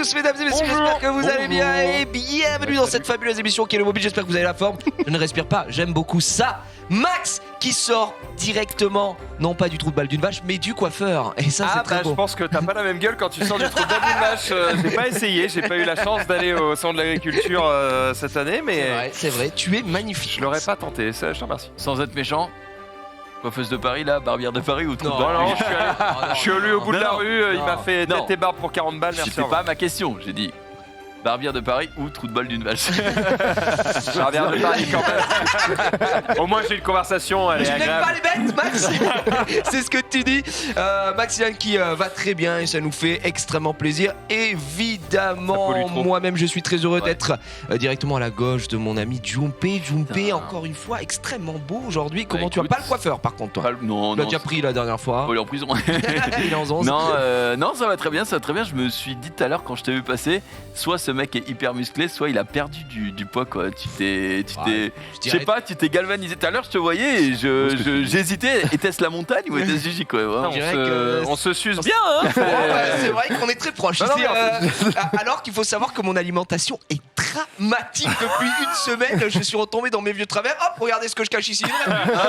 tous mesdames et messieurs, j'espère que vous allez bien et bienvenue dans cette fabuleuse émission qui est le mobile, j'espère que vous avez la forme. Je ne respire pas, j'aime beaucoup ça. Max qui sort directement, non pas du trou de balle d'une vache, mais du coiffeur. Et ça c'est très beau. Je pense que t'as pas la même gueule quand tu sors du trou de balle d'une vache. J'ai pas essayé, j'ai pas eu la chance d'aller au centre de l'agriculture cette année, mais C'est vrai, tu es magnifique. je l'aurais pas tenté, ça, je te remercie. Sans être méchant, coiffeuse de Paris là, barbière de Paris ou trou de balle. Non, je suis allé au bout de la rue, il m'a fait non. tête et barbe pour 40 balles, merci. C'était pas ma question, j'ai dit barbière de Paris ou trou de balle d'une vache. Barbière de Paris quand même. Au moins j'ai une conversation, elle est Tu n'aimes agréable. pas les bêtes, Max? C'est ce que tu dis. Maxime qui va très bien et ça nous fait extrêmement plaisir. Ça Évidemment, pollue trop. moi-même je suis très heureux d'être directement à la gauche de mon ami Jumpé. Jumpé, Putain. encore une fois, extrêmement beau aujourd'hui. Comment tu as écoute, pas le coiffeur par contre, toi? Non, Tu l'as non. déjà pris la dernière fois. Faut aller en prison. Il est en 11. Non, ça va très bien, ça va très bien. Je me suis dit tout à l'heure quand je t'ai vu passer, soit ce mec est hyper musclé, soit il a perdu du poids quoi. Je sais pas, tu t'es galvanisé. Tout à l'heure je te voyais et j'hésitais. Était-ce la montagne ou était-ce Gigi quoi? Vraiment. Je dirais que On se suce bien, hein. Oh, ouais, c'est vrai qu'on est très proches Non, ici, non, alors qu'il faut savoir que mon alimentation est dramatique depuis une semaine. Je suis retombé dans mes vieux travers. Hop, regardez ce que je cache ici. Hop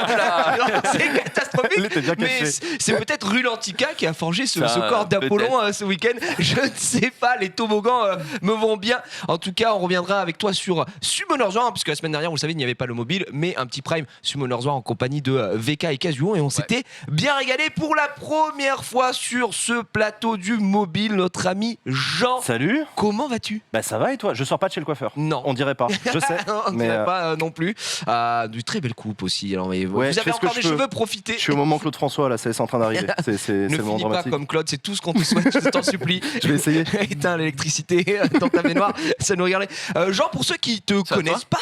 là. Non, c'est catastrophique. Mais c'est peut-être Rulantica qui a forgé ce corps d'Apollon ce week-end. Je ne sais pas, les toboggans me vont bien. En tout cas, on reviendra avec toi sur Summoners War, puisque la semaine dernière, vous le savez, il n'y avait pas le mobile, mais un petit prime Summoners War en compagnie de VK et Casuon. Et on s'était bien régalé pour la première fois sur ce plateau du mobile. Notre ami Jean. Salut. Comment vas-tu? Bah ça va et toi? Je sors pas de chez le coiffeur. Non. On dirait pas. Je sais. Non, on ne mais dirait pas non plus. Du très belle coupe aussi. Alors, mais Ouais, vous je avez fais ce que encore des je peux. cheveux, profitez. Je suis au moment Claude François là, c'est en train d'arriver. C'est Ne le moment finis pas dramatique. comme Claude, c'est tout ce qu'on te souhaite, je t'en supplie. Je vais essayer. Éteins l'électricité dans ta baignoire, ça nous regardait. Jean, pour ceux qui te Ça connaissent pas,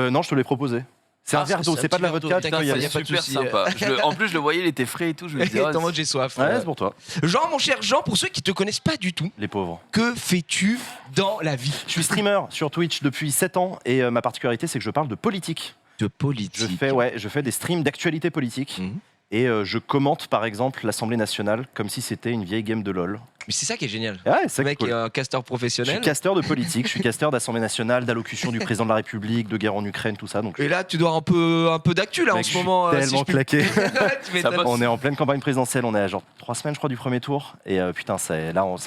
Non, je te l'ai proposé. C'est un verre d'eau, c'est pas de la vodka. Putain, Putain, y a pas de Super souci. sympa. En plus, je le voyais, il était frais et tout. Je me disais, en mode j'ai soif. Ouais, c'est pour toi. Jean, mon cher Jean, pour ceux qui te connaissent pas du tout, Les pauvres. que fais-tu dans la vie? Je suis streamer sur Twitch depuis 7 ans et ma particularité c'est que je parle de politique. De politique. Je fais des streams d'actualité politique. Mhm. Et je commente par exemple l'Assemblée nationale comme si c'était une vieille game de LoL. Mais c'est ça qui est génial. Ouais, Le c'est mec cool. est un casteur Je professionnel. suis casteur de politique, je suis casteur d'Assemblée nationale, d'allocution du président de la République, de guerre en Ukraine, tout ça. Donc, Et là, tu dois un peu d'actu là en mec, ce je suis moment. tellement je puis- claqué. Tu m'étonnes. bosse. On est en pleine campagne présidentielle, on est à genre 3 semaines je crois du premier tour. Et putain, ça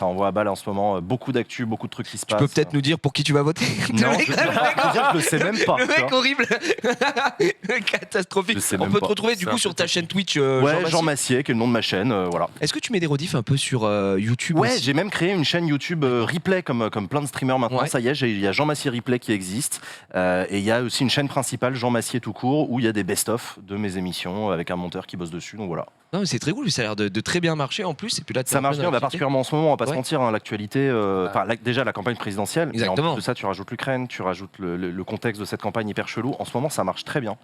envoie à balle en ce moment. Beaucoup d'actu, beaucoup de trucs qui se Tu passent. peux peut-être nous dire pour qui tu vas voter? Non, Le mec- je le sais même pas. Le tu mec vois. horrible. Catastrophique. Je sais On même peut te pas. retrouver du C'est coup un sur peu ta chaîne Twitch. Ouais, Jean Massier. Massier, qui est le nom de ma chaîne, voilà. Est-ce que tu mets des rediffs un peu sur YouTube Ouais, aussi? j'ai même créé une chaîne YouTube replay comme plein de streamers maintenant. Ouais. Ça y est, il y a Jean Massier Replay qui existe. Et il y a aussi une chaîne principale, Jean Massier tout court, où il y a des best-of de mes émissions avec un monteur qui bosse dessus. Donc voilà. Non, mais c'est très cool, ça a l'air de très bien marcher en plus. Et puis là, t'es Ça en marche pleine bien, bah, activité. particulièrement en ce moment, on va pas Ouais. se mentir, hein, l'actualité, déjà la campagne présidentielle, et en Exactement. plus de ça, tu rajoutes l'Ukraine, tu rajoutes le contexte de cette campagne hyper chelou. En ce moment, ça marche très bien.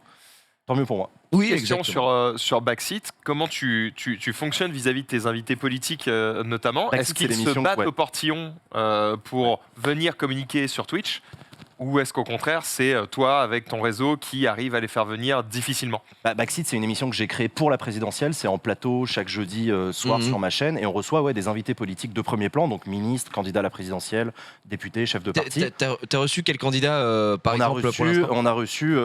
Tant mieux pour moi. Oui, Question exactement. sur Backseat, comment tu fonctionnes vis-à-vis de tes invités politiques notamment? Backseat, Est-ce qu'ils c'est se l'émission, battent ouais. au portillon pour venir communiquer sur Twitch? Ou est-ce qu'au contraire, c'est toi, avec ton réseau, qui arrive à les faire venir difficilement? Backseat, c'est une émission que j'ai créée pour la présidentielle. C'est en plateau chaque jeudi soir Mhm. sur ma chaîne. Et on reçoit des invités politiques de premier plan, donc ministres, candidats à la présidentielle, députés, chefs de parti. T'as reçu quel candidat par On exemple pour a, l'instant? on a reçu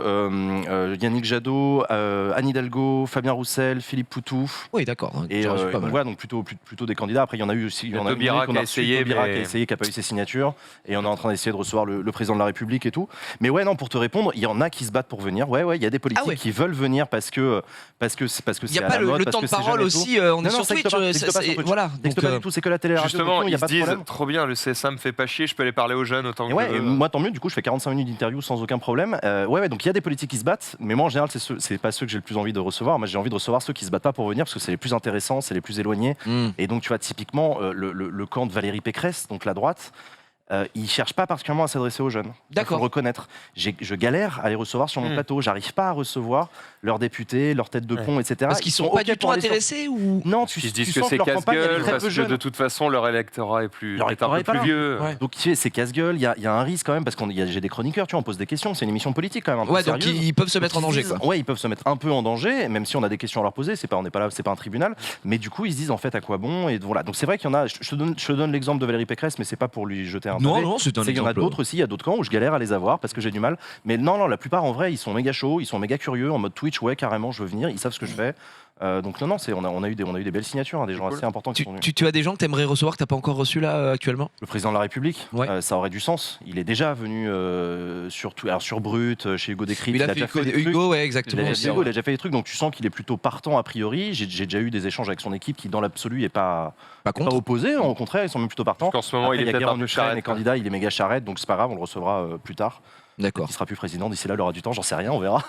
Yannick Jadot, Anne Hidalgo, Fabien Roussel, Philippe Poutou. Oui, d'accord. Et Tu as reçu pas mal. voilà, donc plutôt des candidats. Après, il y en a eu aussi. Il y a eu Taubira qu'on qui a reçu, essayé, Taubira mais- qui a essayé, qui n'a pas eu ses signatures. Et on est en train d'essayer de recevoir le président de la République et tout. Mais ouais, non, pour te répondre, il y en a qui se battent pour venir. Ouais, il y a des politiques Ah ouais. qui veulent venir parce que Il c'est n'y a à pas la le mode, parce temps que de c'est jeune parole et tout. aussi, on est Non, sur non, ça Twitch. n'existe pas, ça n'existe pas sur Twitch. Voilà. N'existe donc, pas du tout, c'est que la télé, la radio, Justement, il n'y a ils pas se de disent problème. trop bien, le CSA me fait pas chier, je peux aller parler aux jeunes autant Et que ouais, je et veux. moi tant mieux, du coup je fais 45 minutes d'interview sans aucun problème. Ouais, donc il y a des politiques qui se battent, mais moi en général c'est pas ceux que j'ai le plus envie de recevoir. Moi j'ai envie de recevoir ceux qui se battent pas pour venir parce que c'est les plus intéressants, c'est les plus éloignés. Hmm. Et donc tu vois typiquement le camp de Valérie Pécresse, donc la droite. ils cherchent pas particulièrement à s'adresser aux jeunes. Il D'accord. faut le reconnaître. Je galère à les recevoir sur mon plateau. J'arrive pas à recevoir leurs députés, leurs têtes de pont, etc. Parce qu'ils sont pas du tout intéressés ou Non, Ils se disent que sens c'est leur campagne, elle est casse-gueule très parce peu que jeune. de toute façon leur électorat est plus Leur est un électorat peu est pas plus là. vieux. Ouais. Donc c'est casse-gueule, il y a un risque quand même parce que j'ai des chroniqueurs, tu vois, on pose des questions, c'est une émission politique quand même. Un peu Ouais, donc sérieuse. ils peuvent se mettre en Donc, danger, ils se disent- quoi. Ouais, ils peuvent se mettre un peu en danger, même si on a des questions à leur poser. On n'est pas là, c'est pas un tribunal. Mais du coup, ils se disent en fait à quoi bon. Et voilà. Donc c'est vrai qu'il y en a. Je te donne l'exemple de Valérie Pécresse, mais c'est pas pour lui jeter un pavé. Non, c'est un Il y en a exemple. d'autres aussi. Il y a d'autres camps où je galère à les avoir parce que j'ai du mal. Mais non, la plupart en vrai, ils sont méga chauds, ils sont méga curieux en mode Twitch. Ouais, carrément, je veux venir. Ils savent ce que je fais. Donc non, on a eu des belles signatures, hein, des gens Cool. assez importants qui sont venus. Tu as des gens que tu aimerais recevoir que tu n'as pas encore reçu là actuellement? Le président de la République, Ouais. ça aurait du sens. Il est déjà venu sur Brut, chez Hugo Décrypte. Il a déjà fait des trucs. Hugo, ouais, exactement. Il a aussi. déjà fait des trucs, donc tu sens qu'il est plutôt partant a priori. J'ai déjà eu des échanges avec son équipe qui, dans l'absolu, n'est pas Pas contre. opposé. Au contraire, ils sont même plutôt partants. Qu'en ce moment, Après, il est y a peut-être guerre un en peu Ukraine, charrette. les candidats, il est méga charrette, donc c'est pas grave, on le recevra plus tard. D'accord. Il sera plus président. D'ici là, il aura du temps, j'en sais rien, on verra.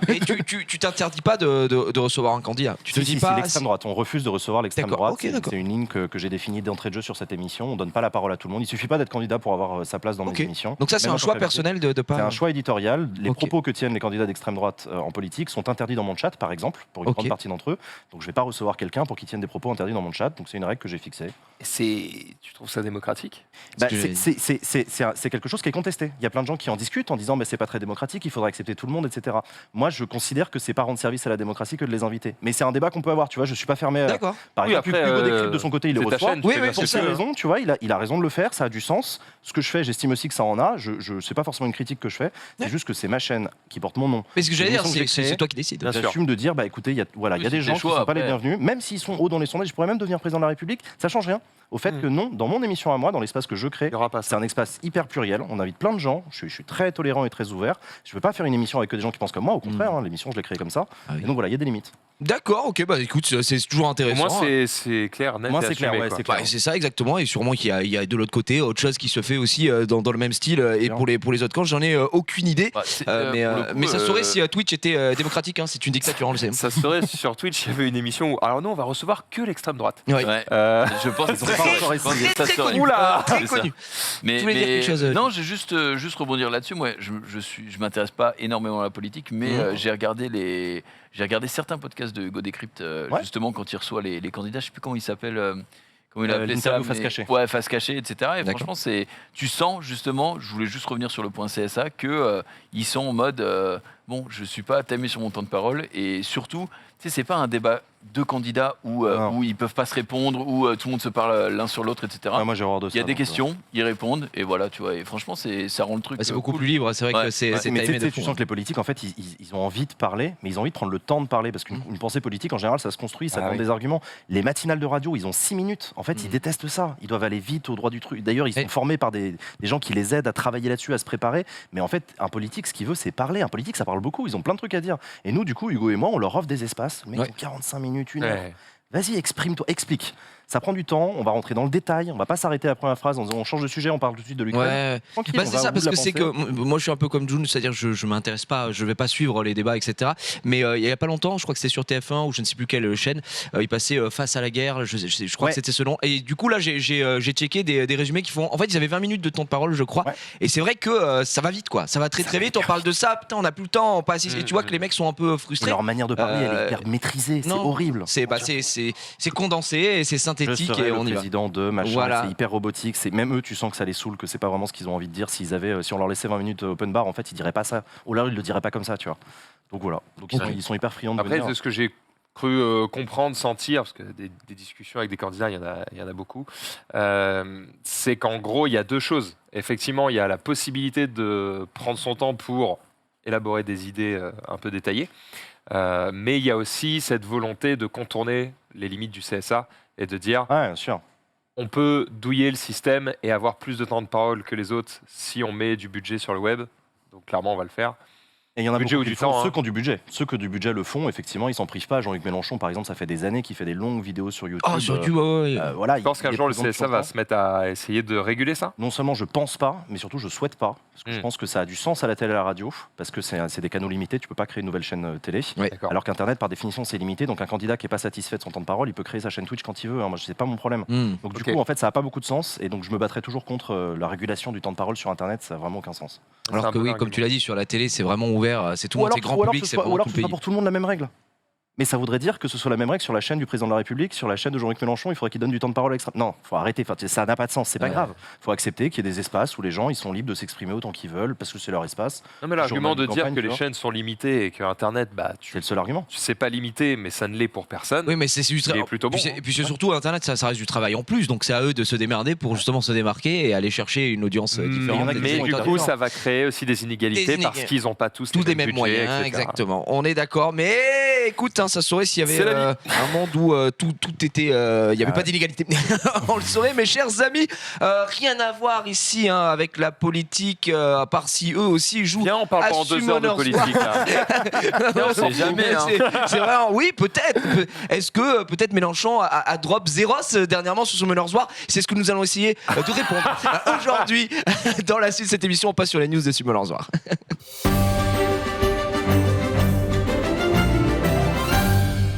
Et tu t'interdis pas de recevoir un candidat. Tu te dis Si, pas. l'extrême droite. On refuse de recevoir l'extrême D'accord, droite. ok, d'accord. C'est une ligne que j'ai définie d'entrée de jeu sur cette émission. On donne pas la parole à tout le monde. Il suffit pas d'être candidat pour avoir sa place dans Ok. mes émissions. Donc ça, c'est Même un en choix tant qu'invité. personnel de pas. C'est un choix éditorial. Les Ok. propos que tiennent les candidats d'extrême droite en politique sont interdits dans mon chat, par exemple, pour une Ok. grande partie d'entre eux. Donc je vais pas recevoir quelqu'un pour qu'il tienne des propos interdits dans mon chat. Donc c'est une règle que j'ai fixée. Tu trouves ça démocratique? Bah, que j'ai- c'est quelque chose qui est contesté. Il y a plein de gens qui en discutent en disant mais c'est pas très démocratique, il faudrait accepter tout le monde, etc. Moi, je considère que c'est pas rendre service à la démocratie que de les inviter. Mais c'est un débat qu'on peut avoir. Tu vois, je suis pas fermé. D'accord. Par Oui, exemple, après, Hugo Décrypte de son côté, il le c'est ta reçoit. chaîne, tu Oui, fais oui, bien ce pour que ça, tu veux. Raison, tu vois, il a raison de le faire, ça a du sens. Ce que je fais, j'estime aussi que ça en a. C'est pas forcément une critique que je fais, c'est Ouais. juste que c'est ma chaîne qui porte mon nom. Mais ce que j'allais dire, L'émission que j'ai c'est créée, toi qui décides. Bien sûr. J'assume de dire, bah écoutez, il y a Oui, des c'est gens tes qui choix, sont pas les après. bienvenus, même s'ils sont hauts dans les sondages, je pourrais même devenir président de la République, ça change rien au fait que non, dans mon émission à moi, dans l'espace que je crée, Il n'y aura pas c'est ça. un espace hyper pluriel, on invite plein de gens, je suis très tolérant et très ouvert, je veux pas faire une émission avec que des gens qui pensent comme moi, au contraire, hein, l'émission je l'ai créée comme ça, Ah oui. et donc voilà, il y a des limites. D'accord, ok, bah écoute, c'est toujours Au intéressant. moins, c'est clair, net. Moi, et c'est clair, assumé, ouais, quoi. c'est clair. Bah, c'est ça exactement, et sûrement qu'il y a de l'autre côté autre chose qui se fait aussi dans le même style. Et Bien. pour les autres camps, j'en ai aucune idée. Bah, Mais ça saurait si Twitch était démocratique. Hein, c'est une dictature, on le sait. Ça serait sur Twitch, il y avait une émission où. Alors, nous, on va recevoir que l'extrême droite. Ouais. Ouais. Je pense que Ils ont pas encore je pense essayé. que ça Très serait- connu. Oula, très c'est ça. connu. Mais, Tu voulais dire quelque chose, non, j'ai juste rebondir là-dessus. Moi, je m'intéresse pas énormément à la politique, mais j'ai regardé certains podcasts de Hugo Décrypte Ouais. justement quand il reçoit les candidats. Je sais plus comment il s'appelle. Comment il a appelé ça, l'interview face mais- cachée. Ouais, face cachée, etc. Et D'accord. franchement, tu sens justement, je voulais juste revenir sur le point CSA, que ils sont en mode, bon, je suis pas tamé sur mon temps de parole, et surtout, tu sais, c'est pas un débat de candidats où Non. ils peuvent pas se répondre, où tout le monde se parle l'un sur l'autre, etc. Ouais, moi j'ai horreur de ça. Il y a des donc, questions, ils répondent, et voilà, tu vois. Et franchement, ça rend le truc. Bah, c'est beaucoup cool. plus libre. C'est vrai Ouais, que c'est ouais. c'est mais timé de tu fou, sens que les politiques, en fait, ils ont envie de parler, mais ils ont envie de prendre le temps de parler, parce qu'une pensée politique, en général, ça se construit, ça Ah demande oui. des arguments. Les matinales de radio, ils ont 6 minutes. En fait, ils détestent ça. Ils doivent aller vite au droit du truc. D'ailleurs, ils Et- sont formés par des gens qui les aident à travailler là-dessus, à se préparer. Mais en fait, un politique, ce qu'il veut, c'est parler. Un politique, ça parle beaucoup. Ils ont plein de trucs à dire. Et nous, du coup, Hugo et moi, on leur offre des espaces. Mais Ouais. ils ont 45 minutes, une heure. Ouais. Vas-y, exprime-toi, explique. Ça prend du temps, on va rentrer dans le détail, on va pas s'arrêter à la première phrase en disant on change de sujet, on parle tout de suite de l'Ukraine. Ouais. Tranquille, Bah, on c'est va au ça, bout parce de la que c'est pensée. que moi je suis un peu comme June, c'est-à-dire je m'intéresse pas, je vais pas suivre les débats, etc. Mais il y a pas longtemps, je crois que c'était sur TF1 ou je ne sais plus quelle chaîne, il passait Face à la guerre, je crois Ouais. que c'était ce nom. Et du coup là j'ai checké des résumés qui font. En fait ils avaient 20 minutes de temps de parole, je crois. Ouais. Et c'est vrai que ça va vite quoi, ça va très très vite. On parle de ça, putain on a plus le temps, pas assez. Et tu vois que les mecs sont un peu frustrés. Leur manière de parler, elle est Euh, hyper maîtrisée, c'est non, horrible. C'est condensé et c'est Je synthétique serai et le on y va. président de machin, Voilà. c'est hyper robotique. C'est même eux, tu sens que ça les saoule, que c'est pas vraiment ce qu'ils ont envie de dire. Si on leur laissait 20 minutes open bar, en fait, ils diraient pas ça. Ou là, ils le diraient pas comme ça, tu vois. Donc voilà. Donc ils sont hyper friands de Après, venir. de ce que j'ai cru comprendre, sentir, parce que des discussions avec des candidats, il y en a beaucoup, c'est qu'en gros, il y a deux choses. Effectivement, il y a la possibilité de prendre son temps pour élaborer des idées un peu détaillées, mais il y a aussi cette volonté de contourner les limites du CSA et de dire Ouais, bien sûr. on peut douiller le système et avoir plus de temps de parole que les autres si on met du budget sur le web. Donc clairement, on va le faire. Et il y en a Budget beaucoup ou qui du le font, temps, ceux hein. qui ont du budget. Ceux qui ont du budget le font, effectivement, ils s'en privent pas. Jean-Luc Mélenchon, par exemple, ça fait des années qu'il fait des longues vidéos sur YouTube. Ah, sur YouTube, ouais. Voilà, Je pense qu'un jour, le CSA va se mettre à essayer de réguler ça. Non seulement je pense pas, mais surtout je souhaite pas, parce que je Mm. pense que ça a du sens à la télé et à la radio, parce que c'est des canaux limités, tu peux pas créer une nouvelle chaîne télé. Ouais. D'accord. Alors qu'Internet, par définition, c'est limité, donc un candidat qui est pas satisfait de son temps de parole, il peut créer sa chaîne Twitch quand il veut, hein. Moi, c'est pas mon problème. Donc Ok. du coup, en fait, ça a pas beaucoup de sens, et donc je me battrai toujours contre la régulation du temps de parole sur Internet, ça a vraiment aucun sens. C'est Alors un que bon oui, comme tu l'as dit, sur la télé, c'est vraiment ouvert, c'est tout le monde, c'est grand public, c'est vraiment tout le ce soit pays. pour tout le monde la même règle. Mais ça voudrait dire que ce soit la même règle sur la chaîne du président de la République, sur la chaîne de Jean-Luc Mélenchon, il faudrait qu'il donne du temps de parole extra. Non, faut arrêter, ça n'a pas de sens, c'est pas Ouais. grave. Faut accepter qu'il y ait des espaces où les gens ils sont libres de s'exprimer autant qu'ils veulent, parce que c'est leur espace. Non, mais l'argument Journal de de dire campagne, que tu les vois. chaînes sont limitées et que Internet, bah, C'est le seul argument. tu sais pas limité, mais ça ne l'est pour personne. Oui, mais c'est juste. Il est plutôt bon, Puis, hein. et puis c'est surtout Internet, ça reste du travail en plus, donc c'est à eux de se démerder pour justement se démarquer et aller chercher une audience il y en différente. a qui Mais sont du coup, intéressants. ça va créer aussi des inégalités Des parce inég- qu'ils n'ont pas tous Tous les des mêmes budgets, moyens, etc. exactement. On est d'accord, mais écoute, hein, ça se saurait s'il y avait C'est la vie. un monde où tout était, il n'y avait pas d'inégalité. On le saurait, mes chers amis. Rien à voir ici hein, avec la politique, à part si eux aussi jouent. Viens, on parle pendant 2 heures de Summoners politique. Là. Non, sait jamais, hein. C'est vraiment, oui, peut-être. Est-ce que peut-être Mélenchon a drop Zeros dernièrement sur Summoners War? C'est ce que nous allons essayer de répondre aujourd'hui. Dans la suite de cette émission, on passe sur les news de Summoners War.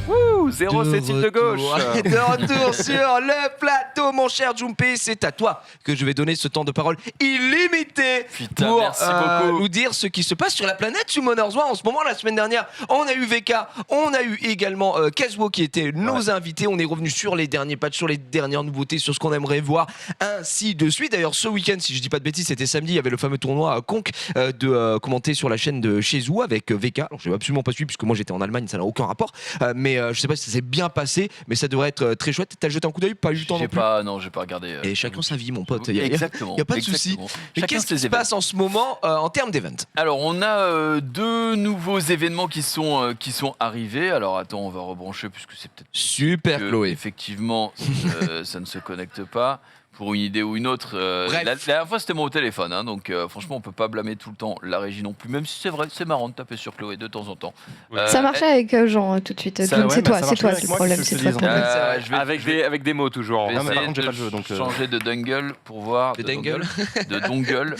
Ouh, 0 c'est il de gauche. De retour sur le plateau, mon cher Jumpé. C'est à toi que je vais donner ce temps de parole illimité Putain, pour merci beaucoup. nous dire ce qui se passe sur la planète Summoners War. En ce moment, la semaine dernière, on a eu VK, on a eu également Kazuo qui étaient nos invités. On est revenu sur les derniers patchs, sur les dernières nouveautés, sur ce qu'on aimerait voir, ainsi de suite. D'ailleurs, ce week-end, si je dis pas de bêtises, c'était samedi, il y avait le fameux tournoi Conk de commenter sur la chaîne de chez Zou avec VK. Alors, je n'ai absolument pas suivi puisque moi j'étais en Allemagne, ça n'a aucun rapport. Mais je sais pas si ça s'est bien passé, mais ça devrait être très chouette. T'as jeté un coup d'œil? Pas eu le temps non plus. Non, j'ai pas regardé. Et chacun sa vie, mon pote. Exactement. y a pas de souci. exactement. Mais Chacun qu'est-ce qui ses se événements. passe en ce moment en termes d'event? Alors, on a 2 nouveaux événements qui sont arrivés. Alors, attends, on va rebrancher puisque c'est peut-être Super, que, Chloé. effectivement, ça ne se connecte pas. Pour une idée ou une autre. Bref. La dernière fois, c'était moi au téléphone. Hein, donc, franchement, on peut pas blâmer tout le temps la régie non plus. Même si c'est vrai, c'est marrant de taper sur Chloé de temps en temps. Oui. Ça marchait avec Jean tout de suite. Ça, Guillaume, ouais, c'est bah, toi, ça c'est toi, marchait c'est avec le moi, problème, qu'est-ce c'est que toi je le te dis, problème. je vais- Avec des mots toujours. je vais Non, mais par essayer contre, j'ai de pas le jeu, donc, changer de dongle pour voir. De dingle. De dongle.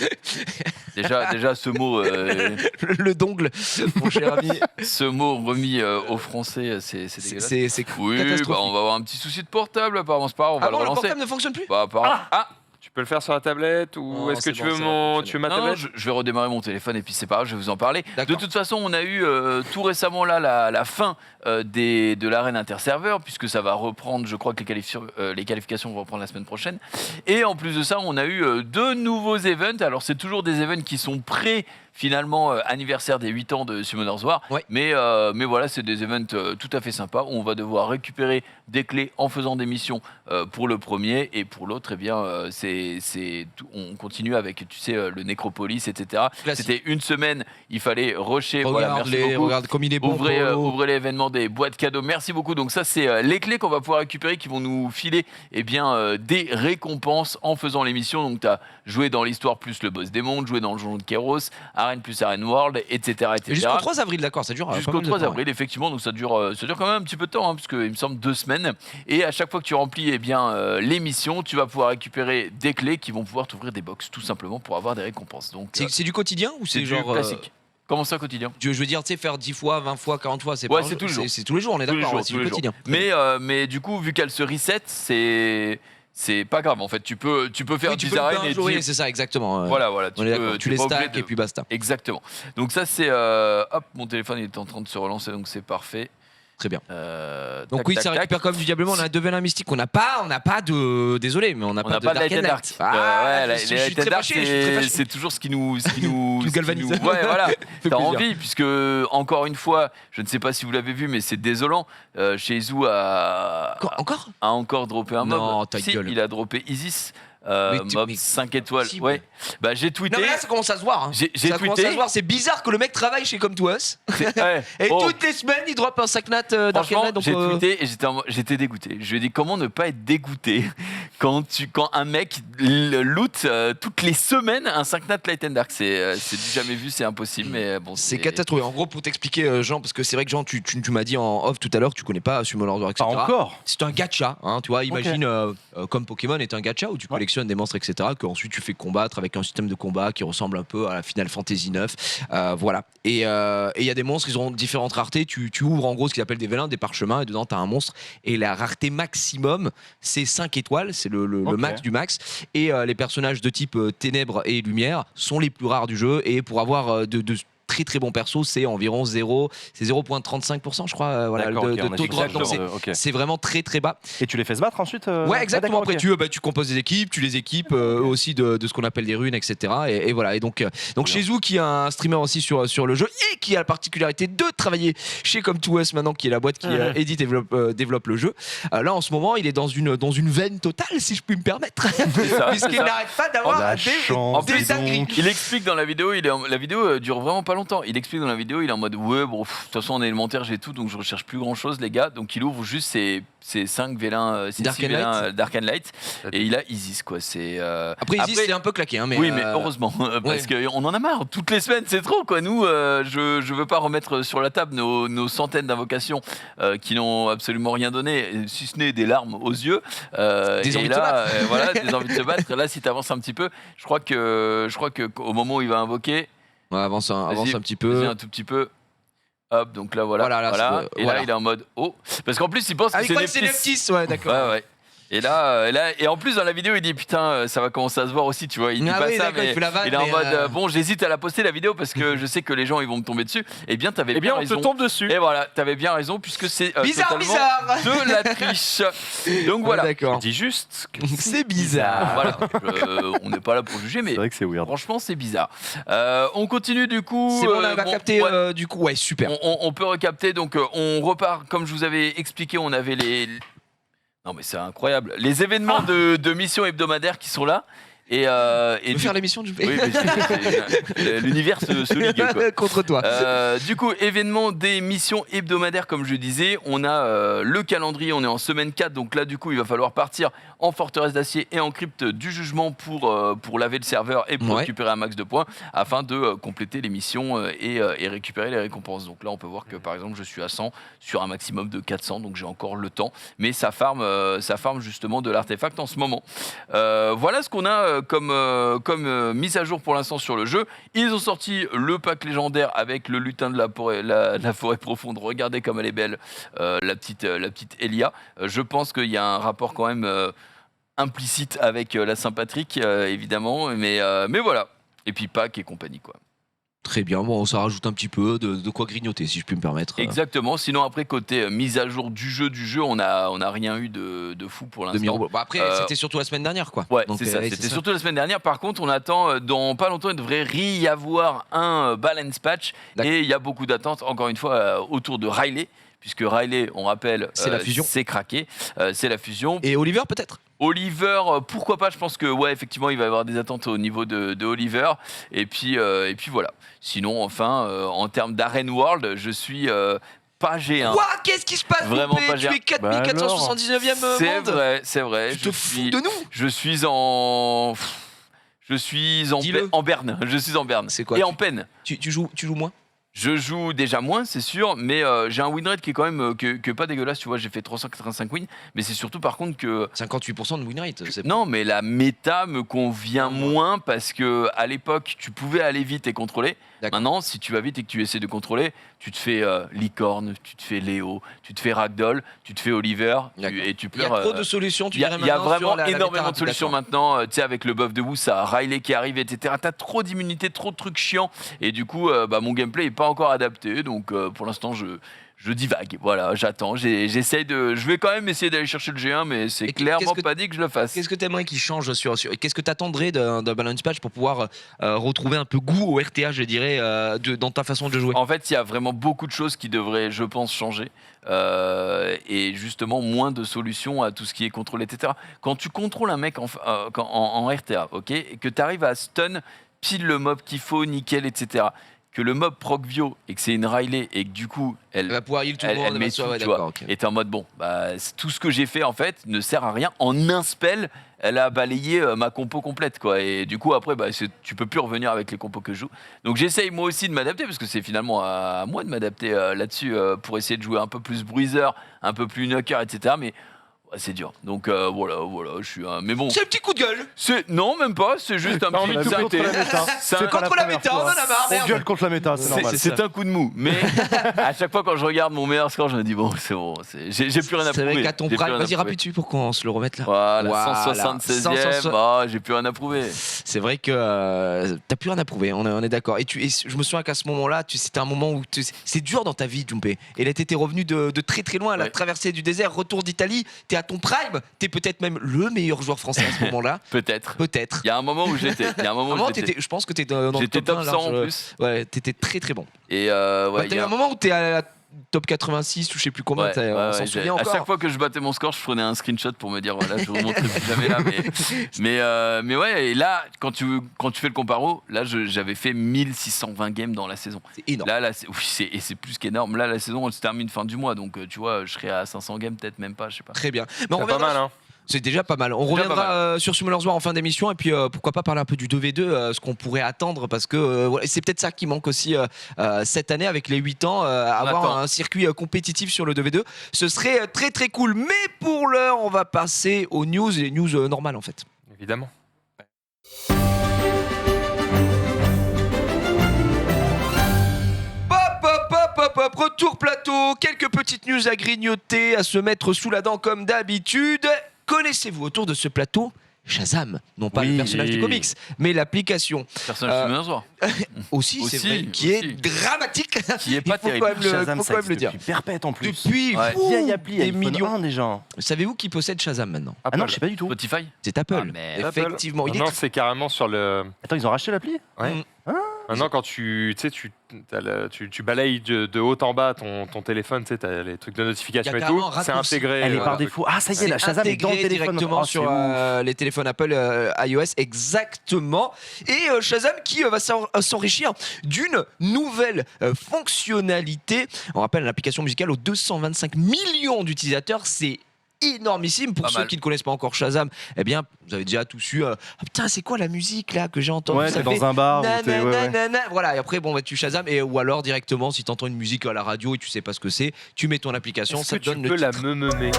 Déjà, ce mot, Le dongle, mon cher ami. ce mot remis au français, c'est dégueulasse. C'est Oui, catastrophique. bah, on va avoir un petit souci de portable, apparemment, c'est pas grave, on va Ah le bon, le relancer. portable ne fonctionne plus? Bah, apparemment. Ah Tu peux le faire sur la tablette ou Non, est-ce que c'est tu bon, veux ça va mon, fonctionner. tu veux ma Non, tablette je vais redémarrer mon téléphone et puis c'est pas grave, je vais vous en parler. De D'accord. toute façon, on a eu tout récemment là la fin de l'arène interserveur puisque ça va reprendre, je crois que les qualifications vont reprendre la semaine prochaine. Et en plus de ça, on a eu 2 nouveaux events. Alors c'est toujours des events qui sont finalement anniversaire des 8 ans de Summoners War. Ouais. Mais voilà, c'est des events tout à fait sympas où on va devoir récupérer des clés en faisant des missions pour le premier et pour l'autre, eh bien, on continue avec, tu sais, le Necropolis, etc. Classique. C'était une semaine, il fallait rusher. Voilà, merci beaucoup. Regarde comme il est bon. Ouvrez, Polo. ouvrez l'événement des boîtes cadeaux. Merci beaucoup. Donc ça, c'est les clés qu'on va pouvoir récupérer qui vont nous filer des récompenses en faisant les missions. Donc tu as joué dans l'histoire plus le boss des mondes, joué dans le donjon de Kéros, Arène plus Arène World, etc. Mais jusqu'au 3 avril, d'accord, ça dure. pas Jusqu'au mal de 3 temps, avril, effectivement, donc ça dure quand même un petit peu de temps, hein, parce qu'il me semble 2 semaines. Et à chaque fois que tu remplis les missions, tu vas pouvoir récupérer des clés qui vont pouvoir t'ouvrir des box, tout simplement pour avoir des récompenses. Donc C'est du quotidien ou c'est c'est du genre classique. Comment ça, quotidien? Je veux dire, tu sais, faire 10 fois, 20 fois, 40 fois, c'est Ouais, pas c'est tous les jours. C'est tous les jours, on est Tous les d'accord, jours, ouais, c'est tous du les quotidien. Mais du coup, vu qu'elle se reset, c'est pas grave. En fait, tu peux faire Oui, tu 10 peux arènes le et jouer, 10. c'est ça, exactement. Voilà, On est d'accord, tu les t'es pas obligé stacks de- et puis basta. Exactement. Donc ça, c'est hop, mon téléphone est en train de se relancer, donc c'est parfait. Très bien. Donc Tac, oui, tac, ça tac. récupère comme du diablement. On a deux venin mystique. On n'a pas de. Désolé, mais on n'a On pas n'a de pas de Dark Light and and Dark. Light. Ah, Ouais, je les suis Light and très Dark, fâché, je suis très fâché. c'est toujours ce qui nous Nous galvanise. Ouais, voilà. Fait T'as plaisir. envie, puisque encore une fois, je ne sais pas si vous l'avez vu, mais c'est désolant. Chez Izu a Encore encore droppé un mob. Non, ta Si, gueule. il a droppé Isis. Mob 5 étoiles. possible. Ouais. Bah, j'ai tweeté. Non mais là ça commence à se voir. Hein. J'ai Ça commence tweeté. à se voir. C'est bizarre que le mec travaille chez Come to Us Ouais. et Oh. toutes les semaines il drop un sac nat d'Arcane Franchement, Knight. Donc j'ai tweeté et j'étais dégoûté. Je lui ai dit comment ne pas être dégoûté quand un mec loot toutes les semaines un 5 nat Light and Dark. C'est du jamais vu, c'est impossible. Mais bon, c'est catastrophique. En gros, pour t'expliquer, Jean, parce que c'est vrai que Jean, tu m'as dit en off tout à l'heure, tu connais pas Summon Order, etc. Pas encore. C'est un gacha, hein, tu vois. Imagine comme Pokémon est un gacha où tu collectionnes des monstres, etc. Que ensuite tu fais combattre avec un système de combat qui ressemble un peu à la Final Fantasy 9. Voilà. Et il y a des monstres, ils ont différentes raretés. Tu ouvres en gros ce qu'ils appellent des vélins, des parchemins, et dedans tu as un monstre. Et la rareté maximum, c'est 5 étoiles, c'est le max du max. Et les personnages de type ténèbres et lumière sont les plus rares du jeu. Et pour avoir de très très bons persos, c'est environ 0,35% je crois voilà, D'accord, ok, de on taux est de drop. Donc ok. c'est vraiment très très bas. Et tu les fais se battre ensuite Ouais, exactement. d'accord, Après, ok. tu composes des équipes, tu les équipes eux aussi de ce qu'on appelle des runes, etc. Et voilà. Et donc chez Zou, qui est un streamer aussi sur le jeu et qui a la particularité de travailler chez Come2Us maintenant, qui est la boîte qui édite et développe le jeu. Là, en ce moment, il est dans une veine totale, si je puis me permettre, puisqu'il n'arrête pas d'avoir des dingueries. Il explique dans la vidéo, la vidéo dure vraiment pas longtemps. Il explique dans la vidéo, il est en mode ouais, bon, de toute façon en élémentaire j'ai tout, donc je recherche plus grand chose, les gars. Donc il ouvre juste ses 5 vélins, d'Arcane Light, et il a Isis quoi. Après, Isis, c'est un peu claqué, hein, mais oui, mais heureusement, parce qu'on en a marre. Toutes les semaines, c'est trop quoi. Nous, je veux pas remettre sur la table nos centaines d'invocations qui n'ont absolument rien donné, si ce n'est des larmes aux yeux. Des envies de se battre. Voilà, des envies de se battre. Là, si tu avances un petit peu, je crois que au moment où il va invoquer. Ouais, avance un petit Vas-y, peu. un tout petit peu. Hop, donc là, voilà. Et là, il est en mode oh. Parce qu'en plus, il pense que Avec c'est quoi Neptis. c'est Neptis, ouais, d'accord. Ouais. Et là, et en plus dans la vidéo il dit putain ça va commencer à se voir aussi, tu vois, il dit pas ça, mais il fait la vanne, il est en mais, mode bon, j'hésite à la poster la vidéo parce que je sais que les gens ils vont me tomber dessus. Eh bien t'avais bien on raison. te tombe dessus. Et voilà, t'avais bien raison puisque c'est bizarre de la triche. Donc voilà. D'accord. Dis juste que C'est bizarre. Voilà, on n'est pas là pour juger, mais C'est vrai que c'est weird. franchement c'est bizarre. On continue du coup. C'est bon, on va capter ouais. du coup, ouais, super. On peut recapter, donc on repart, comme je vous avais expliqué, on avait les... Non mais c'est incroyable, les événements de missions hebdomadaires qui sont là. Et Tu veux faire l'émission du Oui, mais l'univers se ligue quoi. contre toi. Du coup, événement des missions hebdomadaires, comme je disais, on a le calendrier, on est en semaine 4, donc là du coup il va falloir partir en forteresse d'acier et en crypte du jugement pour laver le serveur et pour récupérer un max de points afin de compléter les missions et récupérer les récompenses. Donc là on peut voir que par exemple je suis à 100 sur un maximum de 400, donc j'ai encore le temps, mais ça farm justement de l'artefact en ce moment. Voilà ce qu'on a comme mise à jour pour l'instant sur le jeu. Ils ont sorti le pack légendaire avec le lutin de la forêt profonde. Regardez comme elle est belle, la petite Elia. Je pense qu'il y a un rapport quand même implicite avec la Saint-Patrick, évidemment, mais voilà. Et puis Pâques et compagnie, quoi. Très bien, bon, ça rajoute un petit peu de quoi grignoter, si je puis me permettre. Exactement. Sinon, après, côté mise à jour du jeu, on a rien eu de fou pour l'instant. Bon, après, c'était surtout la semaine dernière, quoi. Ouais, donc, c'est ça. C'était surtout la semaine dernière. Par contre, on attend, dans pas longtemps, il devrait y avoir un balance patch. Et il y a beaucoup d'attentes, encore une fois, autour de Riley. Puisque Riley, on rappelle, c'est la fusion. C'est craqué. C'est la fusion. Et Oliver, peut-être Oliver, pourquoi pas? Je pense que ouais, effectivement, il va y avoir des attentes au niveau de Oliver. Et puis voilà. Sinon, enfin, en termes d'Arène World, je suis pas G1. Quoi? Qu'est-ce qui se passe? Vraiment pas Tu es 4479e monde. C'est vrai. Tu te fous de nous? Je suis en berne. Je suis en berne. C'est quoi? Et en peine. Tu joues moins? Je joue déjà moins, c'est sûr, mais j'ai un win rate qui est quand même que pas dégueulasse. Tu vois, j'ai fait 385 wins, mais c'est surtout par contre que 58% de win rate. Non, mais la méta me convient moins parce que à l'époque, tu pouvais aller vite et contrôler. Maintenant, si tu vas vite et que tu essaies de contrôler, tu te fais Licorne, tu te fais Léo, tu te fais Ragdoll, tu te fais Oliver, et tu pleures. Il y a trop de solutions. Il y a vraiment énormément de solutions maintenant. Tu sais, avec le buff de Woosa, Riley qui arrive, etc. T'as trop d'immunité, trop de trucs chiants, et du coup, mon gameplay est pas encore adapté. Donc, pour l'instant, je je divague. Voilà, j'attends. J'essaye de. Je vais quand même essayer d'aller chercher le G1, mais c'est clairement pas dit que je le fasse. Qu'est-ce que tu aimerais qu'il change qu'est-ce que tu attendrais d'un Balance Patch pour pouvoir retrouver un peu goût au RTA, je dirais, dans ta façon de jouer? En fait, il y a vraiment beaucoup de choses qui devraient, je pense, changer. Et justement, moins de solutions à tout ce qui est contrôle, etc. Quand tu contrôles un mec en RTA, ok, et que tu arrives à stun pile le mob qu'il faut, nickel, etc., que le mob proc Vio et que c'est une Riley et que du coup elle va pouvoir heal tout le monde, elle met tout, tu vois, et t'es en mode bon, bah, tout ce que j'ai fait en fait ne sert à rien. En un spell, elle a balayé ma compo complète, quoi. Et du coup après, bah, tu peux plus revenir avec les compos que je joue. Donc j'essaye moi aussi de m'adapter parce que c'est finalement à moi de m'adapter là-dessus pour essayer de jouer un peu plus bruiser, un peu plus knocker, etc. Mais c'est dur. Donc voilà, je suis un. Mais bon. C'est un petit coup de gueule. Non, même pas. C'est juste un petit. C'est contre la méta. On en a marre. On gueule contre la méta, c'est normal. C'est un coup de mou. Mais à chaque fois quand je regarde mon meilleur score, je me dis bon, c'est bon. J'ai plus rien à prouver. C'est vrai qu'à ton prime, vas-y rapide dessus pour qu'on se le remette là. Voilà, 176e. J'ai plus rien à prouver. C'est vrai que t'as plus rien à prouver. On est d'accord. Et je me souviens qu'à ce moment-là, c'était un moment où c'est dur dans ta vie, Jumpé. Et là, t'étais revenu de très très loin, la traversée du désert, retour d'Italie. T'es à ton prime, t'es peut-être même le meilleur joueur français à ce moment-là. Peut-être. Il y a un moment où j'étais. Je pense que t'étais dans le top 1, 100 en plus. Ouais, t'étais très très bon. Et t'as eu un moment où t'es à la top 86 ou je sais plus combien, on s'en souvient encore. À chaque fois que je battais mon score, je prenais un screenshot pour me dire voilà, je vous montrerai plus jamais là. Mais ouais, et là, quand tu fais le comparo, là j'avais fait 1620 games dans la saison. C'est énorme. Là, c'est plus qu'énorme. Là, la saison, elle se termine fin du mois, donc tu vois, je serai à 500 games, peut-être même pas, je sais pas. Très bien. Mais c'est pas mal, hein. C'est déjà pas mal. On reviendra sur Summoner's War en fin d'émission et puis pourquoi pas parler un peu du 2v2, ce qu'on pourrait attendre parce que c'est peut-être ça qui manque aussi cette année avec les 8 ans, avoir un circuit compétitif sur le 2v2. Ce serait très très cool. Mais pour l'heure, on va passer aux news, les news normales en fait. Évidemment. Retour plateau, quelques petites news à grignoter, à se mettre sous la dent comme d'habitude. Connaissez-vous autour de ce plateau Shazam? Non pas le personnage du comics, mais l'application. Personnage de Summoner's War. Aussi, c'est vrai, qui est dramatique. Qui est pas terrible. Shazam, faut quand même le dire. Depuis perpète en plus. Depuis vieille appli, des millions déjà. Savez-vous qui possède Shazam maintenant? Ah non, je sais pas du tout. Spotify. C'est Apple. Ah, mais effectivement. Non, c'est carrément sur le. Attends, ils ont racheté l'appli? Ouais. Maintenant, quand tu balayes de haut en bas ton téléphone, tu as les trucs de notification et tout, c'est intégré. Elle est par défaut. Ah, ça y est, la Shazam est dans le téléphone. Directement sur les téléphones Apple iOS, exactement. Et Shazam qui va s'enrichir d'une nouvelle fonctionnalité. On rappelle l'application musicale aux 225 millions d'utilisateurs, c'est énormissime. Pour ceux qui ne connaissent pas encore Shazam, eh bien vous avez déjà tous eu putain, c'est quoi la musique là que j'ai entendue? Ouais, t'es dans un bar voilà, et après bon, tu Shazam, ou alors directement si tu entends une musique à la radio et tu sais pas ce que c'est, tu mets ton application, ça te donne le titre. Tu peux la meumer.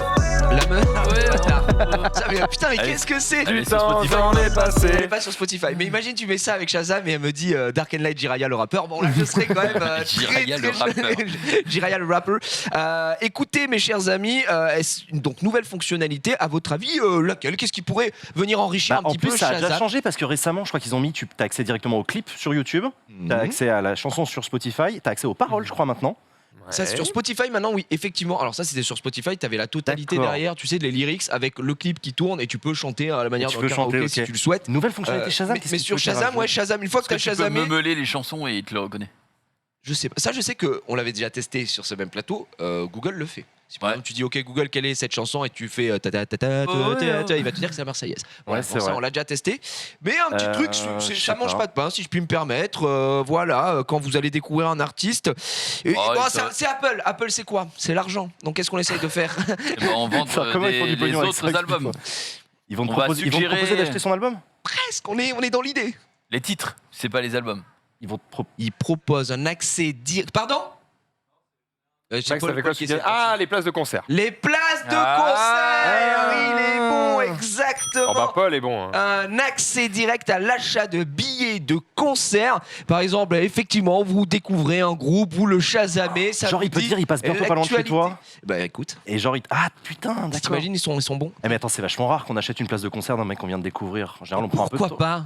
Putain, mais qu'est-ce que c'est? Putain, j'en ai passé. Elle est pas sur Spotify, mais imagine tu mets ça avec Shazam et elle me dit Dark and Light Jiraiya le rappeur. Bon là je serais quand même Jiraiya le rappeur. Écoutez mes chers amis, donc nouvelle fonctionnalité, à votre avis laquelle? Qu'est-ce qui pourrait venir enrichir un petit peu ça a Shazam? déjà changé parce que récemment, je crois qu'ils ont mis, tu as accès directement au clip sur YouTube, tu as accès à la chanson sur Spotify, tu as accès aux paroles, je crois, maintenant. Ça, c'est sur Spotify maintenant, oui, effectivement. Alors ça, c'était sur Spotify, tu avais la totalité derrière, tu sais, les lyrics avec le clip qui tourne et tu peux chanter à la manière de karaoké si tu le souhaites. Nouvelle fonctionnalité Shazam. Mais sur Shazam, Shazam, une fois que tu as Shazamé, tu peux meuler les chansons et il te le reconnaît. Je sais pas. Ça, je sais qu'on l'avait déjà testé sur ce même plateau. Google le fait. Si par exemple tu dis OK Google, quelle est cette chanson et tu fais il va te dire que c'est la Marseillaise. Ouais, c'est vrai. On l'a déjà testé. Mais un petit truc, ça mange pas de pain, si je puis me permettre. Voilà, quand vous allez découvrir un artiste. C'est Apple. Apple, c'est quoi? C'est l'argent. Donc qu'est-ce qu'on essaye de faire? On vend les autres albums. Ils vont te proposer d'acheter son album? Presque. On est dans l'idée. Les titres, c'est pas les albums. Ils proposent un accès direct. Pardon? Les places de concert. Les places de concert. Il est bon, exactement. Oh bah Paul est bon. Un accès direct à l'achat de billets de concert. Par exemple, effectivement, vous découvrez un groupe, vous le chasamez. Genre, il peut dire, il passe bientôt pas loin de chez toi. Bah écoute. Et genre, putain, d'accord. T'imagines, ils sont bons. Mais attends, c'est vachement rare qu'on achète une place de concert d'un mec qu'on vient de découvrir. En général, on prend un peu de temps. Pourquoi pas?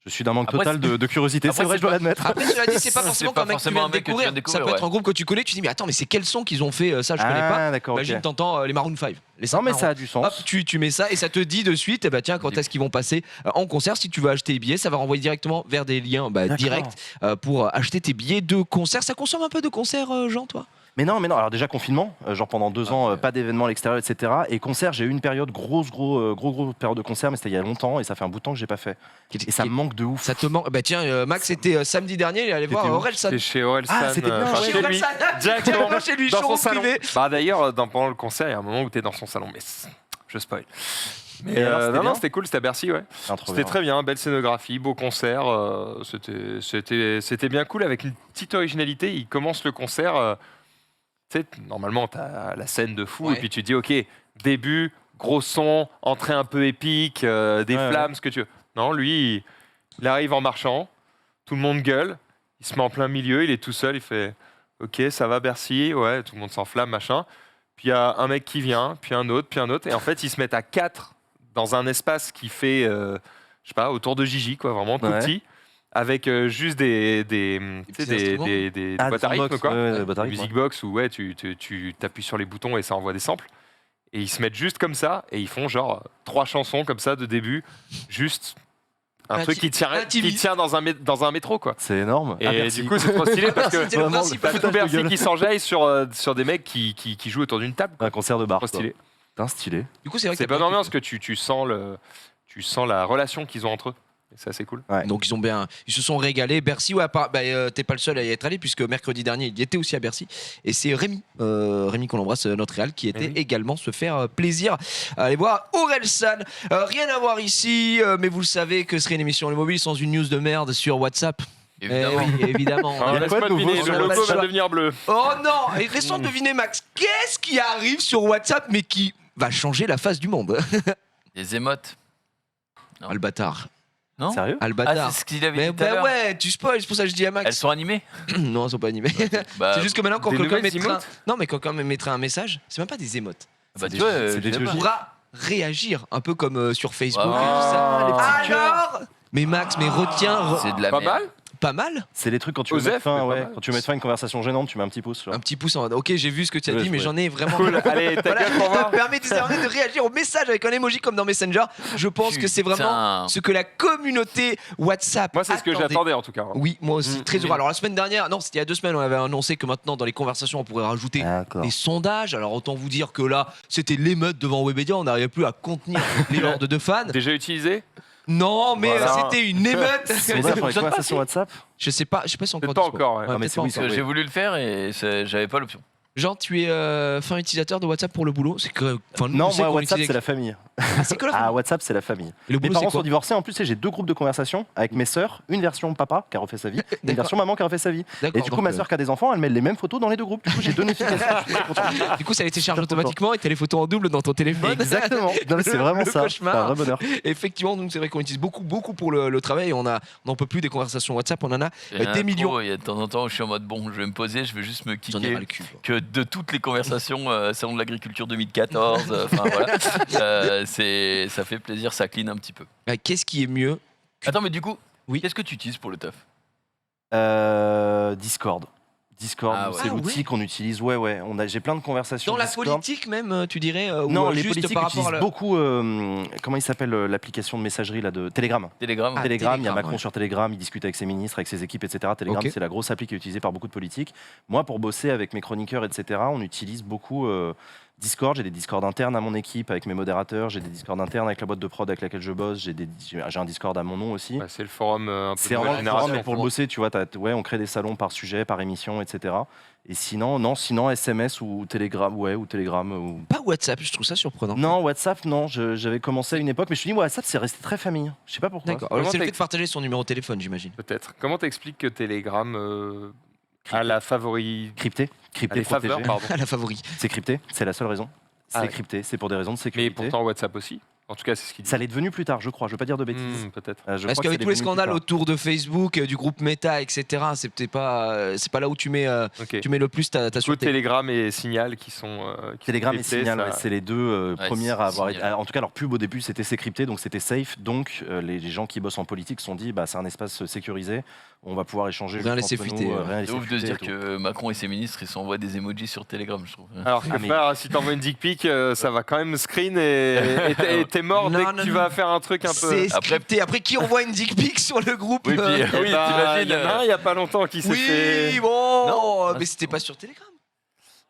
Je suis d'un manque Après, total de curiosité, Après, c'est vrai, c'est je dois pas- l'admettre. Après, cela dit, c'est pas C'est forcément pas qu'un mec qui forcément vient un de mec que tu viens découvrir. de Ça découvrir, peut être ouais. un groupe que tu connais, tu te dis, mais attends, mais c'est quels sons qu'ils ont fait, ça je connais pas. Ah, d'accord, ok. Imagine, t'entends les Maroon 5. Les Non, mais Maroon. ça a du Hop, sens. tu mets ça et ça te dit de suite, eh ben, tiens, quand est-ce qu'ils vont passer en concert. Si tu veux acheter les billets, ça va renvoyer directement vers des liens D'accord. directs pour acheter tes billets de concert. Ça consomme un peu de concert, Jean, toi? Mais non, alors déjà confinement, genre pendant 2 ans, pas d'événements à l'extérieur, etc. Et concert, j'ai eu une période, grosse période de concert, mais c'était il y a longtemps et ça fait un bout de temps que j'ai pas fait. Et ça me manque de ouf. Ça te manque. Bah tiens, Max, c'était samedi dernier, il est allé voir C'était où Orelsan. C'est chez Orelsan. Ah, c'était bien, enfin, ouais. chez lui. Directement chez lui, dans son show salon. privé. Bah d'ailleurs, pendant le concert, il y a un moment où tu es dans son salon, mais je spoil. Mais Et alors, c'était non, bien c'était cool, c'était à Bercy, ouais. Ah, trop C'était bien. très bien, belle scénographie, beau concert. C'était bien cool avec une petite originalité. Il commence le concert. Tu sais, normalement, tu as la scène de fou, Ouais. et puis tu dis, OK, début, gros son, entrée un peu épique, des Ouais, flammes, ce que tu veux. Non, lui, il arrive en marchant, tout le monde gueule, il se met en plein milieu, il est tout seul, il fait, OK, ça va Bercy, ouais, tout le monde s'enflamme, machin. Puis il y a un mec qui vient, puis un autre, et en fait, ils se mettent à 4 dans un espace qui fait, je sais pas, autour de Gigi, quoi, vraiment tout Ouais. petit, avec juste des petits instruments. boîtes à rythme, quoi. Ouais, boîte à rythme, Music Box où ouais, tu t'appuies sur les boutons et ça envoie des samples. Et ils se mettent juste comme ça et ils font genre 3 chansons comme ça de début, juste un truc qui tient dans un métro, quoi. C'est énorme. Et Ah, merci. du coup, c'est trop stylé parce que C'était le Vraiment, principe. t'as le tout Bercy gueule. qui s'enjaille sur des mecs qui jouent autour d'une table, quoi. Un concert de bar. Trop stylé. Putain, stylé. Du coup, c'est vrai que C'est t'as bonne pas- ambiance que tu sens la relation qu'ils ont entre eux. Et c'est assez cool. Ouais. Donc ils se sont régalés. Bercy, ouais, t'es pas le seul à y être allé puisque mercredi dernier il y était aussi à Bercy. Et c'est Rémi qu'on embrasse, notre réal, qui était Oui. également se faire plaisir à aller voir Orelsan. Rien à voir ici, mais vous le savez que ce serait une émission Le Mobile sans une news de merde sur WhatsApp. Évidemment. Eh oui, évidemment. Alors, y a quoi laisse-moi de nouveau deviner, sur le logo WhatsApp va devenir bleu. Oh non, et laissons deviner Max, qu'est-ce qui arrive sur WhatsApp mais qui va changer la face du monde? Des émotes. Non. Ah, le bâtard. Non Sérieux Ah, le Ah, bâtard. c'est ce qu'il avait Mais dit tout à bah l'heure. ouais, tu spoil, c'est pour ça que je dis à Elles Max. sont animées. Non, elles sont pas animées. Bah, C'est juste que maintenant, quand des quelqu'un nouvelles mettra... emotes Non, mais quand quelqu'un mettra un message, c'est même pas des émotes. bah, c'est tu vois, des- c'est je des sais jeux. pas. On pourra réagir, un peu comme sur Facebook et tout Ah, ça. les petits Alors Mais Max, mais retiens... C'est de la Pas merde. mal. Pas mal. C'est les trucs quand tu veux Osef, mettre fin, mais pas ouais, mal. quand tu veux mettre fin à une conversation gênante, tu mets un petit pouce. tu vois. Un petit pouce en... Ok, j'ai vu ce que tu as Ouais, dit, mais ouais. j'en ai vraiment... Cool. Allez, ta Voilà, gueule pour ça voir. permet désormais de réagir au message avec un emoji comme dans Messenger. Je pense que c'est vraiment Putain. ce que la communauté WhatsApp Moi, c'est ce que attendait. j'attendais en tout cas. Oui, moi aussi, très heureux. Mm. Alors la semaine dernière, non, c'était il y a 2 semaines, on avait annoncé que maintenant dans les conversations, on pourrait rajouter D'accord. des sondages. Alors autant vous dire que là, c'était l'émeute devant Webedia, on n'arrivait plus à contenir les hordes de fans. Déjà utilisé? Non, mais Voilà. c'était une émeute. Sondage pour les conversations WhatsApp. Je sais pas si c'est encore Peut-être pas dispo. encore, ouais. Ah, mais peut-être c'est pas oui, encore. Parce que j'ai voulu le faire et j'avais pas l'option. Jean, tu es fin utilisateur de WhatsApp pour le boulot. C'est que, enfin, nous, Non, on sait moi, qu'on WhatsApp, utilise- c'est la famille. Ah, c'est que la Ah, WhatsApp, c'est la famille. Et le Mes boulot, c'est parents quoi sont divorcés. En plus, tu sais, j'ai 2 groupes de conversation avec mes sœurs. Une version papa qui a refait sa vie, et une D'accord. version maman qui a refait sa vie. Et D'accord, du coup, donc, ma sœur qui a des enfants, elle met les mêmes photos dans les 2 groupes. Du coup, j'ai 2 notifications. Je suis très content. du coup, ça les télécharge Super content. automatiquement et t'as les photos en double dans ton téléphone. Exactement. Non, mais c'est vraiment Le ça. cauchemar. C'est un vrai bonheur. Effectivement, nous, c'est vrai qu'on utilise beaucoup pour le travail. On n'en peut plus des conversations WhatsApp. On en a Il y en a des trop, millions. Il y a de temps en temps où je suis en mode bon, je vais me poser, je vais juste me J'en ai ras kicker. le cul. quoi. Que de toutes les conversations, Salon de l'agriculture 2014, enfin voilà, ça fait plaisir, ça clean un petit peu. Qu'est-ce qui est mieux? Attends, mais du coup, Oui. qu'est-ce que tu utilises pour le taf? Discord. Discord, Ah ouais. c'est Ah l'outil ouais. qu'on utilise. Ouais, ouais. J'ai plein de conversations. Dans la Discord. politique même, tu dirais ou Non, les juste politiques par rapport utilisent à la... beaucoup. Comment il s'appelle l'application de messagerie là, de Telegram. Telegram. Ah, Telegram, il y a Telegram, Macron ouais. sur Telegram, il discute avec ses ministres, avec ses équipes, etc. Telegram, Ok. c'est la grosse appli qui est utilisée par beaucoup de politiques. Moi, pour bosser avec mes chroniqueurs, etc., on utilise beaucoup Discord. J'ai des Discord internes à mon équipe avec mes modérateurs, j'ai des Discord internes avec la boîte de prod avec laquelle je bosse, j'ai un Discord à mon nom aussi. Ouais, c'est le forum un peu C'est nouvelle vraiment le forum, génération. mais pour le bosser, tu vois, ouais, on crée des salons par sujet, par émission, etc. Et sinon SMS ou Telegram, ouais, ou Telegram. Ou... Pas WhatsApp, je trouve ça surprenant. Non, WhatsApp, non. J'avais commencé à une époque, mais je me suis dit, WhatsApp, c'est resté très famille. Je sais pas pourquoi. D'accord. Comment C'est le t'as- fait de partager son numéro de téléphone, j'imagine. Peut-être. Comment t'expliques que Telegram a la favori... Crypté, a crypté, les faveurs, protégé. pardon. À la favori. C'est crypté, c'est la seule raison. C'est Ah ouais. crypté, c'est pour des raisons de Mais sécurité. pourtant WhatsApp aussi. En tout cas, c'est ce qu'il dit. Ça l'est devenu plus tard, je crois. Je veux pas dire de bêtises. Peut-être. Je Parce crois que qu'avec c'est tous les devenu plus scandales tard. autour de Facebook, du groupe Meta, etc., c'est pas là où tu mets Ok. le plus ta Du coup, sûreté. Telegram et Signal qui sont. Telegram et cryptés, Signal, ça- ouais, c'est les deux premières à avoir été. Signal. En tout cas, leur pub au début, c'était crypté, donc c'était safe. Donc, les gens qui bossent en politique se sont dit, c'est un espace sécurisé. On va pouvoir échanger. Rien juste laisser entre fuiter, nous, rien C'est laisser ouf de se fuiter dire et tout. que Macron et ses ministres ils s'envoient des emojis sur Telegram, je trouve. Alors que Ah, mais- frère, si t'envoies une dick pic, ça va quand même screen et t'es mort Non, dès non, que tu non. vas faire un truc un peu. C'est scripté. Après, qui envoie une dick pic sur le groupe Oui, puis, Oui, t'imagines, il y en a un il y a pas longtemps qui s'est Oui, fait. bon, Non. mais c'était pas sur Telegram.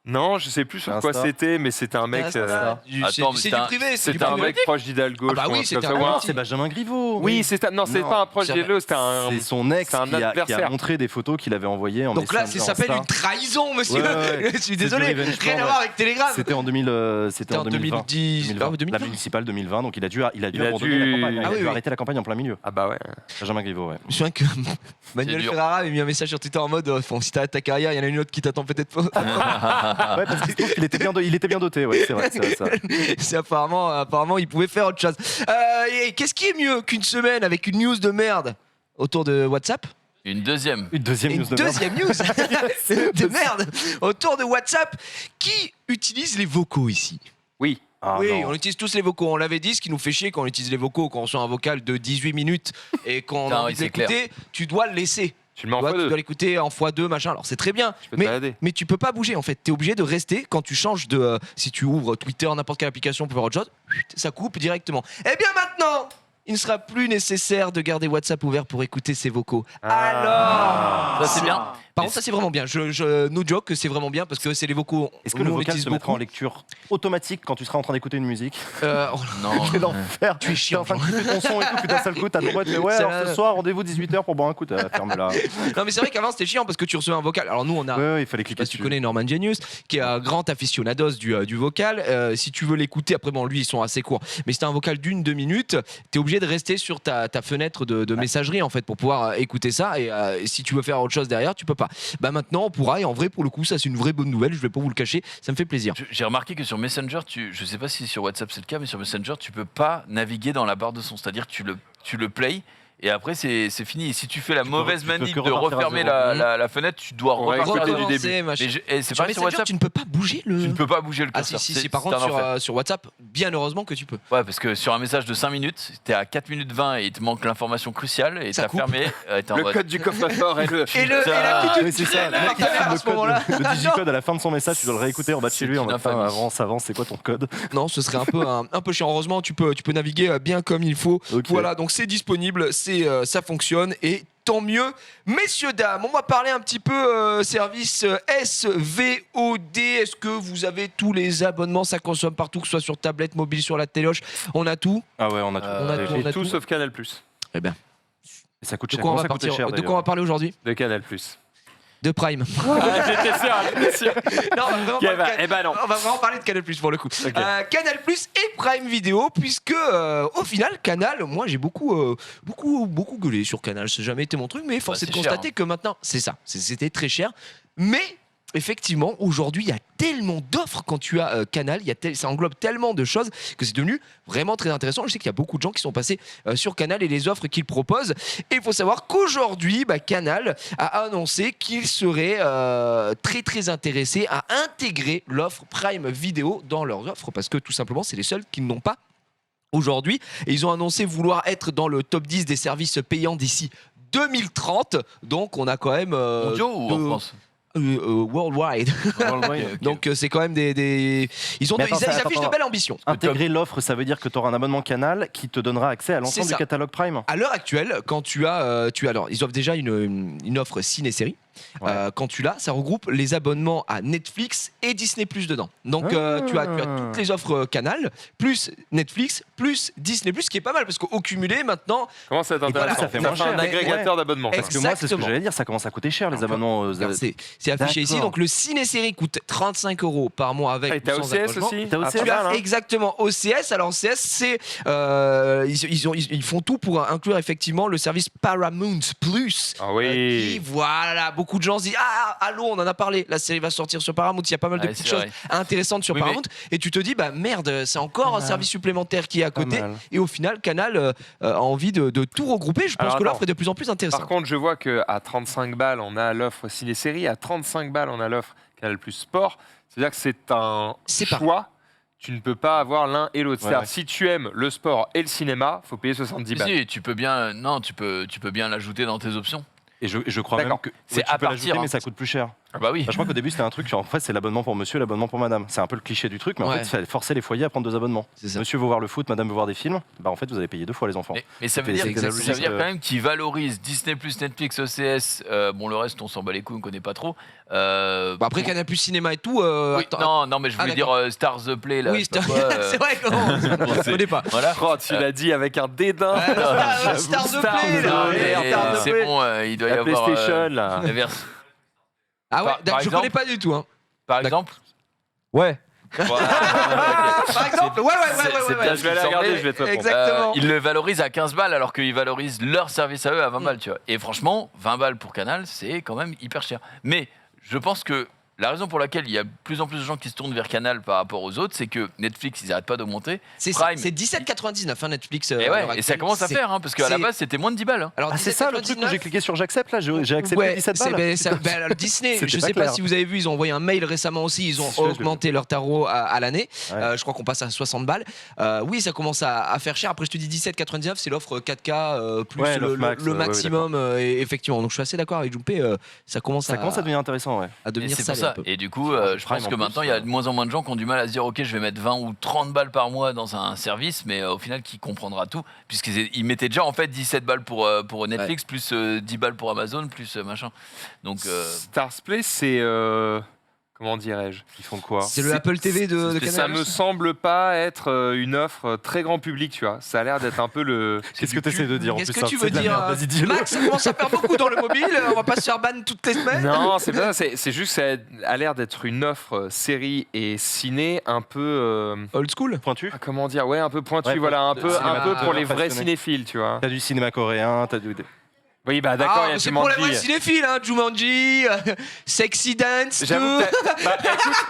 Non, je sais plus sur quoi Insta. c'était, mais c'était un mec. Attends, Attends, mais c'est c'était du un- privé, c'est du C'était un privé. mec proche d'Hidalgo. Ah bah je oui, pense, c'était comme ça. un Ouais. mec. C'est Benjamin Griveaux. Oui, non, c'est Non, pas un proche c'est un- d'Hidalgo, c'était un. C'est son ex c'est un qui a adversaire. montré des photos qu'il avait envoyées en Donc là, ça Messenger s'appelle Insta. une trahison, monsieur. Ouais, ouais. Je suis C'est désolé, du revenge rien porn, à voir avec Telegram. C'était en 2020. 2010. Ah, 2020. La municipale 2020, donc il a dû Il a abandonner dû- la campagne. Il Ah a oui, dû oui. arrêter la campagne en plein milieu. Ah bah ouais. Benjamin Griveaux, ouais. Je me souviens que Manuel dur. Ferrara avait mis un message sur Twitter en mode bon, si t'arrêtes ta carrière, il y en a une autre qui t'attend peut-être pas. Ouais, parce qu'il se trouve qu'il était bien doté, ouais, c'est vrai. Ça. C'est apparemment, il pouvait faire autre chose. Et qu'est-ce qui est mieux qu'une semaine avec une news de merde autour de WhatsApp? Une deuxième. Une deuxième Et news une de merde. deuxième news de merde autour de WhatsApp. Qui utilise les vocaux ici? Oui. Ah, Oui, non. on utilise tous les vocaux. On l'avait dit, ce qui nous fait chier quand on utilise les vocaux, quand on reçoit un vocal de 18 minutes et qu'on a Ah envie oui, de c'est clair. l'écouter, tu dois le laisser. Tu le mets en Tu dois x2. l'écouter en x2, machin. Alors c'est très bien, Tu peux te balader. mais tu peux pas bouger en fait. Tu es obligé de rester quand tu changes de. Si tu ouvres Twitter, n'importe quelle application pour faire autre chose, ça coupe directement. Eh bien maintenant, il ne sera plus nécessaire de garder WhatsApp ouvert pour écouter ses vocaux. Alors Ça c'est bien. Par contre, ça c'est vraiment bien. No joke, c'est vraiment bien parce que c'est les vocaux. Est-ce que nous, le on vocal utilise se mettra en beaucoup. lecture automatique quand tu seras en train d'écouter une musique? Oh, Non. Quel enfer! tu es T'es chiant. en train de couper ton son et tout, puis d'un seul coup, t'as le droit de dire ouais, C'est alors ce soir, rendez-vous 18h pour boire un coup. Ferme-la. Non mais c'est vrai qu'avant c'était chiant parce que tu recevais un vocal. Alors nous on a. Ouais, il fallait Je sais cliquer pas si tu dessus. connais Norman Genius, qui est un grand aficionados du vocal. Si tu veux l'écouter, après bon, lui ils sont assez courts, mais si t'as un vocal d'1-2 minutes, t'es obligé de rester sur ta fenêtre de messagerie en fait pour pouvoir écouter ça. Et si tu veux faire autre chose derrière, tu peux pas. Bah maintenant on pourra, et en vrai pour le coup ça c'est une vraie bonne nouvelle. Je vais pas vous le cacher, ça me fait plaisir. J'ai remarqué que sur Messenger, je sais pas si sur WhatsApp c'est le cas, mais sur Messenger, tu peux pas naviguer dans la barre de son. C'est-à-dire que tu le play. Et après, c'est fini. Et si tu fais la mauvaise tu peux manip que de repartir à refermer zéro. la fenêtre, tu dois Ouais, repartir du Recommencer, début. machin. Et c'est Sur pareil sur Messenger, WhatsApp. tu ne peux pas bouger le. Tu ne peux pas bouger le Ah curseur. si, par c'est contre un enfer. sur WhatsApp, bien heureusement que tu peux. Ouais, parce que sur un message de 5 minutes, t'es à 4 minutes 20 et il te manque l'information cruciale et Ça t'as coupe. fermé. T'es en Le mode- code du coffre-fort et le. Et la petite Oui, c'est ça. Le mec, il à filme ce moment-là. le digicode à la fin de son message, tu dois le réécouter en bas de chez C'est lui en une mode infamie. avance, c'est quoi ton code? Non, ce serait un peu chiant. Heureusement, tu peux naviguer bien comme il faut. Ok. Voilà, donc c'est disponible, ça fonctionne et tant mieux. Messieurs, dames, on va parler un petit peu service SVOD. Est-ce que vous avez tous les abonnements? Ça consomme partout, que ce soit sur tablette, mobile, sur la téloche. On a tout. Ah ouais, on a tout. On a tout, J'ai on a tout tout. sauf Canal+. Eh bien, Et ça coûte de cher. quoi on Comment va ça coûtait partir cher De quoi on va parler aujourd'hui? De Canal+. De Prime. Ah, j'étais sûr. Non, on va vraiment Eh parler de ben, eh ben non. On va vraiment parler de Canal Plus pour le coup. Ok. Canal Plus et Prime Vidéo, puisque au final, Canal, moi j'ai beaucoup gueulé sur Canal. Ça n'a jamais été mon truc, mais force est de c'est cher, constater que maintenant, c'est ça, c'était très cher. Mais effectivement, aujourd'hui, il y a tellement d'offres quand tu as Canal, ça englobe tellement de choses que c'est devenu vraiment très intéressant. Je sais qu'il y a beaucoup de gens qui sont passés sur Canal et les offres qu'il propose. Et il faut savoir qu'aujourd'hui, Canal a annoncé qu'il serait très très intéressé à intégrer l'offre Prime Vidéo dans leurs offres parce que tout simplement, c'est les seuls qui ne l'ont pas aujourd'hui. Et ils ont annoncé vouloir être dans le top 10 des services payants d'ici 2030. Donc on a quand même... Mondiaux ou en France worldwide. Ok. Donc c'est quand même des ils Mais attends, affichent attends. de belles ambitions. Intégrer l'offre, ça veut dire que tu auras un abonnement Canal qui te donnera accès à l'ensemble C'est ça. du catalogue Prime. À l'heure actuelle, quand tu as alors ils offrent déjà une offre ciné-série. Ouais. Quand tu l'as, ça regroupe les abonnements à Netflix et Disney Plus dedans. Donc tu as toutes les offres Canal, plus Netflix, plus Disney Plus, ce qui est pas mal parce qu'au cumulé maintenant, Comment ça voilà, t'intéresse? ça fait Ça moins fait un cher. agrégateur d'abonnements. Parce que moi, c'est ce que Exactement. j'allais dire, ça commence à coûter cher les abonnements. alors, c'est affiché ici. D'accord. Donc le ciné-série coûte 35 € par mois avec. Et ou t'as sans OCS abonnement. aussi? T'as OCS, Ah, Tu pas as mal, hein. exactement OCS. Alors OCS, c'est ils font tout pour inclure effectivement le service Paramount Plus. Ah oui. Qui, voilà, beaucoup de gens se disent ah allô, on en a parlé, la série va sortir sur Paramount, il y a pas mal de petites choses intéressantes sur Paramount, et tu te dis bah merde, c'est encore un service supplémentaire qui est à côté, et au final Canal a envie de tout regrouper. Je pense que l'offre est de plus en plus intéressante. Par contre, je vois qu'à 35 balles, on a l'offre ciné-série, à 35 balles, on a l'offre Canal Plus Sport. C'est-à-dire que c'est un choix. Tu ne peux pas avoir l'un et l'autre. C'est-à-dire, si tu aimes le sport et le cinéma, il faut payer 70 balles. Si, tu peux bien l'ajouter dans tes options. Et je crois même que c'est à partir, mais ça coûte plus cher. Ah bah oui. Je crois qu'au début c'était un truc genre en fait c'est l'abonnement pour monsieur, l'abonnement pour madame. C'est un peu le cliché du truc, mais en fait il fallait forcer les foyers à prendre 2 abonnements. Monsieur veut voir le foot, madame veut voir des films. Bah en fait vous allez payer 2 fois les enfants. Mais ça veut dire quand même qu'ils valorisent Disney+, Netflix, OCS. Bon le reste on s'en bat les couilles, on connaît pas trop. Après Canal Plus Cinéma et tout. Non mais je voulais dire Stars The Play là. Oui, c'est vrai comment on connaît pas. Voilà. Oh, tu l'as dit avec un dédain. Stars The Play là. C'est bon, il doit y avoir PlayStation là. la version. Ah ouais, je connais pas du tout. Hein. Par exemple. Ouais. Par exemple, ouais. Je vais aller regarder, je vais te répondre. Exactement. Ils le valorisent à 15 balles alors qu'ils valorisent leur service à eux à 20 balles, tu vois. Et franchement, 20 balles pour Canal, c'est quand même hyper cher. Mais je pense que la raison pour laquelle il y a de plus en plus de gens qui se tournent vers Canal par rapport aux autres, c'est que Netflix, ils n'arrêtent pas d'augmenter. C'est 17,99 Netflix. Et ça commence à faire, parce qu'à la base, c'était moins de 10 balles. Hein. Alors, c'est ça le truc où j'ai cliqué sur j'accepte, là, j'ai accepté 17 balles. Alors, Disney, je ne sais pas si vous avez vu, ils ont envoyé un mail récemment aussi, ils ont augmenté leur tarot à l'année. Je crois qu'on passe à 60 balles. Oui, ça commence à faire cher. Après, je te dis 17,99, c'est l'offre 4K plus le maximum. Effectivement, donc je suis assez d'accord avec Jumpé. Ça commence à devenir intéressant, à devenir ça. Et du coup, je pense que maintenant, il y a de moins en moins de gens qui ont du mal à se dire ok, je vais mettre 20 ou 30 balles par mois dans un service, mais au final, qui comprendra tout, puisqu'ils mettaient déjà en fait 17 balles pour Netflix, plus 10 balles pour Amazon, plus machin. Donc, Starsplay, c'est... comment dirais-je ? Ils font quoi ? C'est le Apple TV de Canal. Ça me semble pas être une offre très grand public, tu vois. Ça a l'air d'être un peu le... Qu'est-ce que tu essaies de dire ? Qu'est-ce que tu veux dire, Max? Ça commence à faire beaucoup dans le mobile. On va pas se faire ban toutes les semaines. Non, c'est pas ça. C'est juste que ça a l'air d'être une offre série et ciné un peu... old school, pointu. Comment dire ? Ouais, un peu pointu, voilà. Un peu pour les vrais cinéphiles, tu vois. T'as du cinéma coréen, t'as du... Oui, bah d'accord, il y a c'est pour les vrais cinéphiles, hein, Jumanji, Sexy Dance, j'avoue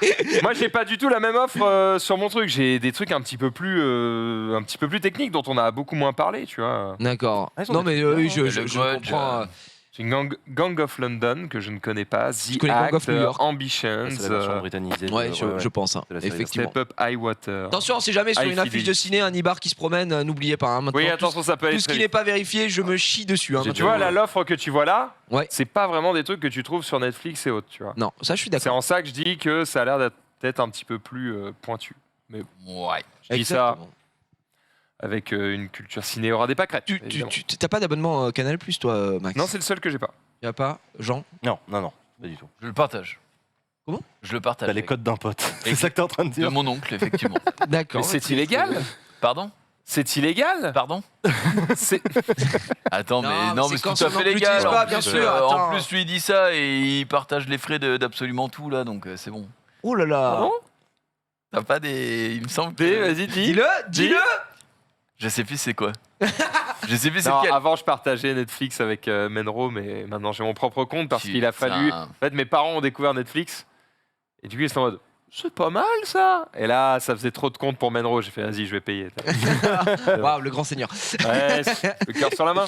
écoute, moi j'ai pas du tout la même offre sur mon truc. J'ai des trucs un petit peu plus techniques dont on a beaucoup moins parlé, tu vois. D'accord. Non mais je comprends. J'ai Gang of London que je ne connais pas, The Gang of Act, New York. Ambitions. C'est la version britannisée. Ouais, je pense, hein, effectivement. Step Up High Water. Attention, si jamais sur une affiche de ciné un Ibar qui se promène, n'oubliez pas. Hein, oui, attention, ça peut être. Tout ce qui n'est pas vérifié, je me chie dessus. Hein, tu vois, là, l'offre que tu vois là, c'est pas vraiment des trucs que tu trouves sur Netflix et autres, tu vois. Non, ça je suis d'accord. C'est en ça que je dis que ça a l'air d'être un petit peu plus pointu. Mais ouais, je dis ça avec une culture ciné aura des pâquerettes. Tu t'as pas d'abonnement Canal Plus, toi, Max? Non, c'est le seul que j'ai pas. Y a pas, Jean? Non, pas du tout. Je le partage. Comment? Je le partage. T'as les codes d'un pote. C'est ça que t'es en train de dire? De mon oncle, effectivement. D'accord. Mais c'est illégal? Pardon? C'est illégal? Pardon? Attends, mais c'est tout à fait légal. Pas, bien sûr. En plus, lui il dit ça et il partage les frais d'absolument tout là, donc c'est bon. Oh là là. Pardon? T'as pas des... Il me semble que... Vas-y, dis-le. Je sais plus c'est quoi. Je sais plus c'est non, lequel. avant je partageais Netflix avec Menro, mais maintenant j'ai mon propre compte parce qu'il a fallu... En fait, mes parents ont découvert Netflix et du coup ils sont en mode... C'est pas mal ça. Et là, ça faisait trop de comptes pour Menro. J'ai fait, vas-y, je vais payer. Waouh, le grand seigneur. Ouais, le cœur sur la main.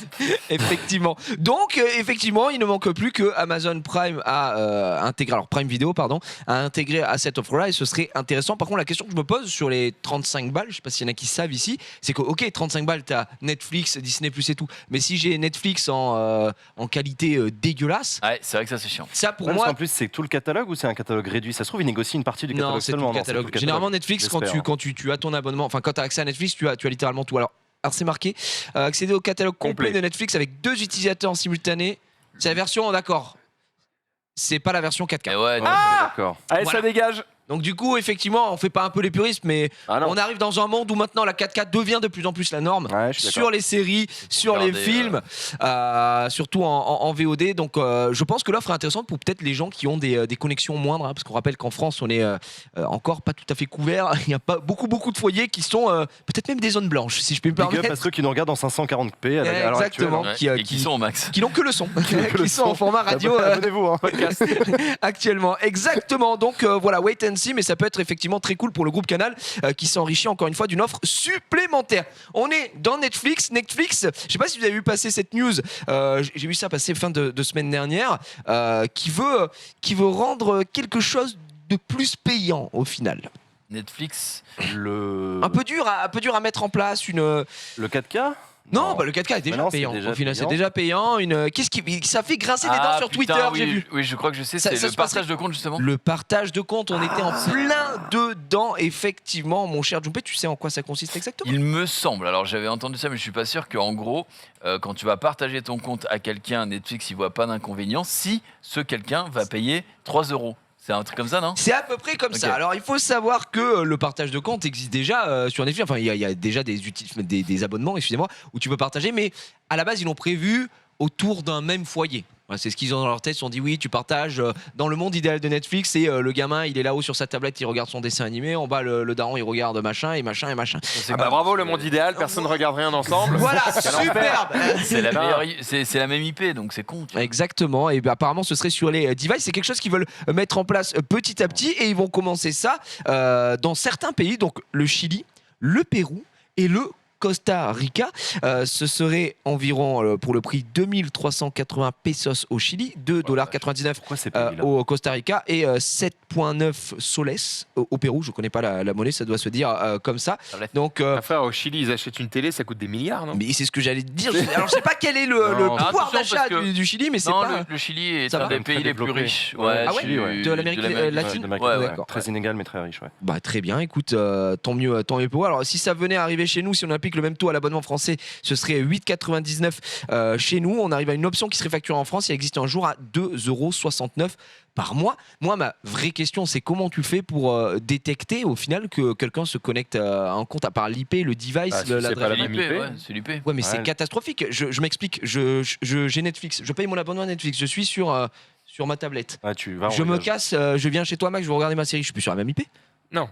Effectivement. Donc, effectivement, il ne manque plus que Amazon Prime a intégré, alors Prime Video, pardon, a intégré à cette offre-là et ce serait intéressant. Par contre, la question que je me pose sur les 35 balles, je sais pas s'il y en a qui savent ici, c'est que, ok, 35 balles, t'as Netflix, Disney+, et tout. Mais si j'ai Netflix en qualité dégueulasse. Ouais, c'est vrai que ça, c'est chiant. Ça, pour moi. En plus, c'est tout le catalogue ou c'est un catalogue réduit? Ça se trouve, ils négocient une partie du catalogue. Non, c'est tout le catalogue. Généralement, Netflix, quand tu as ton abonnement, enfin, quand tu as accès à Netflix, tu as littéralement tout. Alors c'est marqué accéder au catalogue complet de Netflix avec 2 utilisateurs en simultané. C'est la version, d'accord. C'est pas la version 4K. Ouais, d'accord. Allez, ça dégage. Donc du coup, effectivement, on fait pas un peu les puristes, mais on arrive dans un monde où maintenant la 4K devient de plus en plus la norme sur les séries, sur les films, surtout en VOD. Donc je pense que l'offre est intéressante pour peut-être les gens qui ont des connexions moindres, parce qu'on rappelle qu'en France, on est encore pas tout à fait couvert. Il y a pas beaucoup de foyers qui sont peut-être même des zones blanches, si je peux me permettre. Parce que ceux qui nous regardent en 540p à l'heure actuelle. Exactement, qui sont au max. Qui n'ont que le son, qui sont en format radio. Abonnez-vous, podcast actuellement. Exactement. Donc voilà, wait and see, mais ça peut être effectivement très cool pour le groupe Canal qui s'enrichit encore une fois d'une offre supplémentaire. On est dans Netflix. Netflix, je sais pas si vous avez vu passer cette news. J'ai vu ça passer fin de semaine dernière, qui veut rendre quelque chose de plus payant au final. Netflix, un peu dur à mettre en place le 4K. Non, le 4K est déjà payant. Au final, c'est déjà payant. Qu'est-ce qui ça fait grincer des dents sur Twitter, j'ai vu. Oui, je crois que je sais. C'est le partage de compte justement. Le partage de compte, on était en plein dedans, effectivement, mon cher Jumpé. Tu sais en quoi ça consiste exactement? Il me semble. Alors j'avais entendu ça, mais je suis pas sûr qu'en gros, quand tu vas partager ton compte à quelqu'un, Netflix, il voit pas d'inconvénient si ce quelqu'un va payer 3 €. C'est un truc comme ça, non? C'est à peu près comme ça. Alors, il faut savoir que le partage de compte existe déjà sur Netflix. Enfin, il y a déjà des abonnements, excusez-moi, où tu peux partager. Mais à la base, ils l'ont prévu autour d'un même foyer. Voilà, c'est ce qu'ils ont dans leur tête. Ils se sont dit, oui, tu partages dans le monde idéal de Netflix. Et le gamin, il est là-haut sur sa tablette, il regarde son dessin animé. En bas, le daron, il regarde machin. Bravo, le monde idéal. Personne ne regarde rien ensemble. Voilà, superbe. C'est la meilleure. C'est la même IP, donc c'est con. Exactement. Et apparemment, ce serait sur les devices. C'est quelque chose qu'ils veulent mettre en place petit à petit. Et ils vont commencer ça dans certains pays. Donc, le Chili, le Pérou et le Costa Rica. Ce serait environ pour le prix 2380 pesos au Chili, 2,99 $ au Costa Rica et 7,9 soles au Pérou. Je connais pas la monnaie, ça doit se dire comme ça. Donc, Enfin, au Chili, ils achètent une télé, ça coûte des milliards, non? Mais c'est ce que j'allais te dire. Alors, je sais pas quel est le pouvoir d'achat du Chili, mais c'est pas. Le Chili est un des pays les plus riches. De l'Amérique latine. D'accord. Très inégal, mais très riche. Bah, très bien. Écoute, tant mieux pour vous. Alors, si ça venait à arriver chez nous, si on applique le même taux à l'abonnement français, ce serait 8,99 chez nous. On arrive à une option qui serait facturée en France. Il existe un jour à 2,69 € par mois. Moi, ma vraie question, c'est comment tu fais pour détecter au final que quelqu'un se connecte à un compte, à part l'IP, le device, l'adresse. C'est l'IP. Ouais, mais c'est catastrophique. Je m'explique. J'ai Netflix. Je paye mon abonnement à Netflix. Je suis sur ma tablette. Je me casse. Je viens chez toi, Max. Je vais regarder ma série. Je suis plus sur la même IP. Non.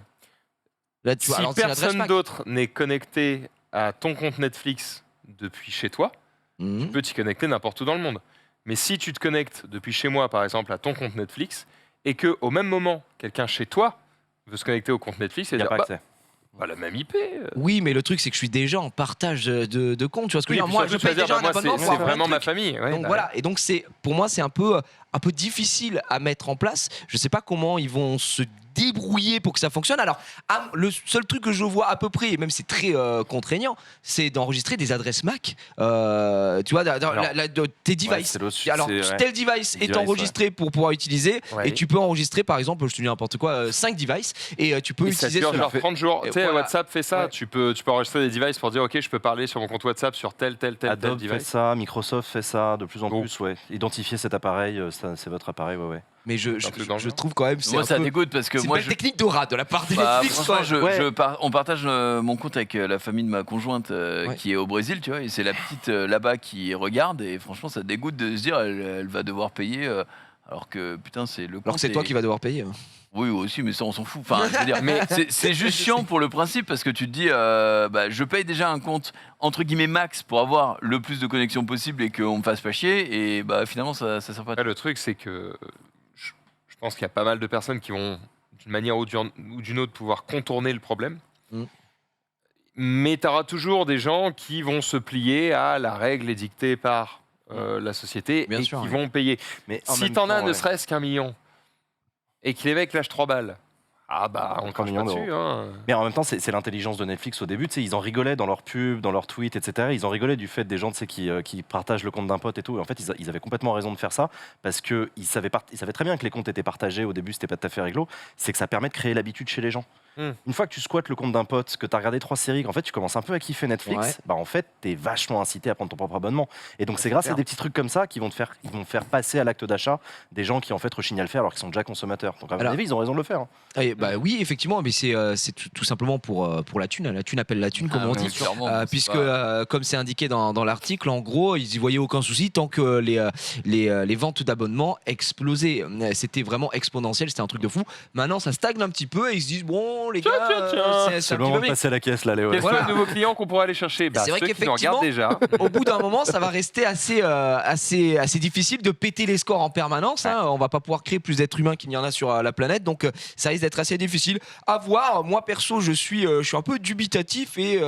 Là, si personne d'autre n'est connecté à ton compte Netflix depuis chez toi, tu peux t'y connecter n'importe où dans le monde. Mais si tu te connectes depuis chez moi, par exemple, à ton compte Netflix, et qu'au même moment, quelqu'un chez toi veut se connecter au compte Netflix, il n'y a pas accès. La même IP. Oui, mais le truc, c'est que je suis déjà en partage de compte. Tu vois ce que je veux dire? Moi, je paye déjà un abonnement. C'est vraiment ma famille. Donc voilà. Et donc, pour moi, c'est un peu difficile à mettre en place. Je ne sais pas comment ils vont se débrouiller pour que ça fonctionne. Alors, le seul truc que je vois à peu près, et même c'est très contraignant, c'est d'enregistrer des adresses Mac. Tu vois, tes devices. Alors, tel device est enregistré pour pouvoir utiliser, et tu peux enregistrer, par exemple, je te dis n'importe quoi, 5 devices, et tu peux utiliser. Ça dure genre 30 jours. Tu sais, WhatsApp fait ça. Tu peux enregistrer des devices pour dire, ok, je peux parler sur mon compte WhatsApp sur tel Adobe device. fait ça, Microsoft fait ça de plus en plus. Identifier cet appareil, c'est votre appareil, Mais je trouve quand même moi ça dégoûte parce que c'est une technique de rat de la part de Netflix. On partage mon compte avec la famille de ma conjointe qui est au Brésil, tu vois, et c'est la petite là-bas qui regarde, et franchement ça dégoûte de se dire elle va devoir payer alors que putain c'est le compte. Alors que c'est toi qui vas devoir payer. Oui aussi, mais ça on s'en fout. Enfin, je veux dire, mais c'est juste chiant pour le principe parce que tu te dis je paye déjà un compte entre guillemets max pour avoir le plus de connexions possible et qu'on me fasse pas chier, et finalement ça sert pas. Le truc c'est que je pense qu'il y a pas mal de personnes qui vont, d'une manière ou d'une autre, pouvoir contourner le problème. Mais tu auras toujours des gens qui vont se plier à la règle édictée par la société qui vont payer. Mais si tu en as ne serait-ce qu'1 million et que les mecs lâchent 3 balles, on crache pas dessus. Mais en même temps, c'est l'intelligence de Netflix au début. Tu sais, ils en rigolaient dans leurs pubs, dans leurs tweets, etc. Ils en rigolaient du fait des gens, tu sais, qui partagent le compte d'un pote et tout. Et en fait, ils avaient complètement raison de faire ça parce qu'ils savaient très bien que les comptes étaient partagés. Au début, c'était pas tout à fait réglo. C'est que ça permet de créer l'habitude chez les gens. Une fois que tu squattes le compte d'un pote, que tu as regardé 3 séries, qu'en fait tu commences un peu à kiffer Netflix, bah en fait t'es vachement incité à prendre ton propre abonnement. Et donc c'est grâce à des petits trucs comme ça qui vont te faire passer à l'acte d'achat des gens qui en fait rechignent à le faire alors qu'ils sont déjà consommateurs. Donc à mon avis ils ont raison de le faire. Oui, effectivement, mais c'est tout simplement pour la thune. La thune appelle la thune, comme on dit. Puisque, comme c'est indiqué dans l'article, en gros, ils y voyaient aucun souci tant que les ventes d'abonnements explosaient. C'était vraiment exponentiel, c'était un truc de fou. Maintenant, ça stagne un petit peu et ils se disent bon, les gars, c'est le moment de passer à la caisse là, Léo. Quels sont les nouveaux clients qu'on pourrait aller chercher? C'est vrai ceux qui nous regardent déjà. Au bout d'un moment, ça va rester assez difficile de péter les scores en permanence. On va pas pouvoir créer plus d'êtres humains qu'il n'y en a sur la planète, donc ça risque d'être assez difficile à voir. Moi perso, je suis un peu dubitatif et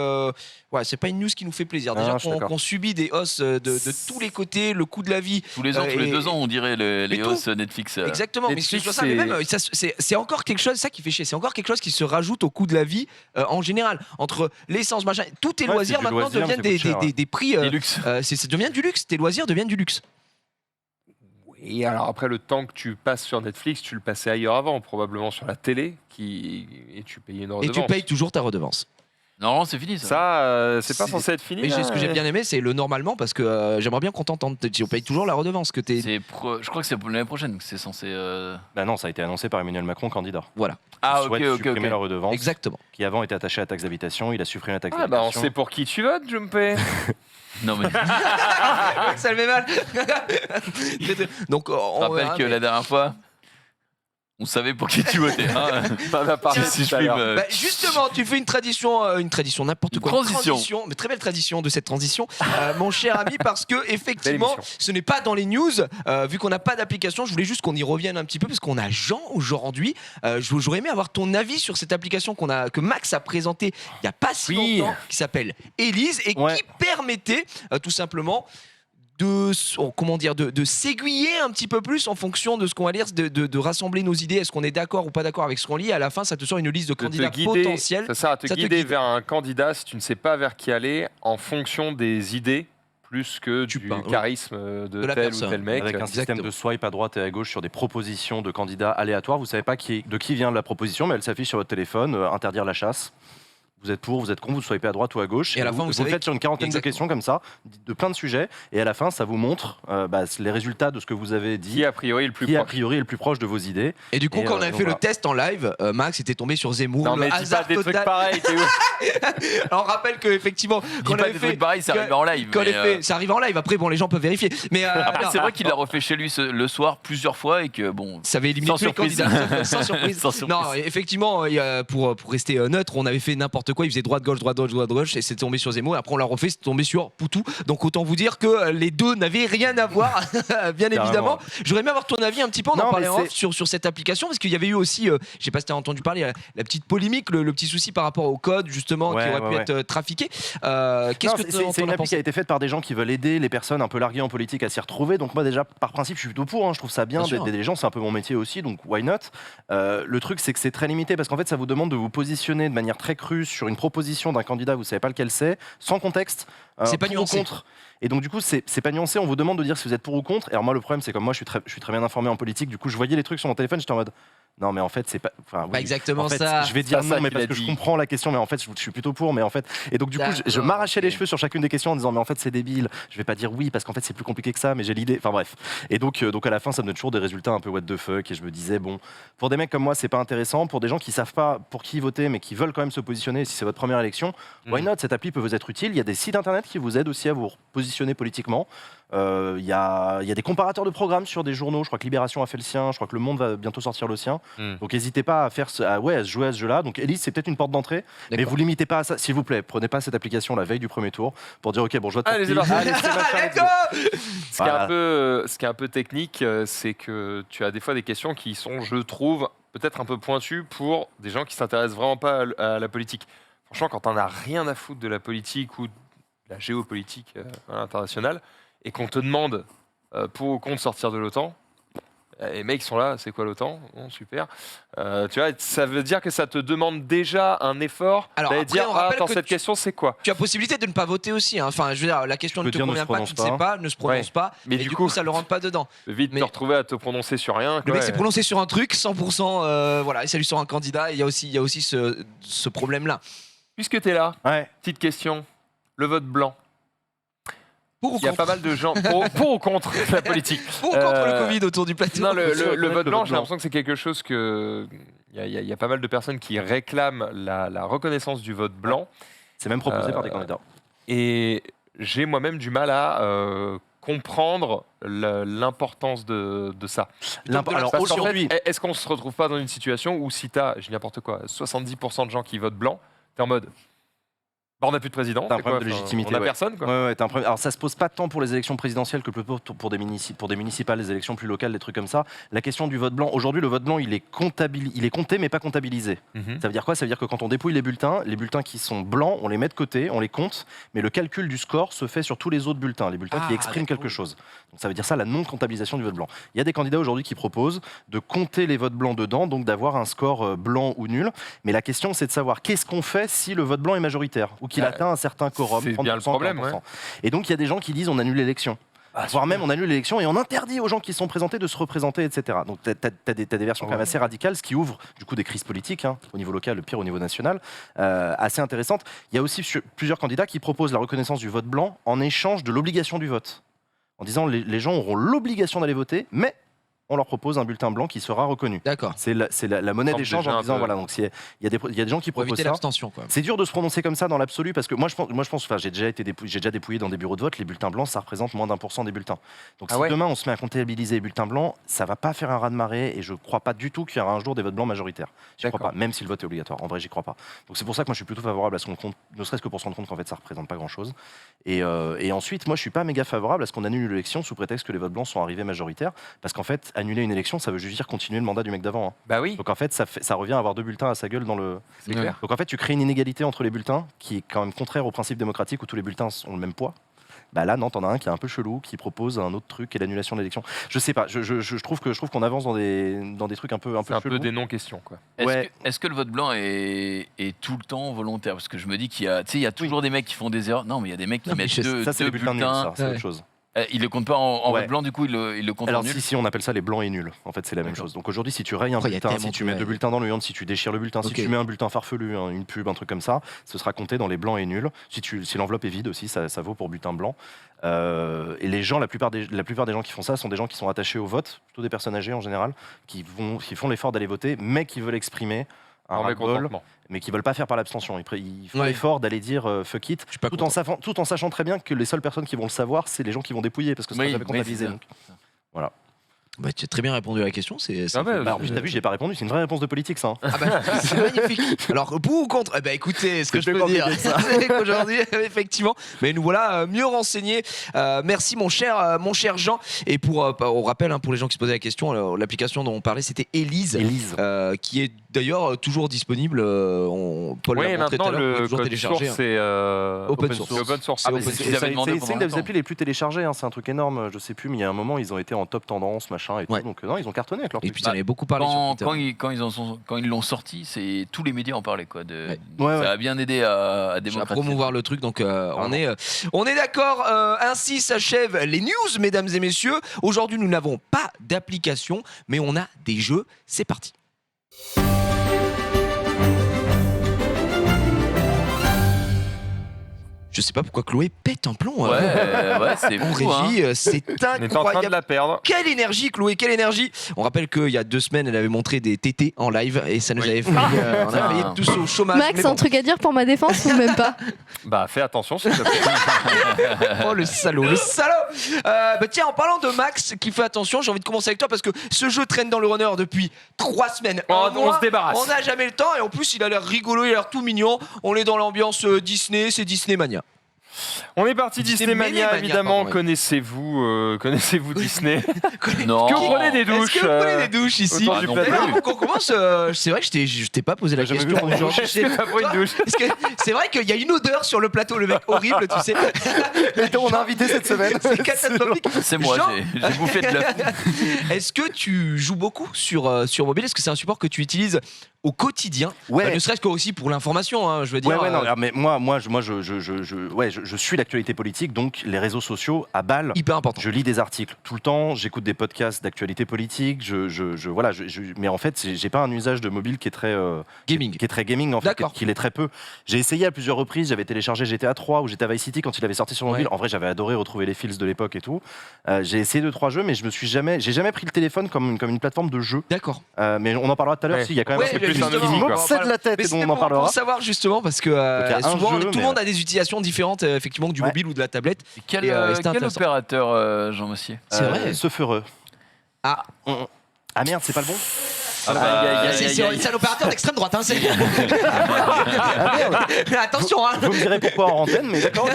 c'est pas une news qui nous fait plaisir. Déjà qu'on subit des hausses de tous les côtés, le coût de la vie. Tous les ans, tous les 2 ans, on dirait les hausses Netflix. Exactement, Netflix, mais même c'est encore quelque chose, ça qui fait chier, c'est encore quelque chose qui se rajoute au coût de la vie en général. Entre l'essence, machin, tous tes loisirs maintenant deviennent des prix. Ça devient du luxe, tes loisirs deviennent du luxe. Et alors après, le temps que tu passes sur Netflix, tu le passais ailleurs avant, probablement sur la télé, et tu payais une redevance. Et tu payes toujours ta redevance. Non, c'est fini ça. Ça, c'est pas censé être fini. Mais ce que j'ai bien aimé, c'est le normalement, parce que j'aimerais bien qu'on t'entende. On paye toujours la redevance que t'es. Je crois que c'est pour l'année prochaine que c'est censé. Bah non, ça a été annoncé par Emmanuel Macron, candidat. Voilà. Il souhaite supprimer la redevance. Exactement. Qui avant était attachée à la taxe d'habitation, il a supprimé la taxe Bah d'habitation. on sait pour qui tu votes, Jumpé. Non mais. Ça le fait mal. Donc, on rappelle que la dernière fois, on savait pour qui tu votais. Si je puis justement, tu fais une tradition n'importe quoi. Transition. Mais très belle tradition de cette transition, mon cher ami, parce que effectivement, ce n'est pas dans les news. Vu qu'on n'a pas d'application, je voulais juste qu'on y revienne un petit peu parce qu'on a Jean aujourd'hui. J'aurais aimé avoir ton avis sur cette application que Max a présentée il n'y a pas si longtemps, qui s'appelle Élise et qui permettait tout simplement de s'aiguiller un petit peu plus en fonction de ce qu'on va lire, de rassembler nos idées. Est-ce qu'on est d'accord ou pas d'accord avec ce qu'on lit? À la fin, ça te sort une liste de candidats potentiels. C'est ça, te guider vers un candidat si tu ne sais pas vers qui aller en fonction des idées plus que du charisme de tel ou tel mec. Avec un système de swipe à droite et à gauche sur des propositions de candidats aléatoires. Vous ne savez pas de qui vient la proposition, mais elle s'affiche sur votre téléphone. Interdire la chasse. Vous êtes pour, vous êtes contre, vous swipez à droite ou à gauche. Et à la fin, vous le faites sur une quarantaine de questions comme ça, de plein de sujets. Et à la fin, ça vous montre les résultats de ce que vous avez dit. Qui a priori est le plus proche de vos idées. Et du coup, quand on avait fait le test en live, Max était tombé sur Zemmour. Non, mais dis pas des trucs pareils, t'es où? Alors, on rappelle qu'effectivement, quand on avait fait des trucs pareils, ça arrive en live. Ça arrive en live. Après, les gens peuvent vérifier. Mais après, c'est vrai qu'il l'a refait chez lui le soir plusieurs fois et que ça avait éliminé tous les candidats sans surprise. Non, effectivement, pour rester neutre, on avait fait n'importe quoi. Il faisait droite, gauche, et c'est tombé sur Zemmour. Et après, on l'a refait, c'est tombé sur Poutou. Donc, autant vous dire que les deux n'avaient rien à voir, bien évidemment. J'aurais aimé avoir ton avis un petit peu, on en parlait en off sur cette application, parce qu'il y avait eu aussi, je sais pas si tu as entendu parler, la petite polémique, le petit souci par rapport au code, justement, qui aurait pu être trafiqué. C'est une appli qui a été faite par des gens qui veulent aider les personnes un peu larguées en politique à s'y retrouver. Donc, moi, déjà, par principe, je suis plutôt pour. Je trouve ça bien d'aider les gens. C'est un peu mon métier aussi, donc why not? Le truc, c'est que c'est très limité parce qu'en fait, ça vous demande de vous positionner de manière très crue sur une proposition d'un candidat, vous savez pas lequel c'est, sans contexte, c'est pas nuancé. Contre. Et donc du coup c'est pas nuancé, on vous demande de dire si vous êtes pour ou contre. Et alors moi le problème c'est comme moi je suis très bien informé en politique, du coup je voyais les trucs sur mon téléphone, j'étais en mode non mais en fait c'est pas exactement en fait, ça. Je vais dire non mais parce que je comprends la question, mais en fait je suis plutôt pour, mais en fait et donc du coup je m'arrachais les cheveux sur chacune des questions en disant mais en fait c'est débile, je vais pas dire oui parce qu'en fait c'est plus compliqué que ça, mais j'ai l'idée, enfin bref. Et donc à la fin ça me donne toujours des résultats un peu what the fuck et je me disais bon, pour des mecs comme moi c'est pas intéressant, pour des gens qui savent pas pour qui voter mais qui veulent quand même se positionner, si c'est votre première élection, why not? Cette appli peut vous être utile. Il y a des sites internet qui vous aident aussi à vous positionner politiquement. Il y a des comparateurs de programmes sur des journaux. Je crois que Libération a fait le sien. Je crois que Le Monde va bientôt sortir le sien. Donc n'hésitez pas à se jouer à ce jeu-là. Donc Élise, c'est peut-être une porte d'entrée, mais vous limitez pas à ça. S'il vous plaît, prenez pas cette application la veille du premier tour pour dire ok bon je vote pour qui. Ce qui est un peu technique, c'est que tu as des fois des questions qui sont, je trouve, peut-être un peu pointues pour des gens qui s'intéressent vraiment pas à la politique. Franchement, quand t'en as rien à foutre de la politique ou de la géopolitique internationale et qu'on te demande pour ou contre sortir de l'OTAN, Les mecs sont là, c'est quoi l'OTAN? Bon, super. Tu vois, ça veut dire que ça te demande déjà un effort d'aller dire attends, cette question, c'est quoi? Tu as possibilité de ne pas voter aussi. Hein. Enfin, je veux dire, la question ne te convient pas, tu ne sais pas, ne se prononce pas. Mais du coup, ça ne le rentre pas dedans. Vite te retrouver à te prononcer sur rien. Le mec s'est prononcé sur un truc, 100%, voilà, il s'allume sur un candidat. Il y a aussi ce problème-là. Puisque tu es là, petite question. Le vote blanc. Il y a pas mal de gens pour ou contre la politique. Pour ou contre le Covid autour du plateau. Non, le vote blanc, j'ai l'impression que c'est quelque chose que... Il y a pas mal de personnes qui réclament la reconnaissance du vote blanc. C'est même proposé par des candidats. Et j'ai moi-même du mal à comprendre l'importance de ça. Alors aujourd'hui, est-ce qu'on se retrouve pas dans une situation où si t'as, je dis n'importe quoi, 70% de gens qui votent blanc, t'es en mode... on n'a plus de président. T'as un problème de légitimité. On n'a personne. Quoi. T'as un problème. Alors ça se pose pas tant pour les élections présidentielles que pour des municipales, les élections plus locales, des trucs comme ça. La question du vote blanc. Aujourd'hui, le vote blanc, il est compté mais pas comptabilisé. Ça veut dire quoi? Ça veut dire que quand on dépouille les bulletins qui sont blancs, on les met de côté, on les compte, mais le calcul du score se fait sur tous les autres bulletins, les bulletins qui expriment quelque chose. Donc ça veut dire ça, la non-comptabilisation du vote blanc. Il y a des candidats aujourd'hui qui proposent de compter les votes blancs dedans, donc d'avoir un score blanc ou nul. Mais la question, c'est de savoir qu'est-ce qu'on fait si le vote blanc est majoritaire ou qu'il atteint un certain quorum. C'est bien le problème. Ouais. Et donc il y a des gens qui disent on annule l'élection. Voire même on annule l'élection et on interdit aux gens qui sont présentés de se représenter, etc. Donc t'as des versions quand même assez radicales, ce qui ouvre du coup des crises politiques au niveau local, le pire au niveau national, assez intéressantes. Il y a aussi plusieurs candidats qui proposent la reconnaissance du vote blanc en échange de l'obligation du vote. En disant les gens auront l'obligation d'aller voter, mais on leur propose un bulletin blanc qui sera reconnu. D'accord. C'est la monnaie d'échange en disant voilà. Donc il y a des gens qui proposent ça. L'abstention, quoi. C'est dur de se prononcer comme ça dans l'absolu parce que moi je pense, enfin j'ai déjà dépouillé dans des bureaux de vote. Les bulletins blancs, ça représente moins d'1% des bulletins. Donc si demain on se met à comptabiliser les bulletins blancs, ça va pas faire un raz-de-marée et je crois pas du tout qu'il y aura un jour des votes blancs majoritaires. J'y crois pas, même si le vote est obligatoire. En vrai, j'y crois pas. Donc c'est pour ça que moi je suis plutôt favorable à ce qu'on compte, ne serait-ce que pour se rendre compte qu'en fait ça représente pas grand-chose. Et ensuite, moi je suis pas méga favorable à ce qu'on annule l'élection sous prétexte que les votes blancs sont arrivés majoritaires, parce qu'en fait annuler une élection, ça veut juste dire continuer le mandat du mec d'avant. Bah oui. Donc en fait, ça revient à avoir deux bulletins à sa gueule dans le. C'est clair. Donc en fait, tu crées une inégalité entre les bulletins qui est quand même contraire au principe démocratique où tous les bulletins ont le même poids. Bah là, non, t'en as un qui est un peu chelou, qui propose un autre truc, qui est l'annulation de l'élection. Je sais pas, je trouve qu'on avance dans des trucs un peu chelous. Un peu des non-questions, quoi. Est-ce que le vote blanc est tout le temps volontaire? Parce que je me dis qu'il y a toujours des mecs qui font des erreurs. Non, mais il y a des mecs qui mettent deux bulletins. Nuls, ça, c'est autre chose. Il le compte pas en vote blanc, du coup, il le compte en nul. Si, on appelle ça les blancs et nuls. En fait, c'est la même chose. Donc aujourd'hui, si tu rayes un bulletin, si tu mets deux bulletins dans le l'urne, si tu déchires le bulletin, si tu mets un bulletin farfelu, une pub, un truc comme ça, ce sera compté dans les blancs et nuls. Si l'enveloppe est vide aussi, ça vaut pour bulletin blanc. Et les gens, la plupart des gens qui font ça sont des gens qui sont attachés au vote, plutôt des personnes âgées en général, qui font l'effort d'aller voter, mais qui veulent exprimer un ras-le-bol, mais qui veulent pas faire par l'abstention. Ils font l'effort d'aller dire fuck it, tout en sachant très bien que les seules personnes qui vont le savoir, c'est les gens qui vont dépouiller, parce que ça sera jamais comptabilisé. Voilà. Bah, tu as très bien répondu à la question. En plus, t'as vu, j'ai pas répondu. C'est une vraie réponse de politique, ça. C'est magnifique. Alors, pour ou contre? Écoutez, ce que je peux dire, c'est qu'aujourd'hui, effectivement, mais nous voilà mieux renseignés. Merci, mon cher Jean. Et on rappelle, pour les gens qui se posaient la question, l'application dont on parlait, c'était Élise. Qui est d'ailleurs toujours disponible. Paul l'a montré tout à l'heure, le code source, c'est open source. C'est une des applis les plus téléchargées. C'est un truc énorme. Je sais plus, mais il y a un moment, ils ont été en top tendance, machin. Et tout, donc non, ils ont cartonné avec leur truc. Et puis, t'en avais beaucoup parlé sur Twitter. Quand ils l'ont sorti, tous les médias en parlaient, quoi. Ça a bien aidé à démocratiser. À promouvoir le truc, donc on est d'accord. Ainsi s'achèvent les news, mesdames et messieurs. Aujourd'hui, nous n'avons pas d'application, mais on a des jeux. C'est parti. Je sais pas pourquoi Chloé pète un plomb. C'est en régie, c'est incroyable. On est en train de la perdre. Quelle énergie, Chloé, quelle énergie. On rappelle qu'il y a 2 semaines, elle avait montré des tétés en live et ça nous avait fait. On a failli tous au chômage. Max, un truc à dire pour ma défense ou même pas? Bah, fais attention, s'il te plaît. Oh, le salaud, le salaud. Tiens, en parlant de Max qui fait attention, j'ai envie de commencer avec toi parce que ce jeu traîne dans le runner depuis 3 semaines. On se débarrasse. On n'a jamais le temps et en plus, il a l'air rigolo, il a l'air tout mignon. On est dans l'ambiance Disney, c'est Disney Mania. On est parti Disney Disneymania, Mania, évidemment. pardon, oui. Connaissez-vous Disney? Non. Que vous prenez des douches? Est-ce que vous prenez des douches ici? autour du non plateau. plus. Alors, qu'on commence, c'est vrai que je t'ai pas posé la J'ai jamais question. vu ton genre, Est-ce que t'as pris une douche? Parce que c'est vrai qu'il y a une odeur sur le plateau, le mec horrible, tu sais. Et on a invité cette semaine. C'est catastrophique. C'est moi, Jean- j'ai bouffé de l'œuf. Est-ce que tu joues beaucoup sur mobile? Est-ce que c'est un support que tu utilises au quotidien? Ouais. Ne serait-ce que aussi pour l'information, hein, je veux dire. Ouais, non, mais je suis l'actualité politique, donc les réseaux sociaux à balle. Hyper important. Je lis des articles tout le temps, j'écoute des podcasts d'actualité politique, mais en fait, j'ai pas un usage de mobile qui est très Gaming. qui est très gaming en fait, D'accord. qui l'est très peu. J'ai essayé à plusieurs reprises, j'avais téléchargé GTA 3 ou GTA Vice City quand il avait sorti sur mobile. Ouais. En vrai, j'avais adoré retrouver les feels de l'époque et tout. J'ai essayé 2-3 jeux, mais j'ai jamais pris le téléphone comme une plateforme de jeu. D'accord. Mais on en parlera tout à l'heure. Ouais. Il y a quand même Ouais, un truc plus un justement, outil, on quoi. va en m'obsède parler. la tête Mais et dont c'était on en parlera. pour savoir justement parce que il y a un souvent jeu, tout le mais- monde a des utilisations différentes effectivement du Ouais. mobile ou de la tablette. Quel, Et, c'était quel intéressant. opérateur, Jean Mossier? C'est vrai. Ce feureux. Ah. Ah merde, c'est pas le bon. Ah bah, C'est un opérateur d'extrême droite. Hein, Ah merde. Mais attention, hein. Vous me direz pourquoi en antenne, mais d'accord.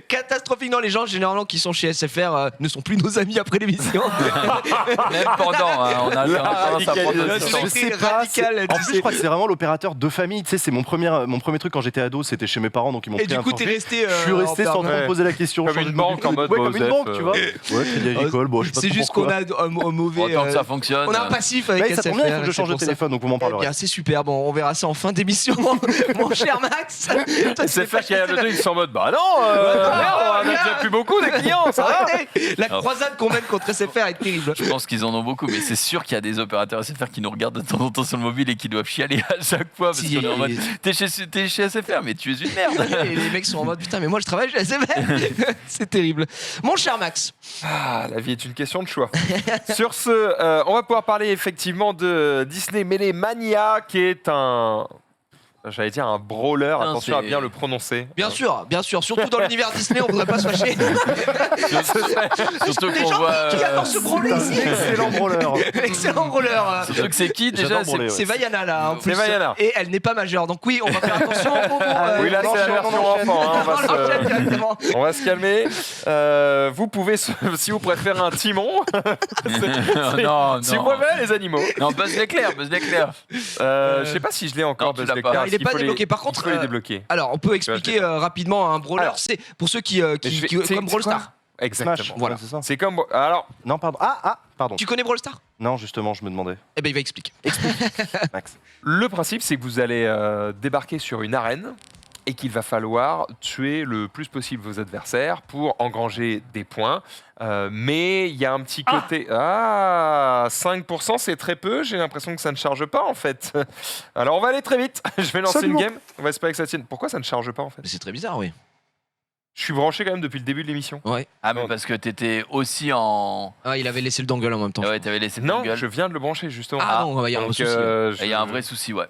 Catastrophique. Non, les gens généralement qui sont chez SFR ne sont plus nos amis après l'émission. Même pendant, hein, on a tendance à prendre Là, notre c'est temps. écrit sais pas, radical. En tu plus, sais. je crois que c'est vraiment l'opérateur de famille. Tu sais, c'est mon premier truc quand j'étais ado, c'était chez mes parents, donc ils m'ont Et pris du un coup, t'es forfait. resté. Je suis resté sans trop me poser la question. Comme changer une de banque en mode ouais, comme une Bozef, banque, tu vois. Ouais, Crédit Agricole, bon, je sais pas C'est trop juste qu'on pourquoi. a un mauvais. Autant que ça fonctionne. On a un passif avec Ouais, ça SFR. tombe bien, il faut que je c'est change de pour ça. téléphone, donc vous m'en Eh parlerez. bien, c'est super. Bon, on verra ça en fin d'émission, mon cher Max. Toi, tu C'est sais faire pas qu'il y a le truc, ils sont en mode bah non, non, merde, on a regarde. déjà plus beaucoup des clients, ça va. Arrêtez. La croisade qu'on mène contre SFR est terrible. Je pense qu'ils en ont beaucoup, mais c'est sûr qu'il y a des opérateurs SFR qui nous regardent de temps en temps sur le mobile et qui doivent chialer à chaque fois parce Si, qu'on est en mode t'es chez SFR, mais tu es une merde. Et les mecs sont en mode putain, mais moi je travaille chez SFR. C'est terrible. Mon cher Max. Ah, la vie est une question de choix. Sur ce, on va pouvoir parler effectivement de Disney Mania, qui est j'allais dire un brawler, Non, attention à c'est- bien le prononcer. Bien sûr, surtout dans l'univers Disney, on voudrait pas se fâcher. Surtout Les qu'on gens voit. qui adorent se branler ici. Excellent brawler. Excellent roller. Surtout que c'est qui déjà? J'adore branler, C'est Vaiana là. En C'est plus. Vaiana. Et elle n'est pas majeure. Donc oui, on va faire attention. Oui, là, c'est la version enfant. Hein, on va se calmer. Vous pouvez, si vous préférez un Timon, Non, si vous non. préférez les animaux. Non, Buzz l'éclair. Je sais pas si je l'ai encore, Non, tu Buzz l'as l'éclair. pas. Il est Est-ce pas qu'il faut débloqué. Par il contre, faut les débloquer. alors on peut expliquer rapidement un brawler. Alors. C'est pour ceux qui comme Brawl Stars. Exactement. Smash, Voilà. c'est ça. C'est comme. Alors, Non, pardon. Pardon. Tu connais Brawl Stars? Non, justement, je me demandais. Eh ben il va expliquer. Max. le principe, c'est que vous allez débarquer sur une arène et qu'il va falloir tuer le plus possible vos adversaires pour engranger des points. Mais il y a un petit côté... 5% c'est très peu, j'ai l'impression que ça ne charge pas en fait. Alors on va aller très vite, je vais lancer Absolument. une game, on va espérer que ça tienne. Pourquoi ça ne charge pas en fait? Mais c'est très bizarre, oui. Je suis branché quand même depuis le début de l'émission. Ouais. Ah, mais parce que t'étais aussi en. Ah, il avait laissé le dongle en même temps. Ah ouais, t'avais laissé Non, ton gueule. je viens de le brancher justement. Ah non, il y a un Donc, souci. Il y a un vrai souci, ouais.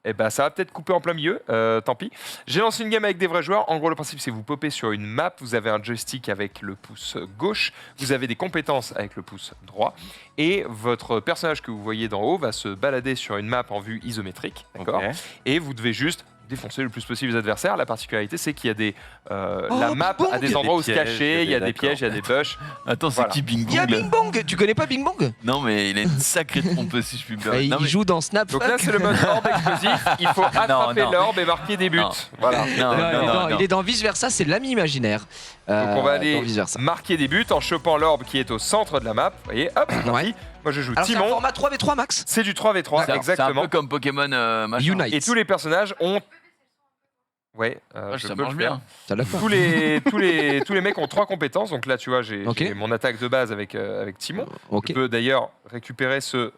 Eh ben, ça va peut-être couper en plein milieu, tant pis. J'ai lancé une game avec des vrais joueurs. En gros, le principe, c'est vous popez sur une map, vous avez un joystick avec le pouce gauche, vous avez des compétences avec le pouce droit, et votre personnage que vous voyez d'en haut va se balader sur une map en vue isométrique, d'accord Ok. Et vous devez juste défoncer le plus possible les adversaires. La particularité, c'est qu'il y a des... la map Bing a Bong. des Il y a endroits des où se pièges, cacher, il y a des pièges, il y a des bush. Attends, c'est Voilà. qui Bing Il y a Bong là Bing Bong. Tu connais pas Bing Bong? Non, mais il a une sacrée trompeuse si je puis me Et permettre. Non, il mais- joue dans Snap. Donc là, c'est le mode orbe explosif. Il faut attraper non. l'orbe et marquer des buts. Non. Voilà. Non, Il est dans Vice Versa, c'est l'ami imaginaire. Donc on va aller dans Vice Versa. marquer des buts en chopant l'orbe qui est au centre de la map. Vous voyez, hop, Ouais. moi je joue Alors c'est un Timon. format 3v3 max. C'est du 3v3, C'est un exactement. peu comme Pokémon machin. Unite. Et tous les personnages ont... Ouais, je Ça peux marche le faire. bien. T'as la fin. Tous les mecs ont 3 compétences. Donc là, tu vois, j'ai Ok. j'ai mon attaque de base avec Timon. Ok. Je peux d'ailleurs récupérer ce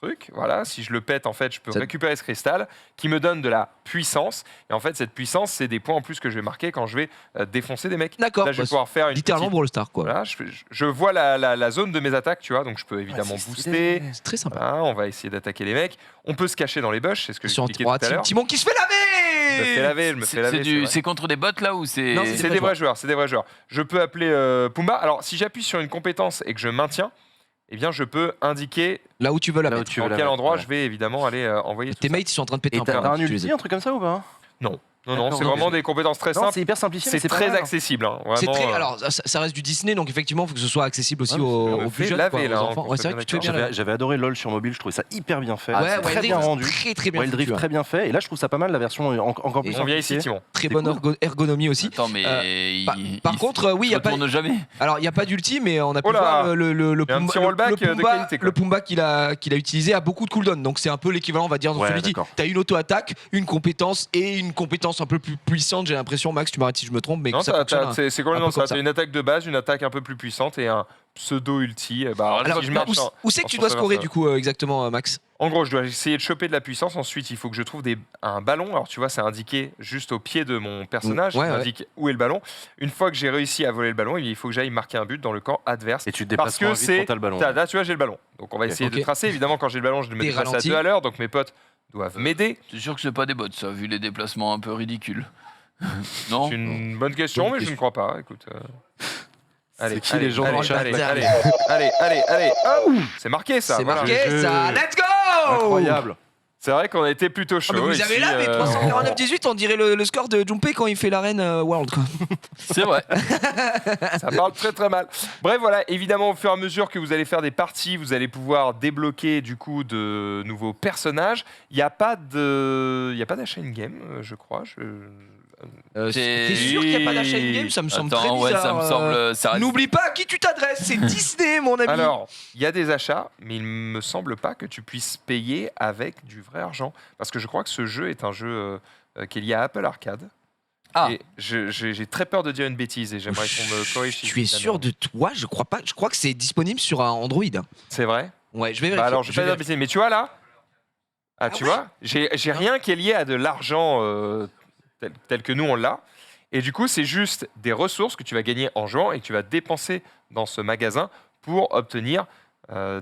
truc. Voilà, si je le pète, en fait, je peux Ça- récupérer ce cristal qui me donne de la puissance. Et en fait, cette puissance, c'est des points en plus que je vais marquer quand je vais défoncer des mecs. D'accord. Là, je vais bah, pouvoir faire une littéralement petite- Brawl Stars quoi. Voilà, je vois la zone de mes attaques, tu vois, donc je peux évidemment c'est booster. C'est très sympa. Voilà, on va essayer d'attaquer les mecs. On peut se cacher dans les bush, c'est ce que Sur j'expliquais trois tout à l'heure. Timon qui se fait Je me fais laver. laver, je me fais laver. c'est vrai. C'est contre des bots là ou c'est. Non, C'est des vrais joueurs, c'est des vrais joueurs. Je peux appeler Pumba. Alors, si j'appuie sur une compétence et que je maintiens, eh bien, je peux indiquer Là où tu veux la Là où mettre. tu veux dans la quel mettre, endroit ouais. je vais évidemment aller envoyer tout Tes ça. mates ils sont en train de péter Et un t'as plomb. un Tu les ulti, as. un truc comme ça ou pas? Non, c'est vraiment des compétences très Non, simples. c'est hyper simplifié. mais C'est pas très mal, hein. accessible. Hein. C'est Vraiment, très. Alors, ça reste du Disney, donc effectivement, il faut que ce soit accessible aussi Ouais, aux plus fait jeunes, laver, quoi, là, aux hein, enfants. qu'on Ouais, soit c'est vrai que tu te fais bien. J'avais adoré LoL sur mobile, je trouvais ça hyper bien fait. Ouais, très Wild bien Rift, rendu. très bien Wild foutu, Rift hein. très bien fait. Et là, je trouve ça pas mal la version encore plus On vient simplifiée. ici, Timon. Très C'est bonne ergonomie aussi. Attends, mais Par contre, oui, il y a pas. tourne jamais. Alors, il n'y a pas d'ulti, mais on a pu Oh là, voir le y a un petit rollback de qualité, quoi. le Pumba qu'il a utilisé a beaucoup de cooldown. Donc, c'est un peu l'équivalent, on va dire, dans Ouais, celui-ci. d'accord. Tu as une auto-attaque, une compétence et une compétence un peu plus puissante. J'ai l'impression, Max, tu m'arrêtes si je me trompe, mais Non, que ça fonctionne. c'est complètement un peu ça. comme ça. T'as une attaque de base, une attaque un peu plus puissante et un pseudo-ulti. Alors, si je marche où c'est que tu en dois sens scorer, inverse, du coup, exactement, Max? En gros, je dois essayer de choper de la puissance. Ensuite, il faut que je trouve un ballon. Alors, tu vois, c'est indiqué juste au pied de mon personnage. Ouais, Ça ouais. indique où est le ballon. Une fois que j'ai réussi à voler le ballon, il faut que j'aille marquer un but dans le camp adverse. Et tu te déplaces Parce que moins vite quand t'as le ballon. Là, tu vois, j'ai le ballon. Donc, on va essayer Ok. de tracer. Évidemment, quand j'ai le ballon, je me Des déplace à ralentis. 2 à l'heure. Donc, mes potes doivent m'aider. C'est sûr que c'est pas des bots, ça, vu les déplacements un peu ridicules. Non. C'est une bonne question, Bonne mais je ne crois pas. Écoute. Allez, qui les gens allez, dans le chat, allez, là allez, hop, c'est marqué ça. C'est voilà. marqué, ça. Let's go! Incroyable. C'est vrai qu'on a été plutôt chaud. Ah, mais vous ici, avez là, mais 349-18, on dirait le score de Junpei quand il fait l'arène World, quoi. C'est vrai. Ça parle très très mal. Bref, voilà, évidemment, au fur et à mesure que vous allez faire des parties, vous allez pouvoir débloquer du coup de nouveaux personnages. Il n'y a pas d'achat in-game, je crois. T'es sûr qu'il n'y a pas d'achat in-game? Ça me semble très Attends, ouais, bizarre. ça me semble. Ça reste- N'oublie pas à qui tu t'adresses, c'est Disney, mon ami. Alors, il y a des achats, mais il me semble pas que tu puisses payer avec du vrai argent. Parce que je crois que ce jeu est un jeu qui est lié à Apple Arcade. Ah. Et j'ai très peur de dire une bêtise et j'aimerais qu'on me corrige. si Tu es je dis la sûr merde. de toi? Je crois pas. Je crois que c'est disponible sur un Android. C'est vrai? Ouais, je vais vérifier. Bah alors, je vais pas dire de bêtises, mais tu vois là? Tu ouais vois? J'ai rien qui est lié à de l'argent tel que nous on l'a. Et du coup, c'est juste des ressources que tu vas gagner en jouant et que tu vas dépenser dans ce magasin pour obtenir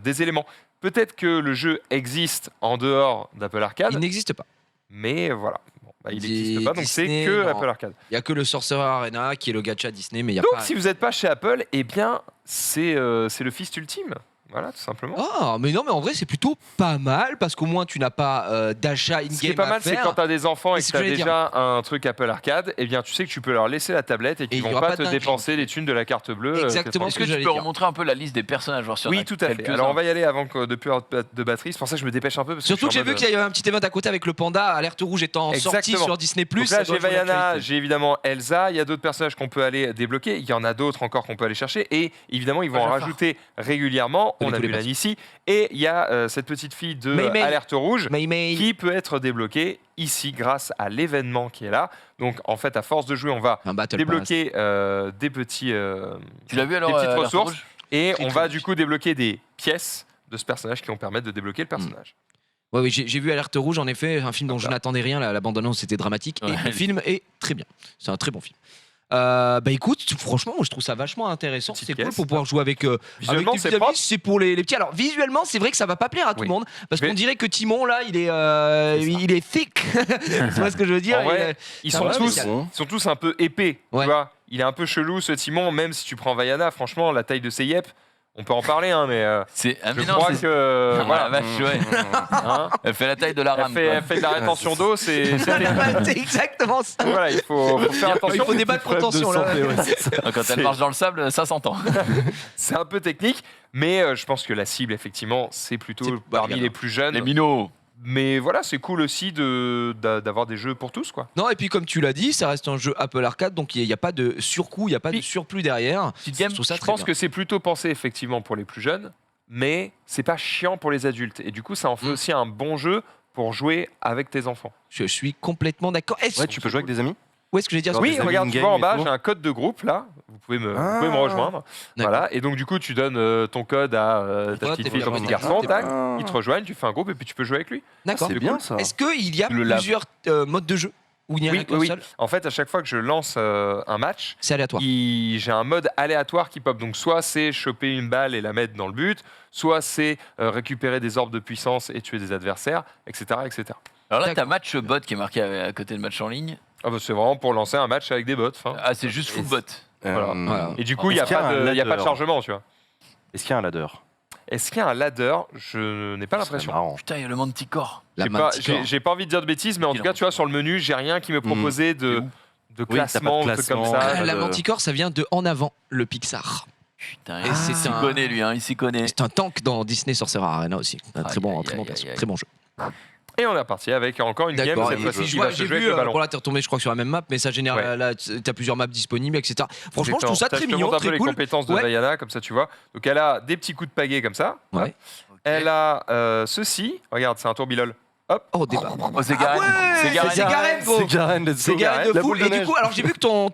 des éléments. Peut-être que le jeu existe en dehors d'Apple Arcade, Il n'existe pas. mais voilà. Bon, bah, il Dis- n'existe pas, donc Disney, c'est que non. Apple Arcade. Il y a que le Sorcerer Arena qui est le gacha Disney, mais il y a Donc, pas. si vous n'êtes pas chez Apple, eh bien, c'est le fist ultime. Voilà, tout simplement. Ah, mais non, mais en vrai, c'est plutôt pas mal parce qu'au moins tu n'as pas d'achat in-game. Ce qui est pas mal, c'est quand tu as des enfants et que C'est ce tu as que j'allais déjà un truc Apple Arcade, eh bien, tu sais que tu peux leur laisser la tablette et qu'ils il y vont aura pas pas te de dinguerie. dépenser les thunes de la carte bleue. Exactement. Est-ce que tu j'allais peux dire. remontrer un peu la liste des personnages voir si on Oui, a tout à fait. quelques-uns. Alors, on va y aller avant que de plus avoir de batterie. C'est pour ça que je me dépêche un peu. Parce Surtout que je suis j'ai en vu mode, qu'il y avait un petit event à côté avec le panda, Alerte Rouge étant sorti Exactement. sur Disney+. Donc là, ça j'ai doit jouer Vaiana, l'actualité. j'ai évidemment Elsa. Il y a d'autres personnages qu'on peut aller débloquer. Il y en a d'autres encore qu'on peut aller chercher. Et évidemment, ils vont en Jafar. rajouter régulièrement. Connais On a tous les Mulan ici. Et il y a cette petite fille de May. Alerte Rouge Mais qui peut être débloquée ici grâce à l'événement qui est là. Donc, en fait, à force de jouer, on va un battle pass. débloquer des petits Tu l'as vu alors des petites Alerte ressources. Rouge et Très, on très va riche. du coup débloquer des pièces de ce personnage qui vont permettre de débloquer le personnage. Ouais, oui, j'ai vu Alerte Rouge, en effet, un film dont je n'attendais rien. La bande-annonce était dramatique. Ouais. Et le film est très bien. C'est un très bon film. Bah écoute, franchement, moi je trouve ça vachement intéressant. Petite C'est cool pièce. pour pouvoir jouer avec. Visuellement, avec des c'est petits amis, propre. c'est pour les petits. Alors visuellement, c'est vrai que ça va pas plaire à tout Oui. le monde parce Mais- qu'on dirait que Timon là, il est thick. Tu vois ce que je veux dire? En vrai, Il Ils ça sont, va, tous, mais ils sont tous un peu épais, Ouais. tu vois. Il est un peu chelou ce Timon, même si tu prends Vaiana, franchement, la taille de ses yep, on peut en parler, hein, mais C'est ah, je mais non, crois c'est- que... Ah, voilà, la vache, ouais. hein, Elle fait la taille de la elle, rame. fait, quoi. elle fait de la rétention d'eau, c'est c'est exactement ça. voilà, il faut faire attention. Il faut des balles de contention là. Quand C'est- elle marche dans le sable, ça s'entend. C'est un peu technique, mais je pense que la cible, effectivement, c'est plutôt C'est- parmi bah, les plus jeunes. Les minots. Mais voilà, c'est cool aussi d'avoir des jeux pour tous, quoi. Non, et puis comme tu l'as dit, ça reste un jeu Apple Arcade, donc il n'y a pas de surcoût, il n'y a pas de Puis- surplus derrière. Petite game. Je trouve ça Je très pense bien. que c'est plutôt pensé effectivement pour les plus jeunes, mais c'est pas chiant pour les adultes. Et du coup, ça en fait Mm. aussi un bon jeu pour jouer avec tes enfants. Je suis complètement d'accord. Ouais, tu peux jouer avec des amis. Où est-ce que j'ai dit Genre Oui, des amis regarde, tu in-game vois en et bas, tout. j'ai un code de groupe là. Vous pouvez me rejoindre. D'accord. Voilà. Et donc, du coup, tu donnes ton code à ta pote, petite et fille, puis ton après, petit t'es garçon, t'es tac. Ah. Ils te rejoignent, tu fais un groupe et puis tu peux jouer avec lui. D'accord. C'est bien ça. Est-ce qu'il y a Le lab. plusieurs modes de jeu ou il n'y en a Oui, qu'un oui. seul? En fait, à chaque fois que je lance un match, C'est aléatoire. j'ai un mode aléatoire qui pop. Donc, soit c'est choper une balle et la mettre dans le but, soit c'est récupérer des orbes de puissance et tuer des adversaires, etc. etc. Alors là, D'accord. t'as match bot qui est marqué à côté de match en ligne. Ah bah, c'est vraiment pour lancer un match avec des bots. enfin. Ah, c'est juste full bot. Voilà. Voilà. Et du coup, il n'y a, Est-ce qu'il y a pas un de ladder chargement, tu vois. Est-ce qu'il y a un ladder? Est-ce qu'il y a un ladder? Je n'ai pas C'est l'impression. marrant. Putain, il y a le Manticore. J'ai pas envie de dire de bêtises, mais en tout cas, tu vois, sur le menu, j'ai rien qui me proposait de Oui, t'as classement, pas de un truc comme classement. ça. La de- Manticore, ça vient de En Avant, le Pixar. Putain, Et il c'est s'y un- connaît lui, hein, il s'y connaît. C'est un tank dans Disney Sorcerer Arena aussi. Un très bon, Aïe, très bon aïe, perso, aïe, aïe. très bon jeu. Et on est reparti avec encore une game, D'accord. cette Et fois-ci, puis, qui va se j'ai jouer avec vu, le ballon. bon là t'es retombé je crois sur la même map, mais ça génère Ouais. là, t'as plusieurs maps disponibles, etc. Franchement, je trouve ça très Je te mignon, montre un peu très les cool. compétences de Ouais. Diana, comme ça tu vois. Donc elle a des petits coups de pagaie comme ça. Ouais. Elle a ceci. Regarde, c'est un tourbillol. Oh débat. Oh, c'est Garen. Ah ouais, C'est Garen. c'est Garen, gros. C'est Garen, let's C'est go. Garen de La fou. boule de Et du neige. coup, alors j'ai vu que ton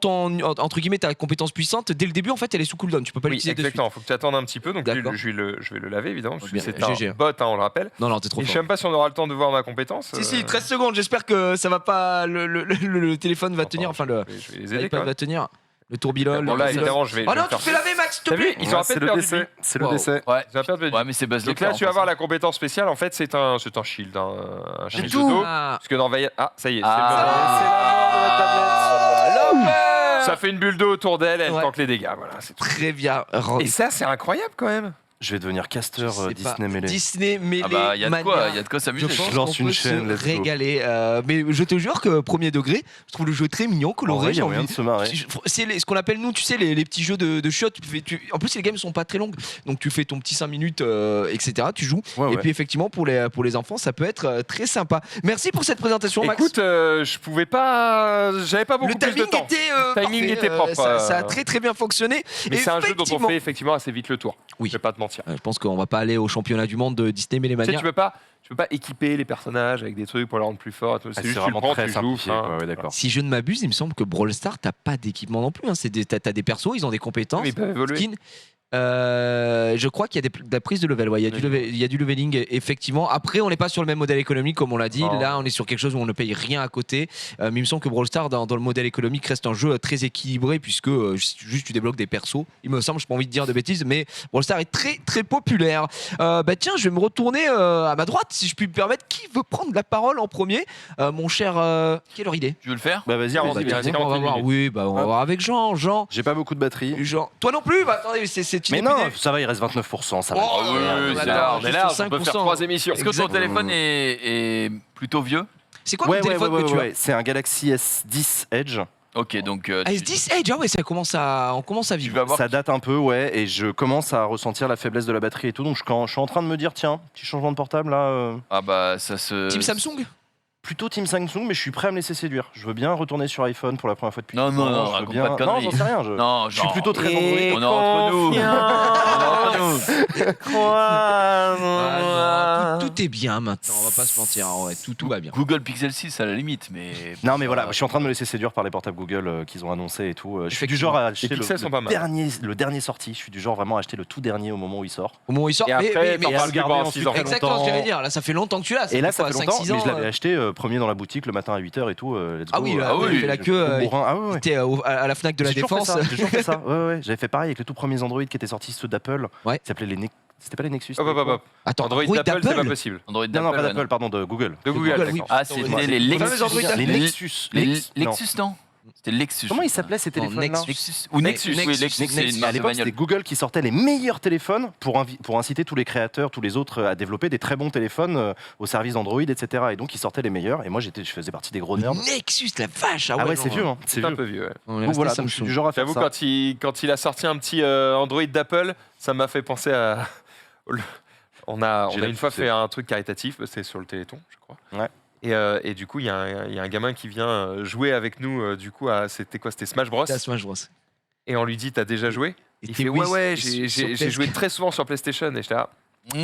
entre guillemets ta compétence puissante dès le début en fait elle est sous cooldown. Tu peux pas Oui, l'utiliser de suite. exactement. Faut que tu attendes un petit peu. Donc lui, D'accord. je vais le laver évidemment. Parce que Bien, c'est GG. un bot, hein, on le rappelle. Non non t'es trop Et je sais fort. même pas si on aura le temps de voir ma compétence. Si 13 secondes. J'espère que ça va pas le téléphone va tenir. Enfin le Je vais les aider quand l'iPad même. va tenir. Le tourbillol. Bon là le- évidemment je vais. Oh je vais non le tu faire. fais laver Max s'il te T'as vu, plaît. ils ont à C'est peine le perdu de décès. vie. C'est le Wow. décès. Ouais. Ils ont à peine perdu de vie. Ouais, mais c'est base de Donc là, tu vas voir la compétence spéciale. En fait, c'est un shield, un shield de dos. Ah. Parce que dans Vaya... Ah, ça y est, Ah. c'est le moment. Ça fait une bulle d'eau autour d'elle, elle Ouais. tank les dégâts. Voilà, c'est tout. Très bien. Et ça, c'est incroyable quand même. Je vais devenir casteur Je sais Disney pas. mêlé. Disney mêlé. Ah bah, il y a de quoi, Mania. il y a de quoi Je s'amuser. pense Je lance qu'on une peut chaîne, se let's go. régaler. Mais je te jure que premier degré, je trouve le jeu très mignon, En coloré. vrai, il y J'ai a moyen envie. de se marrer. C'est ce qu'on appelle nous, tu sais, les petits jeux de shot. En plus, les games sont pas très longues, donc tu fais ton petit 5 minutes, etc. Tu joues. Ouais, Et ouais. puis effectivement, pour les enfants, ça peut être très sympa. Merci pour cette présentation, Max. Écoute, je pouvais pas. J'avais pas beaucoup le plus de timing temps. était, Timing parfait, était propre, ça a très très bien fonctionné. Mais c'est un jeu dont on Effectivement. fait effectivement assez vite le tour. Oui. Je vais pas te mentir. Je pense qu'on va pas aller au championnat du monde de Disney mais les Tu sais, manières. tu peux pas équiper les personnages avec des trucs pour les rendre plus forts. C'est Ah, juste tu le vraiment prends, très tu joues. simplifié. hein. Ouais, d'accord. Si je ne m'abuse, il me semble que Brawl Stars, t'as pas d'équipement non plus. Hein. T'as des persos, ils ont des compétences. Mais ils peuvent évoluer. Skins. Je crois qu'il y a de la prise de level. Ouais, il y a du leveling, effectivement. Après, on n'est pas sur le même modèle économique, comme on l'a dit. Oh. Là, on est sur quelque chose où on ne paye rien à côté. Mais il me semble que Brawl Stars, dans le modèle économique, reste un jeu très équilibré, puisque juste tu débloques des persos. Il me semble, je n'ai pas envie de dire de bêtises, mais Brawl Stars est très très populaire. Tiens, je vais me retourner à ma droite, si je puis me permettre. Qui veut prendre la parole en premier? Mon cher. Quelle heure il est? Tu veux le faire? Bah vas-y, Tiens, vas-y, on vas-y. dit- On va 41 voir. minutes. Oui, bah, on va Hop. voir avec Jean. J'ai pas beaucoup de batterie. Jean. Toi non plus? Bah, attendez, c'est une Mais non, épidémie. ça va, il reste 29%. Ça va. Oh, Ah oui, bah, c'est attends, large, On est juste là, sur on peut faire 5%. 3 émissions. Est-ce que ton Exactement. téléphone est plutôt vieux? C'est quoi Ouais, le ouais, téléphone ouais, que tu as? ouais. C'est un Galaxy S10 Edge. Ok, donc Ah, S10 Edge, ah ouais, on commence à tu vivre. vas voir. Ça date un peu, ouais, et je commence à ressentir la faiblesse de la batterie et tout. Donc je suis en train de me dire, tiens, petit changement de portable là. Ah bah ça se. Team Samsung? Plutôt Team Samsung, mais je suis prêt à me laisser séduire. Je veux bien retourner sur iPhone pour la première fois depuis. Non, non, longtemps. non, Je veux raconte bien. pas de Non, conneries. j'en sais rien. Non, Je suis plutôt très Android. On est entre nous. On est entre nous. Ah, non, tout est bien maintenant, on va pas se mentir. Hein, ouais, tout va bien. Google Pixel 6 à la limite, mais. Non, mais voilà, je suis en train de me laisser séduire par les portables Google qu'ils ont annoncés et tout. Je suis du genre à acheter Les Pixels sont pas mal. le dernier sorti. Je suis du genre vraiment à acheter le tout dernier au moment où il sort. Au moment où il sort, Et après, t'en mais- parles plus garder pendant ensuite 6 ans. très exactement ce que j'allais dire. Là, ça fait longtemps que tu l'as. Et là, ça quoi, fait 5, longtemps, 6 ans, mais je l'avais acheté premier dans la boutique le matin à 8h et tout. Let's Ah go. oui, là, Ah oui, il fait la queue. au bourrin. Ah ouais, ouais. T'es à la Fnac de la J'ai toujours fait Défense. ça, J'ai toujours fait ça. Ouais, ouais. J'avais fait pareil avec les tout premiers Android qui étaient sortis, ceux d'Apple. Ouais. Ils s'appelaient c'était pas les Nexus. Hop, hop, hop, hop. Attends, Android d'Apple, c'est pas possible. Android Non, non, pas d'Apple, d'Apple, pardon, de Google. De Google, Google, oui. d'accord. Ah, c'était Ouais. les Les fameux Lexus. Android d'Apple. Les Les- Nexus. Les Lex- non. Lexus, non? C'était Lexus. Comment ils s'appelaient ces Non, téléphones-là Nexus. Ou Nexus, oui, Nexus, Lexus, c'est une À marque de l'époque, bagnole. c'était Google qui sortait les meilleurs téléphones pour inciter tous les créateurs, tous les autres à développer des très bons téléphones au service d'Android, etc. Et donc, ils sortaient les meilleurs. Et moi, je faisais partie des gros nerds. Nexus, la vache. Ah ouais, non, c'est vieux, hein. C'est C'est un vieux. peu vieux, ouais. On est Donc resté voilà, donc je suis Samsung. du genre à faire J'avoue, ça. quand il a sorti un petit Android d'Apple, ça m'a fait penser à. On a J'ai une fois l'habitude. fait un truc caritatif, c'était sur le Téléthon, je crois. Ouais. Et du coup, il y a un gamin qui vient jouer avec nous. Du coup, c'était quoi? C'était Smash Bros. T'as Smash Bros. Et on lui dit, t'as déjà joué? Et Il t'es fait, oui, ouais, sur j'ai joué très souvent sur PlayStation. Et j'étais là, Mmh.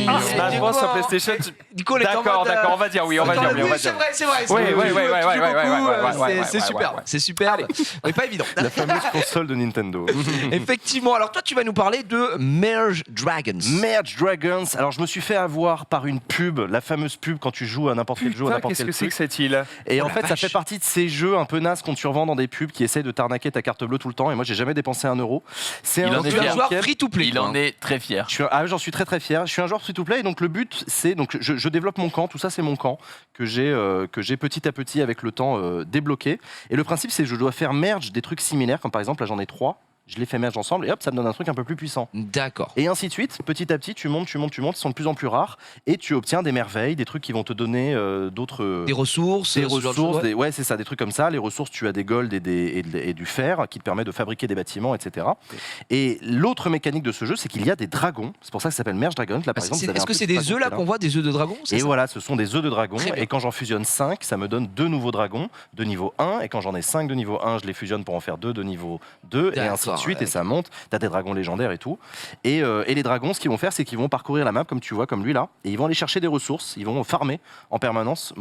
Ah, Smash c'est Bros sur quoi PlayStation. Nico, les D'accord, on va dire oui, on va Attends, dire oui, on va oui, c'est dire. vrai, c'est vrai. Ouais, c'est vrai, ouais, tu ouais, joues ouais, beaucoup, ouais, c'est ouais, superbe, ouais. c'est superbe, mais pas évident. La fameuse console de Nintendo. Effectivement, alors toi tu vas nous parler de Merge Dragons. Merge Dragons. Alors, je me suis fait avoir par une pub, la fameuse pub quand tu joues à n'importe quel jeu, à Putain, n'importe qu'est-ce quel que c'est truc. que cette île? Et Oh en la fait, ça vache. fait partie de ces jeux un peu nazes qu'on te revend dans des pubs qui essayent de t'arnaquer ta carte bleue tout le temps. Et moi, j'ai jamais dépensé 1 euro. C'est Il un en est Tu es un fier. joueur auquel- free to play. Il en est très fier. J'en suis très très fier. Je suis un joueur free to play et donc le but c'est donc je développe mon camp. Tout ça c'est mon camp que j'ai petit à petit avec le temps débloqué. Et le principe c'est que je dois faire merge des trucs similaires comme par exemple là j'en ai 3. je les fais merge ensemble et hop, ça me donne un truc un peu plus puissant. D'accord. Et ainsi de suite, petit à petit, tu montes, ils sont de plus en plus rares et tu obtiens des merveilles, des trucs qui vont te donner d'autres. Des ressources, Des ce genre de ressources, choses, ouais. c'est ça, des trucs comme ça. Les ressources, tu as des gold et du fer qui te permet de fabriquer des bâtiments, etc. Et l'autre mécanique de ce jeu, c'est qu'il y a des dragons. C'est pour ça que ça s'appelle Merge Dragon. Là, par exemple, vous avez Est-ce un que c'est petit des dragon œufs là qui est qu'on voit, des œufs de dragon? Et voilà, ce sont des œufs de dragon. Très bien. Et quand j'en fusionne 5, ça me donne 2 nouveaux dragons de niveau 1. Et quand j'en ai 5 de niveau 1, je les fusionne pour en faire 2 de niveau 2. Et ainsi de D'accord, suite. ouais. Et ça monte. Tu as des dragons légendaires et tout. Et les dragons, ce qu'ils vont faire, c'est qu'ils vont parcourir la map, comme tu vois, comme lui là. Et ils vont aller chercher des ressources. Ils vont farmer en permanence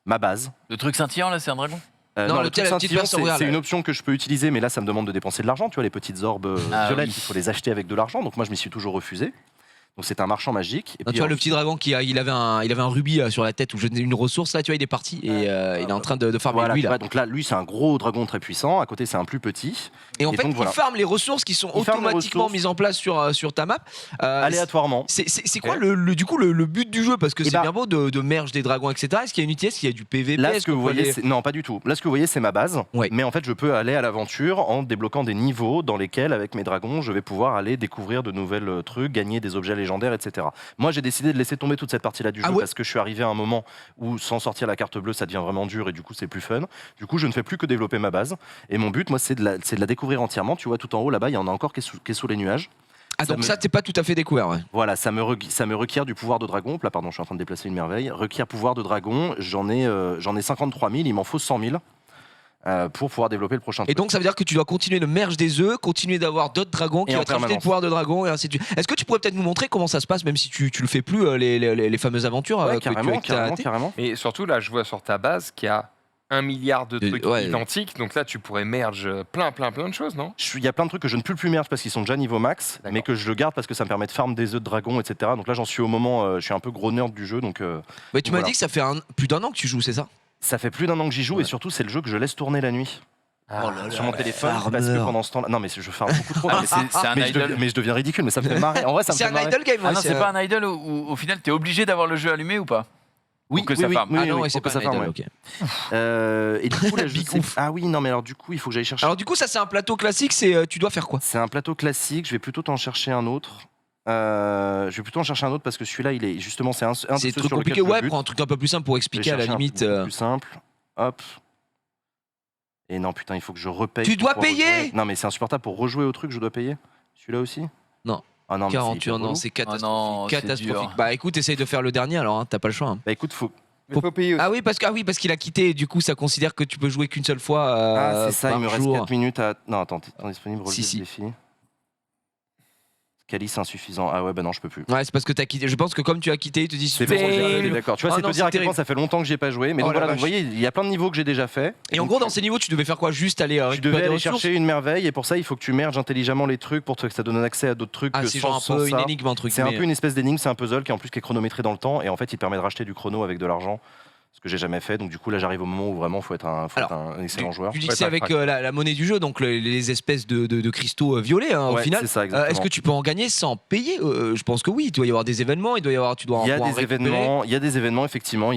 ma base. Le truc scintillant là, c'est un dragon. Non, le truc la petite scintillant, personne, regarde, c'est là. une option que je peux utiliser, mais là, ça me demande de dépenser de l'argent. Tu vois, les petites orbes violettes, oui. il faut les acheter avec de l'argent. Donc moi, je m'y suis toujours refusé. Donc c'est un marchand magique. Et Non, tu vois le petit dragon il avait un rubis sur la tête où je donnais une ressource là, tu vois, il est parti et il est en train de farmer voilà, lui tu là. vois, donc là, lui, c'est un gros dragon très puissant. À côté, c'est un plus petit. Et en et fait, donc, il voilà. farme les ressources qui sont Il farme les automatiquement ressources. mises en place sur ta map. Aléatoirement. C'est quoi du coup le but du jeu? Parce que Eh c'est ben- bien beau de merge des dragons, etc. Est-ce qu'il y a une utilité? Est-ce qu'il y a du PVP? Là, Est-ce ce que vous qu'on peut voyez, aller- non, pas du tout. Là, ce que vous voyez, c'est ma base. Ouais. Mais en fait, je peux aller à l'aventure en débloquant des niveaux dans lesquels, avec mes dragons, je vais pouvoir aller découvrir de nouvelles trucs, gagner des objets légendaires, etc. Moi, j'ai décidé de laisser tomber toute cette partie-là du jeu Ah ouais parce que je suis arrivé à un moment où, sans sortir la carte bleue, ça devient vraiment dur et du coup, c'est plus fun. Du coup, je ne fais plus que développer ma base. Et mon but, moi, c'est de la découvrir entièrement. Tu vois, tout en haut, là-bas, il y en a encore qui est sous les nuages. Ah, donc me- ça, t'es pas tout à fait découvert, ouais. Voilà, ça me requiert du pouvoir de dragon. Là, pardon, je suis en train de déplacer une merveille. Requiert pouvoir de dragon. J'en ai 53 000. Il m'en faut 100 000 pour pouvoir développer le prochain Et truc. donc ça veut dire que tu dois continuer de merge des œufs, continuer d'avoir d'autres dragons qui Et en vont te rajouter le permanence. pouvoir de dragon et ainsi de suite. Est-ce que tu pourrais peut-être nous montrer comment ça se passe, même si tu le fais plus, les fameuses aventures Ouais, que tu as carrément. arrêtées? Et surtout, là, je vois sur ta base qu'il y a 1 milliard de trucs ouais. identiques. Donc là, tu pourrais merge plein de choses, non? Il y a plein de trucs que je ne peux plus merge parce qu'ils sont déjà niveau max, D'accord. mais que je le garde parce que ça me permet de farm des œufs de dragon, etc. Donc là, j'en suis au moment, je suis un peu gros nerd du jeu, donc Mais tu m'as Voilà. dit que ça fait plus d'un an que tu joues, c'est ça? ça fait plus d'un an que j'y joue Ouais. et surtout, c'est le jeu que je laisse tourner la nuit Ah, sur mon téléphone farmer. parce que pendant ce temps-là, non mais je farme beaucoup trop. Ah, mais c'est un mais, idol. mais je deviens ridicule, mais ça me fait marrer. En vrai, ça me C'est fait un marrer. idle game, Ah ouais, non, c'est pas un idol où au final t'es obligé d'avoir le jeu allumé ou pas? Oui, Pour que oui, ça oui, farme. oui, Ah oui, non, oui, ouais, c'est pour pas que un ça idle, farme, ok. ouais. Et du coup, là, je Big sais- ouf. Ah oui, non, mais alors du coup, il faut que j'aille chercher. Alors du coup, ça c'est un plateau classique, tu dois faire quoi? C'est un plateau classique, je vais plutôt t'en chercher un autre. Je vais plutôt en chercher un autre parce que celui-là, il est justement, c'est un de C'est ceux trop sur lequel compliqué, je ouais, bute. prends un truc un peu plus simple pour Je vais expliquer à la chercher un limite. truc beaucoup plus simple. Hop. Et non, putain, il faut que je repaye. Tu pour dois pouvoir payer rejouer. Non, mais c'est insupportable pour rejouer au truc, je dois payer. Celui-là aussi Non. Ah non, mais c'est 48 hyper ans, non, relou. c'est Ah catastrophique. non, c'est catastrophique. dur. Bah écoute, essaye de faire le dernier alors, hein, t'as pas le choix. Hein. Bah écoute, faut. Mais faut payer aussi. Ah oui, parce qu'il a quitté, et du coup ça considère que tu peux jouer qu'une seule fois Ah, c'est ça, par il me reste jour. 4 minutes à. Non, attends, t'es disponible, relever Si. le défi. Calice insuffisant. Ah ouais, bah non, je peux plus. Ouais, c'est parce que t'as quitté. Je pense que comme tu as quitté, il te dit C'est bon, bon, j'ai- j'ai- d'accord. Tu vois, Ah c'est non, te dire à c'est quel point terrible. ça fait longtemps que j'ai pas joué. Mais Oh donc la voilà, donc, vous vache. voyez, il y a plein de niveaux que j'ai déjà fait. Et en donc, gros, dans ces niveaux, tu devais faire quoi? Juste aller tu récupérer devais des aller ressources. chercher une merveille et pour ça, il faut que tu merges intelligemment les trucs pour que ça donne un accès à d'autres trucs. Ah, que c'est sans- genre un sans peu ça. une énigme, un truc. C'est un mais- peu une espèce d'énigme, c'est un puzzle qui en plus qui est chronométré dans le temps et en fait il permet de racheter du chrono avec de l'argent, ce que j'ai jamais fait. Donc du coup là j'arrive au moment où vraiment faut être un excellent joueur. Tu dis que Ouais, c'est pas avec crack. la monnaie du jeu, donc les espèces de cristaux violets au Ouais, final. c'est ça, exactement. Est-ce que tu peux en gagner sans payer? Je pense que oui. Il doit y avoir des événements, tu dois Il y a pouvoir en des récupérer. événements, effectivement.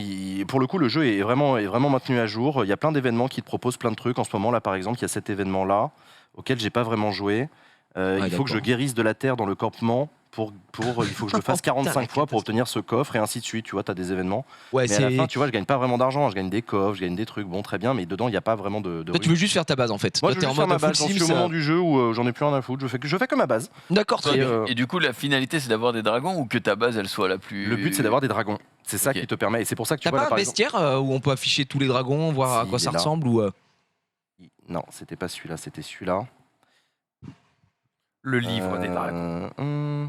Pour le coup, le jeu est vraiment maintenu à jour. Il y a plein d'événements qui te proposent plein de trucs. En ce moment, là, par exemple, il y a cet événement-là auquel j'ai pas vraiment joué. Il faut que je d'accord. guérisse de la terre dans le campement. Il faut que je le fasse 45 fois pour obtenir ce coffre et ainsi de suite. Tu vois, tu as des événements. Ouais, Mais à la c'est. fin, tu vois, je gagne pas vraiment d'argent. Je gagne des coffres, je gagne des trucs. Bon, très bien, mais dedans, il n'y a pas vraiment de. Toi, tu veux juste faire ta base en fait. Moi, Toi, je t'es veux en juste faire mode ma base. full J'en suis au Sims. moment du jeu où j'en ai plus rien à foutre. Je fais que ma base. D'accord, très Et, bien. Et du coup, la finalité, c'est d'avoir des dragons ou que ta base, elle soit la plus. Le but, c'est d'avoir des dragons. C'est ça Ok. qui te permet. Et c'est pour ça que tu T'as vois, pas là, un par exemple. bestiaire où on peut afficher tous les dragons, voir à Si, quoi il ça est là. ressemble ou Non, c'était pas celui-là, c'était celui-là. Le livre des dragons.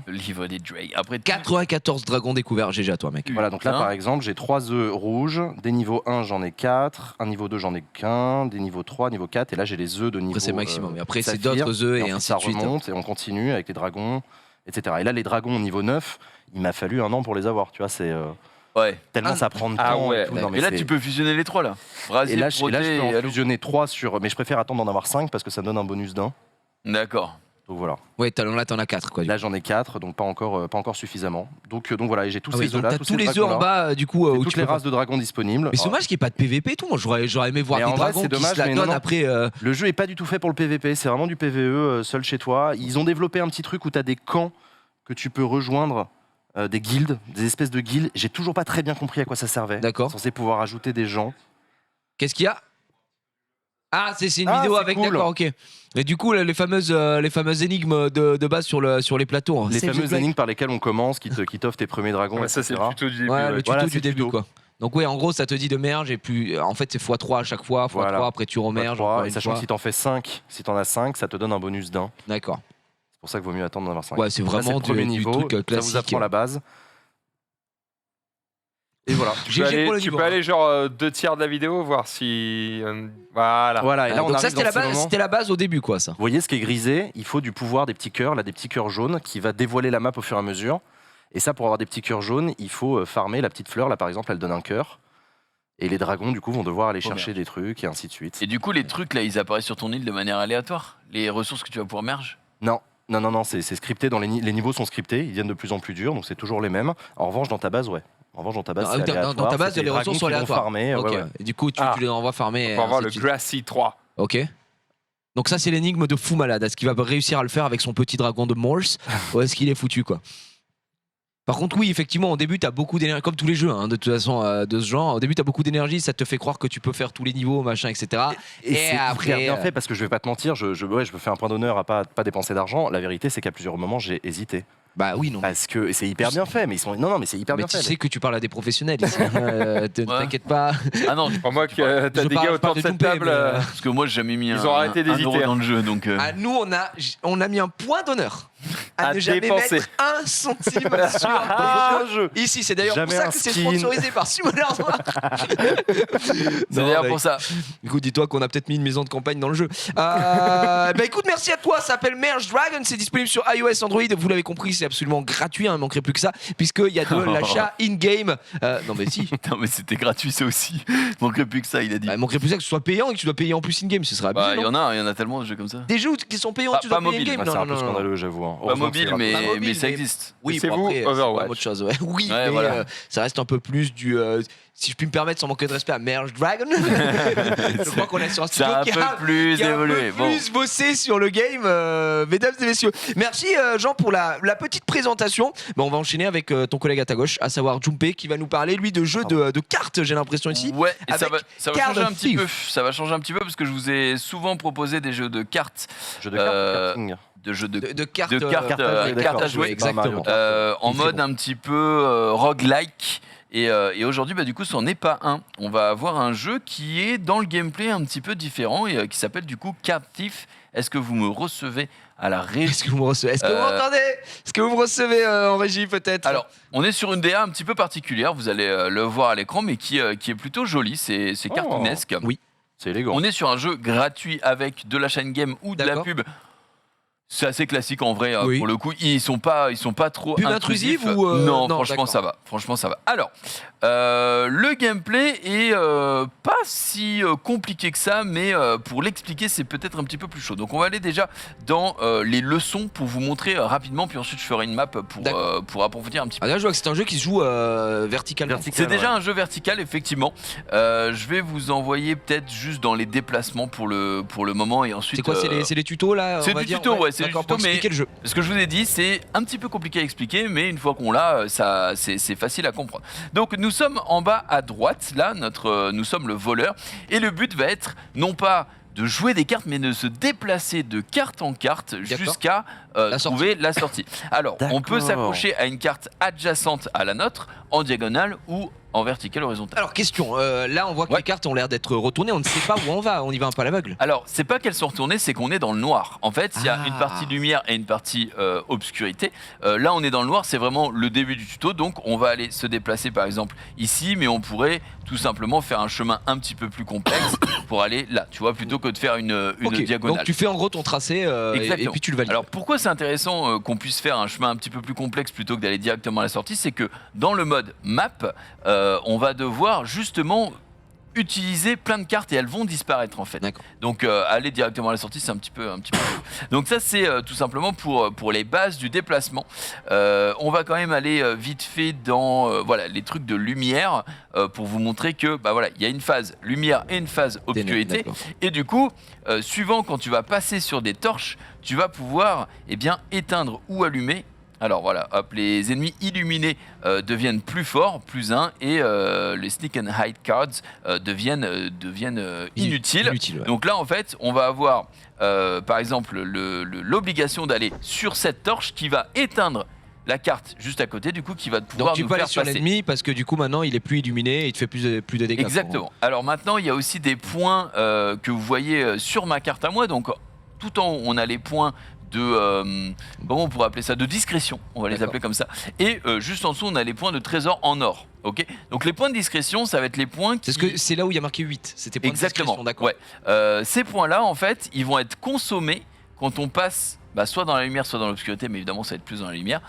Le livre des Drake. Après, 94 dragons découverts. GG à toi, mec. Voilà, donc là, Putain. par exemple, j'ai 3 œufs rouges. Des niveaux 1, j'en ai 4. Un niveau 2, j'en ai qu'un. Des niveaux 3, niveau 4. Et là, j'ai les œufs de niveau. Après, c'est maximum. Et après, c'est saphir. d'autres œufs et ensuite, ainsi ça de suite. remonte et on continue avec les dragons, etc. Et là, les dragons au niveau 9, il m'a fallu un an pour les avoir. Tu vois, c'est Ouais. tellement Ah, ça prend de ah temps. ouais, et tout. ouais. Non, Mais là, c'est- tu peux fusionner les trois là. Brasier, Et là, je Proté peux et en Halo. fusionner 3 sur. Mais je préfère attendre d'en avoir 5 parce que ça me donne un bonus d'un. D'accord. Donc voilà. Ouais, là t'en as 4 quoi. Là j'en ai 4, donc pas encore suffisamment. Donc voilà, et j'ai tous ces donc œufs-là. t'as tous les œufs en bas du coup Et où toutes tu les peux races de dragons disponibles. Mais c'est dommage qu'il n'y ait pas de PVP et tout. Moi, j'aurais aimé voir Mais des en vrai, dragons c'est qui dommage, se la mais donnent non. après. Le jeu est pas du tout fait pour le PVP, c'est vraiment du PVE seul chez toi. Ils ont développé un petit truc où tu as des camps que tu peux rejoindre, des guildes, des espèces de guildes. J'ai toujours pas très bien compris à quoi ça servait. D'accord. Censé pouvoir ajouter des gens. Qu'est-ce qu'il y a? Ah, c'est une Ah, vidéo c'est avec. cool. D'accord, ok. Et du coup, là, les fameuses énigmes de base sur les plateaux. hein. Les C'est fameuses juste énigmes par lesquelles on commence, qui t'offrent tes premiers dragons, Ouais, ça, c'est etc. le tuto du début. Ouais, ouais. le tuto Voilà, du c'est le début tuto. quoi. Donc ouais, en gros, ça te dit de merge et puis en fait c'est x3 à chaque fois, x3 Voilà. après tu remerges. Trois, encore et une sachant fois. que si t'en fais 5, si t'en as 5, ça te donne un bonus d'1. D'accord. C'est pour ça qu'il vaut mieux attendre d'en avoir 5. Ouais, c'est Là, vraiment le premier du niveau, truc ça classique. vous apprend la base. Et voilà. GG pour le Tu niveau. peux aller genre 2 tiers de la vidéo, voir si. Voilà. Voilà, et là on Donc ça arrive dans ces moments. c'était la base au début quoi ça. Vous voyez ce qui est grisé, il faut du pouvoir des petits cœurs, là des petits cœurs jaunes qui va dévoiler la map au fur et à mesure. Et ça, pour avoir des petits cœurs jaunes, il faut farmer la petite fleur, là par exemple, elle donne un cœur. Et les dragons, du coup, vont devoir aller chercher des trucs et ainsi de suite. Et du coup, les trucs là, ils apparaissent sur ton île de manière aléatoire. Les ressources que tu vas pouvoir merge. Non, c'est scripté, les niveaux sont scriptés, ils viennent de plus en plus durs, donc c'est toujours les mêmes. En revanche, dans ta base, ouais. En revanche, dans ta base, c'est Dans aléatoire. ta base, c'est les des ressources sont dragons qui vont aléatoires. farmer, Ok. ouais. Et du coup, tu les envoies farmer. On va avoir ainsi le de suite. Grassy 3. Ok. Donc ça c'est l'énigme de fou malade. Est-ce qu'il va réussir à le faire avec son petit dragon de Morse ou est-ce qu'il est foutu quoi? Par contre oui effectivement au début t'as beaucoup d'énergie comme tous les jeux hein, de toute façon de ce genre. Au début t'as beaucoup d'énergie, ça te fait croire que tu peux faire tous les niveaux machin etc. Et c'est après, hyper bien fait parce que je vais pas te mentir, je me fais un point d'honneur à pas dépenser d'argent. La vérité c'est qu'à plusieurs moments j'ai hésité Bah oui non. parce que et c'est hyper bien fait, mais ils sont non mais c'est hyper Mais bien tu fait. sais que tu parles à des professionnels ici. T'inquiète pas. Ah non, Crois-moi que t'as Je des parle- gars je autour parle de de cette Doupé, table. mais, parce que moi j'ai jamais mis Ils un, ont arrêté un d'hésiter, euro hein. dans le jeu, donc. Ah, nous on a mis un point d'honneur à À ne jamais dépenser. mettre un centime sur Un jeu. Ici, c'est d'ailleurs pour Jamais ça un que c'est skin. sponsorisé par Simulator Noir. C'est d'ailleurs pour ça. Écoute, dis-toi qu'on a peut-être mis une maison de campagne dans le jeu. Bah écoute, merci à toi. Ça s'appelle Merge Dragon. C'est disponible sur iOS, Android. Vous l'avez compris, c'est absolument gratuit. Hein, il manquerait plus que ça, puisqu'il y a de l'achat in-game. Non, mais si. Non mais c'était gratuit ça aussi. Manquerait plus que ça, il a dit. Bah, il manquerait plus que ça que ce soit payant et que tu dois payer en plus in-game. Ce serait abusé. Bah, il y non en a tellement de jeux comme ça. Des jeux qui sont payants, Pas- tu dois pas payer mobile. in-game. Ah, c'est Non, un peu non, non. scandaleux, j'avoue. hein. Pas Heureusement mobile, que c'est mais, Pas mobile, mais ça mais- existe. Oui, C'est bon, vous, après, c'est Overwatch. quand même autre chose. Ouais. Oui, Ouais, mais voilà. ça reste un peu plus du. Si je puis me permettre, sans manquer de respect à Merge Dragon. Je crois qu'on est sur un C'est studio un qui peu a plus évolué. un peu plus bossé sur le game, mesdames et messieurs. Merci Jean pour la petite présentation. On va enchaîner avec ton collègue à ta gauche, à savoir Jumpé, qui va nous parler lui de jeux de cartes, j'ai l'impression ici. Ouais, et ça avec va Card changer un petit Thief. peu. Ça va changer un petit peu parce que je vous ai souvent proposé des jeux de cartes, Jeu de cartes, karting. de jeux de De cartes, cartes, cartes à jouer. exactement. en C'est mode bon. un petit peu roguelike. Et aujourd'hui, bah, du coup, ce n'en est pas un. On va avoir un jeu qui est dans le gameplay un petit peu différent et qui s'appelle du coup Card Thief. Est-ce que vous me recevez à la régie? Est-ce que vous me recevez? Est-ce que vous m'entendez? Est-ce que vous me recevez en régie peut-être? Alors, on est sur une DA un petit peu particulière, vous allez le voir à l'écran, mais qui est plutôt jolie, c'est cartoonesque. Oui. C'est élégant. On est sur un jeu gratuit avec de la chaîne game ou de la D'accord. pub. C'est assez classique en vrai, Oui. pour le coup. Ils sont pas trop Pub intrusifs. intrusive ou, non, non, franchement d'accord. ça va. Franchement ça va. Alors, le gameplay est pas si compliqué que ça, mais pour l'expliquer c'est peut-être un petit peu plus chaud. Donc on va aller déjà dans les leçons pour vous montrer rapidement, puis ensuite je ferai une map pour approfondir un petit peu. Ah, là, je vois que c'est un jeu qui se joue verticalement. C'est déjà un jeu vertical, effectivement. Je vais vous envoyer peut-être juste dans les déplacements pour le moment et ensuite. C'est quoi? C'est les tutos là? c'est on va du dire tuto, ouais, c'est du D'accord, tuto, pour mais- expliquer le jeu. Ce que je vous ai dit, c'est un petit peu compliqué à expliquer, mais une fois qu'on l'a, c'est facile à comprendre. Donc nous sommes en bas à droite, là, nous sommes le voleur, et le but va être non pas de jouer des cartes, mais de se déplacer de carte en carte jusqu'à trouver la sortie. Alors, on peut D'accord. s'accrocher à une carte adjacente à la nôtre, en diagonale ou en verticale horizontal. Alors question, là on voit que Ouais. les cartes ont l'air d'être retournées, on ne sait pas où on va, on y va un peu à l'aveugle. Alors, c'est pas qu'elles sont retournées, c'est qu'on est dans le noir. En fait, il y a Ah. une partie lumière et une partie obscurité. Là, on est dans le noir, c'est vraiment le début du tuto. Donc, on va aller se déplacer, par exemple, ici, mais on pourrait tout simplement faire un chemin un petit peu plus complexe pour aller là, tu vois, plutôt que de faire une Ok, diagonale. donc tu fais en gros ton tracé et Exactement. puis tu le valides. Alors pourquoi c'est intéressant qu'on puisse faire un chemin un petit peu plus complexe plutôt que d'aller directement à la sortie, c'est que dans le mode map, on va devoir justement utiliser plein de cartes et elles vont disparaître en fait. D'accord. Donc aller directement à la sortie, c'est un petit peu Donc ça c'est tout simplement pour les bases du déplacement. On va quand même aller vite fait dans voilà les trucs de lumière pour vous montrer que bah voilà, il y a une phase lumière et une phase obscurité. D'accord. Et du coup, suivant quand tu vas passer sur des torches, tu vas pouvoir éteindre ou allumer. Alors voilà, hop, les ennemis illuminés deviennent plus forts, plus 1, et les sneak and hide cards deviennent inutiles. Ouais. Donc là, en fait, on va avoir, par exemple, l'obligation d'aller sur cette torche qui va éteindre la carte juste à côté, du coup, qui va pouvoir Donc tu nous peux aller faire sur passer. l'ennemi parce que du coup maintenant il est plus illuminé et il te fait plus de dégâts. Exactement. Alors maintenant, il y a aussi des points que vous voyez sur ma carte à moi. Donc tout en haut, on a les points de comment on pourrait appeler ça, de discrétion, on va les appeler comme ça, et juste en dessous on a les points de trésor en or. Ok, donc les points de discrétion, ça va être les points qui... C'est là où il y a marqué 8, c'était points Exactement. de discrétion, d'accord. Ouais. Ces points là en fait ils vont être consommés quand on passe soit dans la lumière, soit dans l'obscurité, mais évidemment ça va être plus dans la lumière.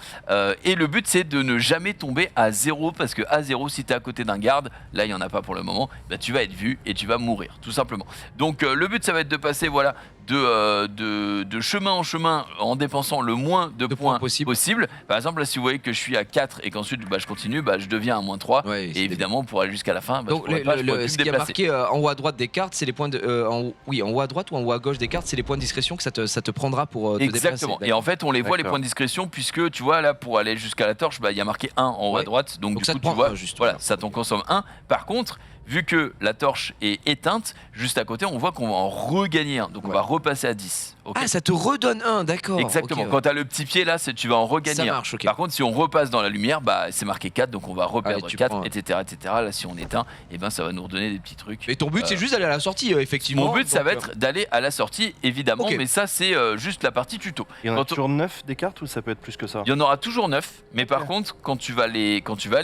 Et le but c'est de ne jamais tomber à 0, parce que à 0, si tu es à côté d'un garde, là il n'y en a pas pour le moment, tu vas être vu et tu vas mourir, tout simplement. Donc le but ça va être de passer voilà, de chemin en chemin en dépensant le moins de points possible. Par exemple, là si vous voyez que je suis à 4 et qu'ensuite je continue, je deviens à moins 3. Ouais, et évidemment pour aller jusqu'à la fin, donc je pourrais plus ce me qui est déplacer. marqué en haut à droite des cartes, c'est les points de en haut à droite ou en haut à gauche des cartes, c'est les points de discrétion que ça te prendra pour te Exactement. déplacer. Et en fait, on les voit les D'accord. points de discrétion, puisque tu vois là pour aller jusqu'à la torche, il y a marqué 1 en haut à Ouais. droite. Donc du ça coup, te prend tu vois, un, juste, voilà, voilà. ça t'en consomme 1. Par contre, vu que la torche est éteinte, juste à côté, on voit qu'on va en regagner un. Donc on Ouais. va repasser à 10. Ok. Ah, ça te redonne un, d'accord. Exactement. ok, Quand tu as le petit pied là, tu vas en regagner Ça un. marche, ok. Par contre, si on repasse dans la lumière, c'est marqué 4, donc on va reperdre tu 4, prends, etc., etc. Là, si on éteint, ça va nous redonner des petits trucs. Et ton but c'est juste d'aller à la sortie, effectivement. Mon but, ça donc, va être d'aller à la sortie, évidemment, Ok. mais ça, c'est juste la partie tuto. Il y en a Quand on- toujours 9 des cartes ou ça peut être plus que ça? Il y en aura toujours 9, mais par Ok. contre, quand tu vas aller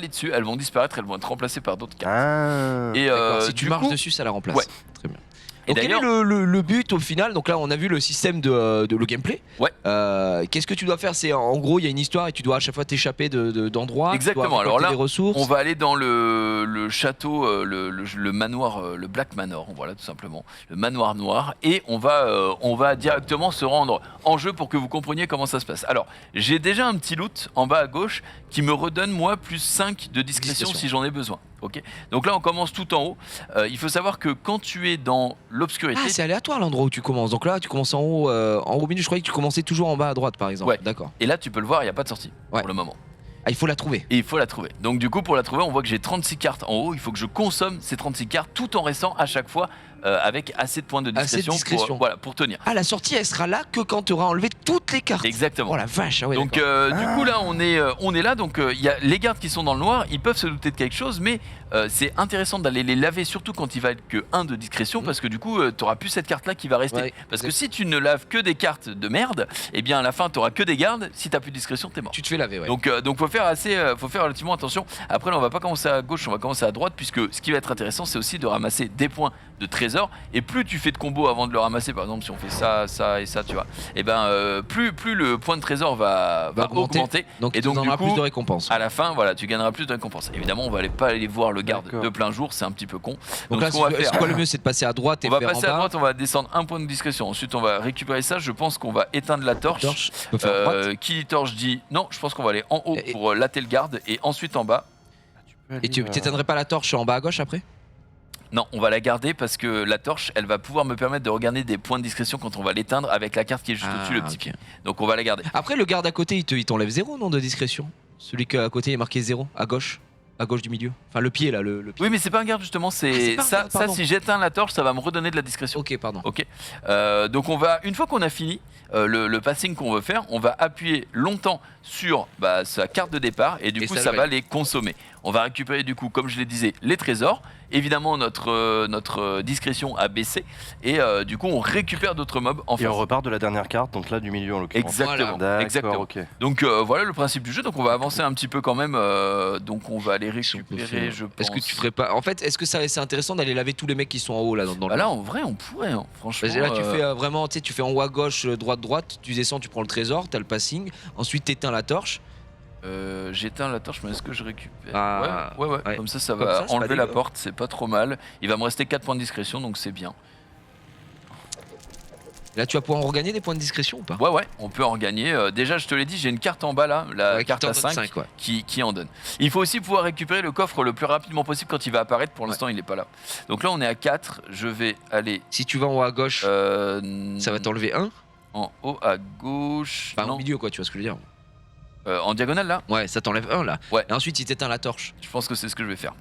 dessus, elles vont disparaître, elles vont être remplacées par d'autres cartes. Ah. Et d'accord, si tu du marches coup, dessus, ça la remplace. Ouais. Très bien. Et Donc, quel est d'ailleurs- le but au final? Donc là, on a vu le système de le gameplay. Ouais. Qu'est-ce que tu dois faire? C'est en gros, il y a une histoire et tu dois à chaque fois t'échapper d'endroits. Exactement. Tu dois Alors récolter là, des ressources. on va aller dans le château, le manoir, le Black Manor, voilà tout simplement, le manoir noir, et on va directement se rendre en jeu pour que vous compreniez comment ça se passe. Alors, j'ai déjà un petit loot en bas à gauche qui me redonne moi plus 5 de discrétion si j'en ai besoin. Ok. Donc là, on commence tout en haut. Il faut savoir que quand tu es dans l'obscurité, Ah, c'est aléatoire l'endroit où tu commences. Donc là, tu commences en haut au milieu. Je croyais que tu commençais toujours en bas à droite, par exemple. Ouais. D'accord. et là tu peux le voir, il n'y a pas de sortie Ouais. pour le moment. Ah, il faut la trouver. Et il faut la trouver. Donc du coup, pour la trouver, on voit que j'ai 36 cartes en haut. Il faut que je consomme ces 36 cartes tout en restant à chaque fois avec assez de points de Assez de discrétion, discrétion. pour tenir. Ah, la sortie, elle sera là que quand tu auras enlevé toutes les cartes. Exactement. Oh la vache. Ah ouais, Donc d'accord. du coup là on est là, donc il y a les gardes qui sont dans le noir, ils peuvent se douter de quelque chose, mais c'est intéressant d'aller les laver, surtout quand il va être que 1 de discrétion, parce que du coup tu auras plus cette carte là qui va rester. Ouais, Parce que si tu ne laves que des cartes de merde, et bien à la fin tu auras que des gardes, si t'as plus de discrétion t'es mort. Tu te fais laver, ouais. Donc faut faire relativement attention. Après là on va pas commencer à gauche, on va commencer à droite, puisque ce qui va être intéressant c'est aussi de ramasser des points de trésor, et plus tu fais de combos avant de le ramasser, par exemple si on fait ça, ça et ça, tu vois, et plus le point de trésor va augmenter. Donc, et tu donc, en du auras coup, plus de récompenses. À la fin, voilà, tu gagneras plus de récompenses. Évidemment, on va pas aller voir le garde D'accord. de plein jour, c'est un petit peu con. Donc Donc, là, ce qu'on va c'est faire, quoi le mieux? C'est de passer à droite et on va faire en passer à bas. droite, on va descendre un point de discrétion. Ensuite, on va récupérer ça. Je pense qu'on va éteindre la torche. Torche, tu peux faire à droite. Qui dit torche dit non. Je pense qu'on va aller en haut Et- pour latter le garde, et ensuite en bas. Et tu t'éteindrais pas la torche en bas à gauche après? Non, on va la garder parce que la torche, elle va pouvoir me permettre de regarder des points de discrétion quand on va l'éteindre avec la carte qui est juste au-dessus, le petit ok. pied. Donc on va la garder. Après, le garde à côté, il t'enlève 0, non, de discrétion? Celui qui à côté est marqué 0, à gauche du milieu. Enfin, le pied là, le pied. Oui, mais c'est pas un garde justement. c'est C'est pas un ça. garde, pardon. Si j'éteins la torche, ça va me redonner de la discrétion. Ok, pardon. Ok. Donc on va, une fois qu'on a fini le passing qu'on veut faire, on va appuyer longtemps sur sa carte de départ, et du coup ça va les consommer. On va récupérer du coup, comme je le disais, les trésors. Évidemment notre discrétion a baissé, et du coup on récupère d'autres mobs en Et on face. repart de la dernière carte, donc là du milieu en l'occurrence. Exactement. D'accord, Exactement. ok. Donc voilà le principe du jeu. Donc on va avancer un petit peu quand même. Donc on va aller Si on peut récupérer, faire- je pense. Est-ce que tu ferais pas? En fait, est-ce que c'est intéressant d'aller laver tous les mecs qui sont en haut là dans le. Bah là en vrai on pourrait, hein, franchement. Là, tu fais vraiment, tu sais, tu fais en haut à gauche, droite, tu descends, tu prends le trésor, t'as le passing, ensuite t'éteins la torche. J'éteins la torche, mais est-ce que je récupère Ah, ouais. Comme ça Comme va ça, c'est enlever pas la dégueu. porte, c'est pas trop mal. Il va me rester 4 points de discrétion, donc c'est bien. Là, tu vas pouvoir en regagner des points de discrétion ou pas? Ouais, on peut en gagner. Déjà, je te l'ai dit, j'ai une carte en bas là, la Ouais, carte qui à t'en donne 5, ouais. qui en donne. Il faut aussi pouvoir récupérer le coffre le plus rapidement possible quand il va apparaître. Pour l'instant, il n'est pas là. Donc là, on est à 4. Je vais aller. Si tu vas en haut à gauche, ça va t'enlever 1. En haut à gauche. Pas non. au milieu, quoi, tu vois ce que je veux dire. En diagonale là. Ouais, ça t'enlève 1 là. Ouais. Et ensuite, il t'éteint la torche. Je pense que c'est ce que je vais faire.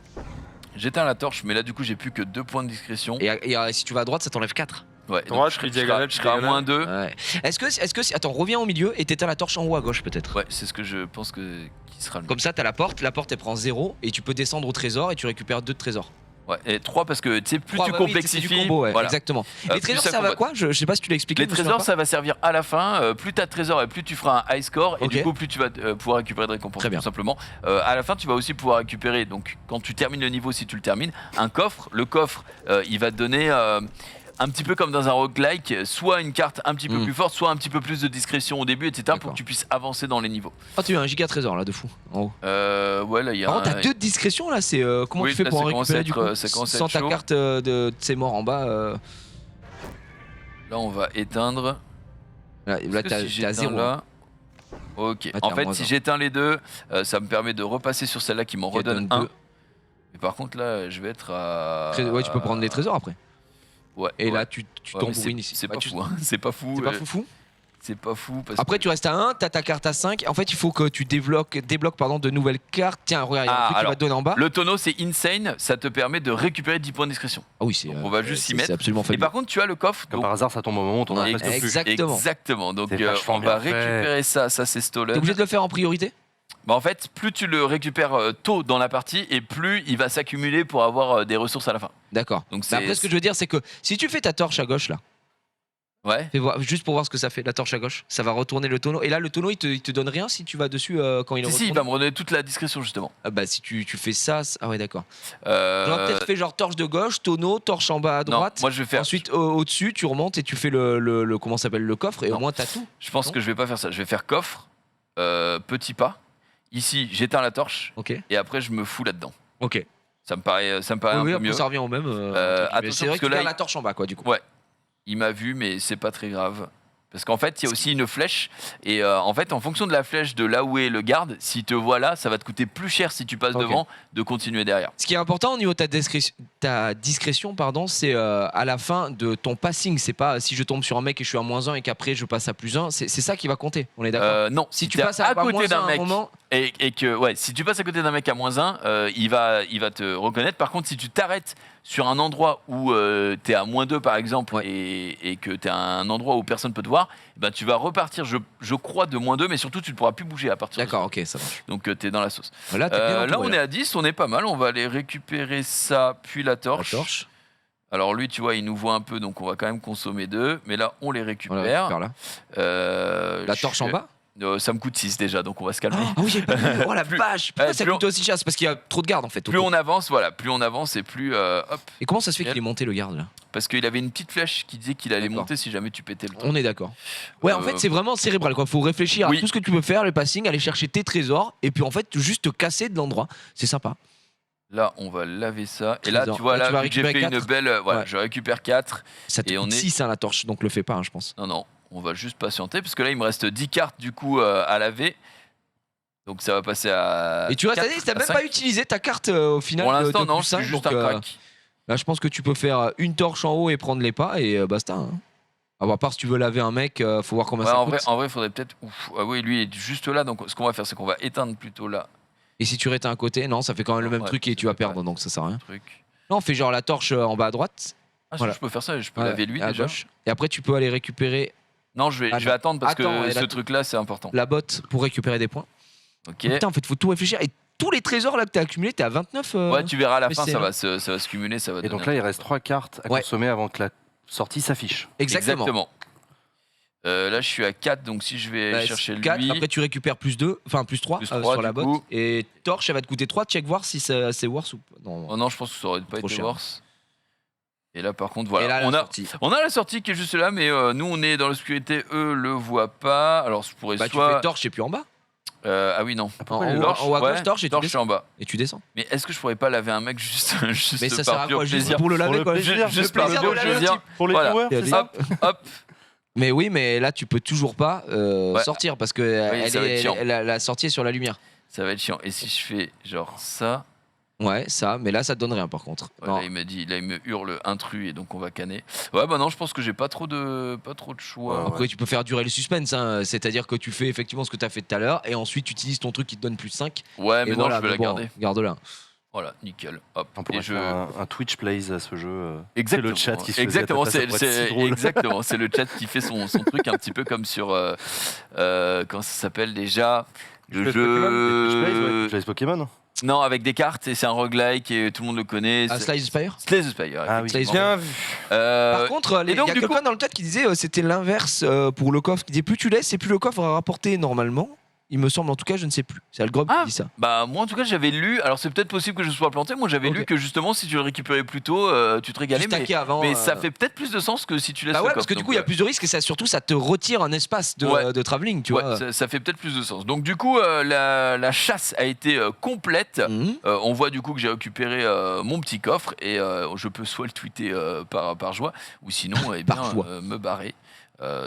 J'éteins la torche, mais là, du coup, j'ai plus que 2 points de discrétion. Et si tu vas à droite, ça t'enlève 4. Ouais, donc Droite, je puis serai diagonale, je serai à diagonale. moins 2. Ouais. Est-ce que attends, reviens au milieu et t'éteins la torche en haut à gauche peut-être. Ouais, c'est ce que je pense qui sera le mieux. Comme ça, t'as la porte elle prend 0 et tu peux descendre au trésor et tu récupères 2 de trésors. Ouais, et 3 parce que tu sais, plus 3, tu bah oui, complexifies. c'est du combo, ouais, voilà. exactement. Plus Les trésors, ça ça va combat. quoi je sais pas si tu l'as expliqué. Les je me souviens trésors, ça va servir à la fin. Plus t'as de trésors et plus tu feras un high score. Et Ok. du coup, plus tu vas pouvoir récupérer de récompenses. Très bien. Tout simplement. À la fin, tu vas aussi pouvoir récupérer, donc quand tu termines le niveau, si tu le termines, un coffre. Le coffre, il va te donner. Un petit peu comme dans un roguelike, soit une carte un petit peu plus forte, soit un petit peu plus de discrétion au début, etc. pour D'accord. que tu puisses avancer dans les niveaux. pas. Oh, tu as un giga trésor là de fou en haut. Ouais, là, il y a Par contre, un- t'as 2 de discrétion là, c'est comment Oui, tu fais là, pour en ça commence à récupérer être, du coup ça commence à sans être ta chaud. carte de ses morts en bas Là, on va éteindre. là Parce que t'as si j'éteins 0. là. Ok. Ah, t'es En à fait, moins si un. j'éteins les deux, ça me permet de repasser sur celle-là qui m'en Qui redonne donne 1. deux. Mais par contre, là, je vais être à. Ouais, tu peux prendre les trésors après. Ouais. Et ouais. là, tu Ouais, mais t'embourrines ici. C'est Bah, pas tu- fou, hein. C'est pas fou. C'est pas fou. C'est pas fou. Parce Après, que... tu restes à 1, t'as ta carte à 5. En fait, il faut que tu débloques de nouvelles cartes. Tiens, regarde, il y a un Ah, truc qui alors, va te donner en bas. Le tonneau, c'est insane. Ça te permet de récupérer 10 points de discrétion. Ah oui, c'est. Donc, on va juste s'y mettre. C'est absolument Et fabuleux. par contre, tu as le coffre. Comme donc- par hasard, ça tombe au moment où on en a Et- presque plus. Exactement. Exactement. Donc, C'est vachement on va bien fait. récupérer ça. Ça, c'est T'es stolen. obligé de le faire en priorité. Bah, en fait, plus tu le récupères tôt dans la partie, et plus il va s'accumuler pour avoir des ressources à la fin. D'accord. Donc, Mais après, ce que je veux dire, c'est que si tu fais ta torche à gauche là, Ouais. fais voir, juste pour voir ce que ça fait, la torche à gauche, ça va retourner le tonneau. Et là, le tonneau, il te donne rien si tu vas dessus quand il est Si, il retourné. va me redonner toute la discrétion, justement. Ah bah si tu fais ça, ah ouais d'accord. Euh, J'aurais peut-être fait genre torche de gauche, tonneau, torche en bas à non, droite. moi je vais faire. Ensuite au-dessus, tu remontes et tu fais le comment s'appelle le coffre et Non. au moins t'as tout. Je pense Non. que je vais pas faire ça. Je vais faire coffre, petit pas. Ici, j'éteins la torche Ok. et après je me fous là-dedans. Ok. Ça me paraît Oui, un peu après mieux. ça revient au même. attention, C'est vrai parce que que tu là, gardes la torche en bas quoi du coup. Ouais. Il m'a vu, mais c'est pas très grave. Parce qu'en fait, il y a aussi une flèche. Et en fait, en fonction de la flèche de là où est le garde, s'il te voit là, ça va te coûter plus cher si tu passes Ok. devant de continuer derrière. Ce qui est important au niveau de ta discrétion, pardon, c'est à la fin de ton passing. C'est pas si je tombe sur un mec et je suis à -1 et qu'après je passe à +1. C'est ça qui va compter. On est d'accord. Non, Si tu t'es passes à côté -1 d'un un mec moment, et que ouais, si tu passes à côté d'un mec à -1, il va te reconnaître. Par contre, si tu t'arrêtes sur un endroit où t'es à -2 par exemple Ouais. et que t'es à un endroit où personne peut te voir, ben tu vas repartir, je crois, de -2, mais surtout tu ne pourras plus bouger à partir de d'accord, ok, ça marche. ça. Donc t'es dans la sauce. Là, t'es bien Là, entouré, on est à 10, on est pas mal. On va aller récupérer ça, puis la La torche. torche. Alors lui, tu vois, il nous voit un peu, donc on va quand même consommer 2. Mais là, on les On la récupère. récupère là. La torche en bas. Ça me coûte 6 déjà, donc on va se calmer. Ah oui, j'ai pas vu. Oh la vache. Pourquoi ça plus coûte aussi cher? C'est parce qu'il y a trop de gardes en fait. Plus on avance, voilà, plus on avance et plus hop, Et comment ça se fait qu'il est monté le garde là? parce qu'il avait une petite flèche qui disait qu'il allait D'accord. monter si jamais tu pétais le temps. On est d'accord. Ouais, en fait, c'est vraiment cérébral quoi. Faut réfléchir Oui. à tout ce que tu peux faire, le passing, aller chercher tes trésors et puis en fait juste te casser de l'endroit. C'est sympa. Là, on va laver ça. Et là, Trésor. tu vois, Là, tu vas là, vu que j'ai fait récupérer une 4. belle, voilà, Ouais. je récupère 4. Ça te Et on coûte est- 6 la torche, donc le fais pas, hein, je pense. Non, on va juste patienter parce que là, il me reste 10 cartes du coup à laver. Donc ça va passer à. Et tu restes à 4, 10, t'as à même 5. pas utilisé ta carte au final. Pour de l'instant, non, plus c'est 5, juste donc, un crack. là, je pense que tu peux faire une torche en haut et prendre les pas et basta. Hein. À part si tu veux laver un mec, faut voir combien Ouais, ça en coûte. vrai, il faudrait peut-être. Ouf, ah oui, lui est juste là. Donc, ce qu'on va faire, c'est qu'on va éteindre plutôt là. Et si tu réteins à côté, non, ça fait quand même le même Ouais, truc et ça tu vas fait pas perdre, donc ça sert à rien. Truc. Non, on fait genre la torche en bas à droite. Ah, Voilà. je peux faire ça. Je peux Ouais, laver lui à déjà. gauche. Et après, tu peux aller récupérer Non, je vais Ah, non. attendre parce Attends, que et ce là, truc-là, c'est important. la botte pour récupérer des points. Ok. Putain, en fait, faut tout réfléchir. Et tous les trésors là que t'as accumulés, t'es à 29. Ouais, tu verras à la mais fin, c'est ça long. va se cumuler, ça va. Et donner donc un là, il truc. reste 3 cartes à Ouais. consommer avant que la sortie s'affiche. Exactement. Là, je suis à 4, donc si je vais Bah, chercher 4, lui. après tu récupères plus 2, enfin plus 3, Plus sur 3, la du botte. coup. Et torche, elle va te coûter 3. Check voir si c'est worse ou pas. Non. Oh non, je pense que ça aurait pas Trop été cher. worse. Et là, par contre, voilà. Et là, la on a sortie. la sortie qui est juste là, mais nous, on est dans l'obscurité, eux le voient pas. Alors, je pourrais Bah, tu soit. fais torche et puis en bas. Ah oui, non. En haut à gauche, torche, et tu torche, je suis en bas. Et tu descends. Mais est-ce que je pourrais pas laver un mec juste Mais ça sert à par pur quoi? Juste plaisir pour le laver, quoi. Juste par plaisir le de laver plaisir. un type. Pour les Voilà. joueurs, c'est ça Hop. Mais oui, mais là, tu peux toujours pas sortir parce que ça va être chiant. la sortie est sur la lumière. Ça va être chiant. Et si je fais genre ça, Ouais, ça, mais là, ça te donne rien par contre. ouais, Non. là il me hurle intrus et donc on va canner. Ouais, bah non, je pense que j'ai pas trop de choix. Après, tu peux faire durer le suspense, hein. C'est-à-dire que tu fais effectivement ce que tu as fait tout à l'heure et ensuite tu utilises ton truc qui te donne plus 5. Ouais, mais et non, voilà, je vais mais la bon, garder. Garde-la. Voilà, nickel. Hop. On pourrait Et faire un Twitch Plays à ce jeu. C'est Exactement. le chat qui se Exactement, faisait à ta place, ça pourrait être si drôle. exactement, c'est le chat qui fait son truc un petit peu comme sur comment ça s'appelle déjà le Twitch Plays, jeu. Plays Pokémon. Non, avec des cartes et c'est un roguelike et tout le monde le connaît. Ah, Slay the Spire. Slay the Spire. Ah oui. effectivement. Bien vu. Par contre, il y a donc, du quelqu'un coup- dans le chat qui disait c'était l'inverse pour le coffre. Qui disait plus tu laisses et plus le coffre va rapporter normalement. Il me semble, en tout cas, je ne sais plus. C'est Algrob Ah. qui dit ça. Bah moi en tout cas j'avais lu, alors c'est peut-être possible que je sois planté, moi j'avais Ok. lu que justement si tu le récupérais plus tôt, tu te régalais, Tu stackais avant. mais ça fait peut-être plus de sens que si tu laisses Bah le ouais, coffre, parce que du donc, coup, il y a plus de risques et ça, surtout, ça te retire un espace de, Ouais. de travelling, tu ouais, vois. ça fait peut-être plus de sens. Donc du coup la chasse a été complète. Mhm. On voit du coup que j'ai récupéré mon petit coffre et je peux soit le tweeter par joie ou sinon eh bien, Par joie. me barrer.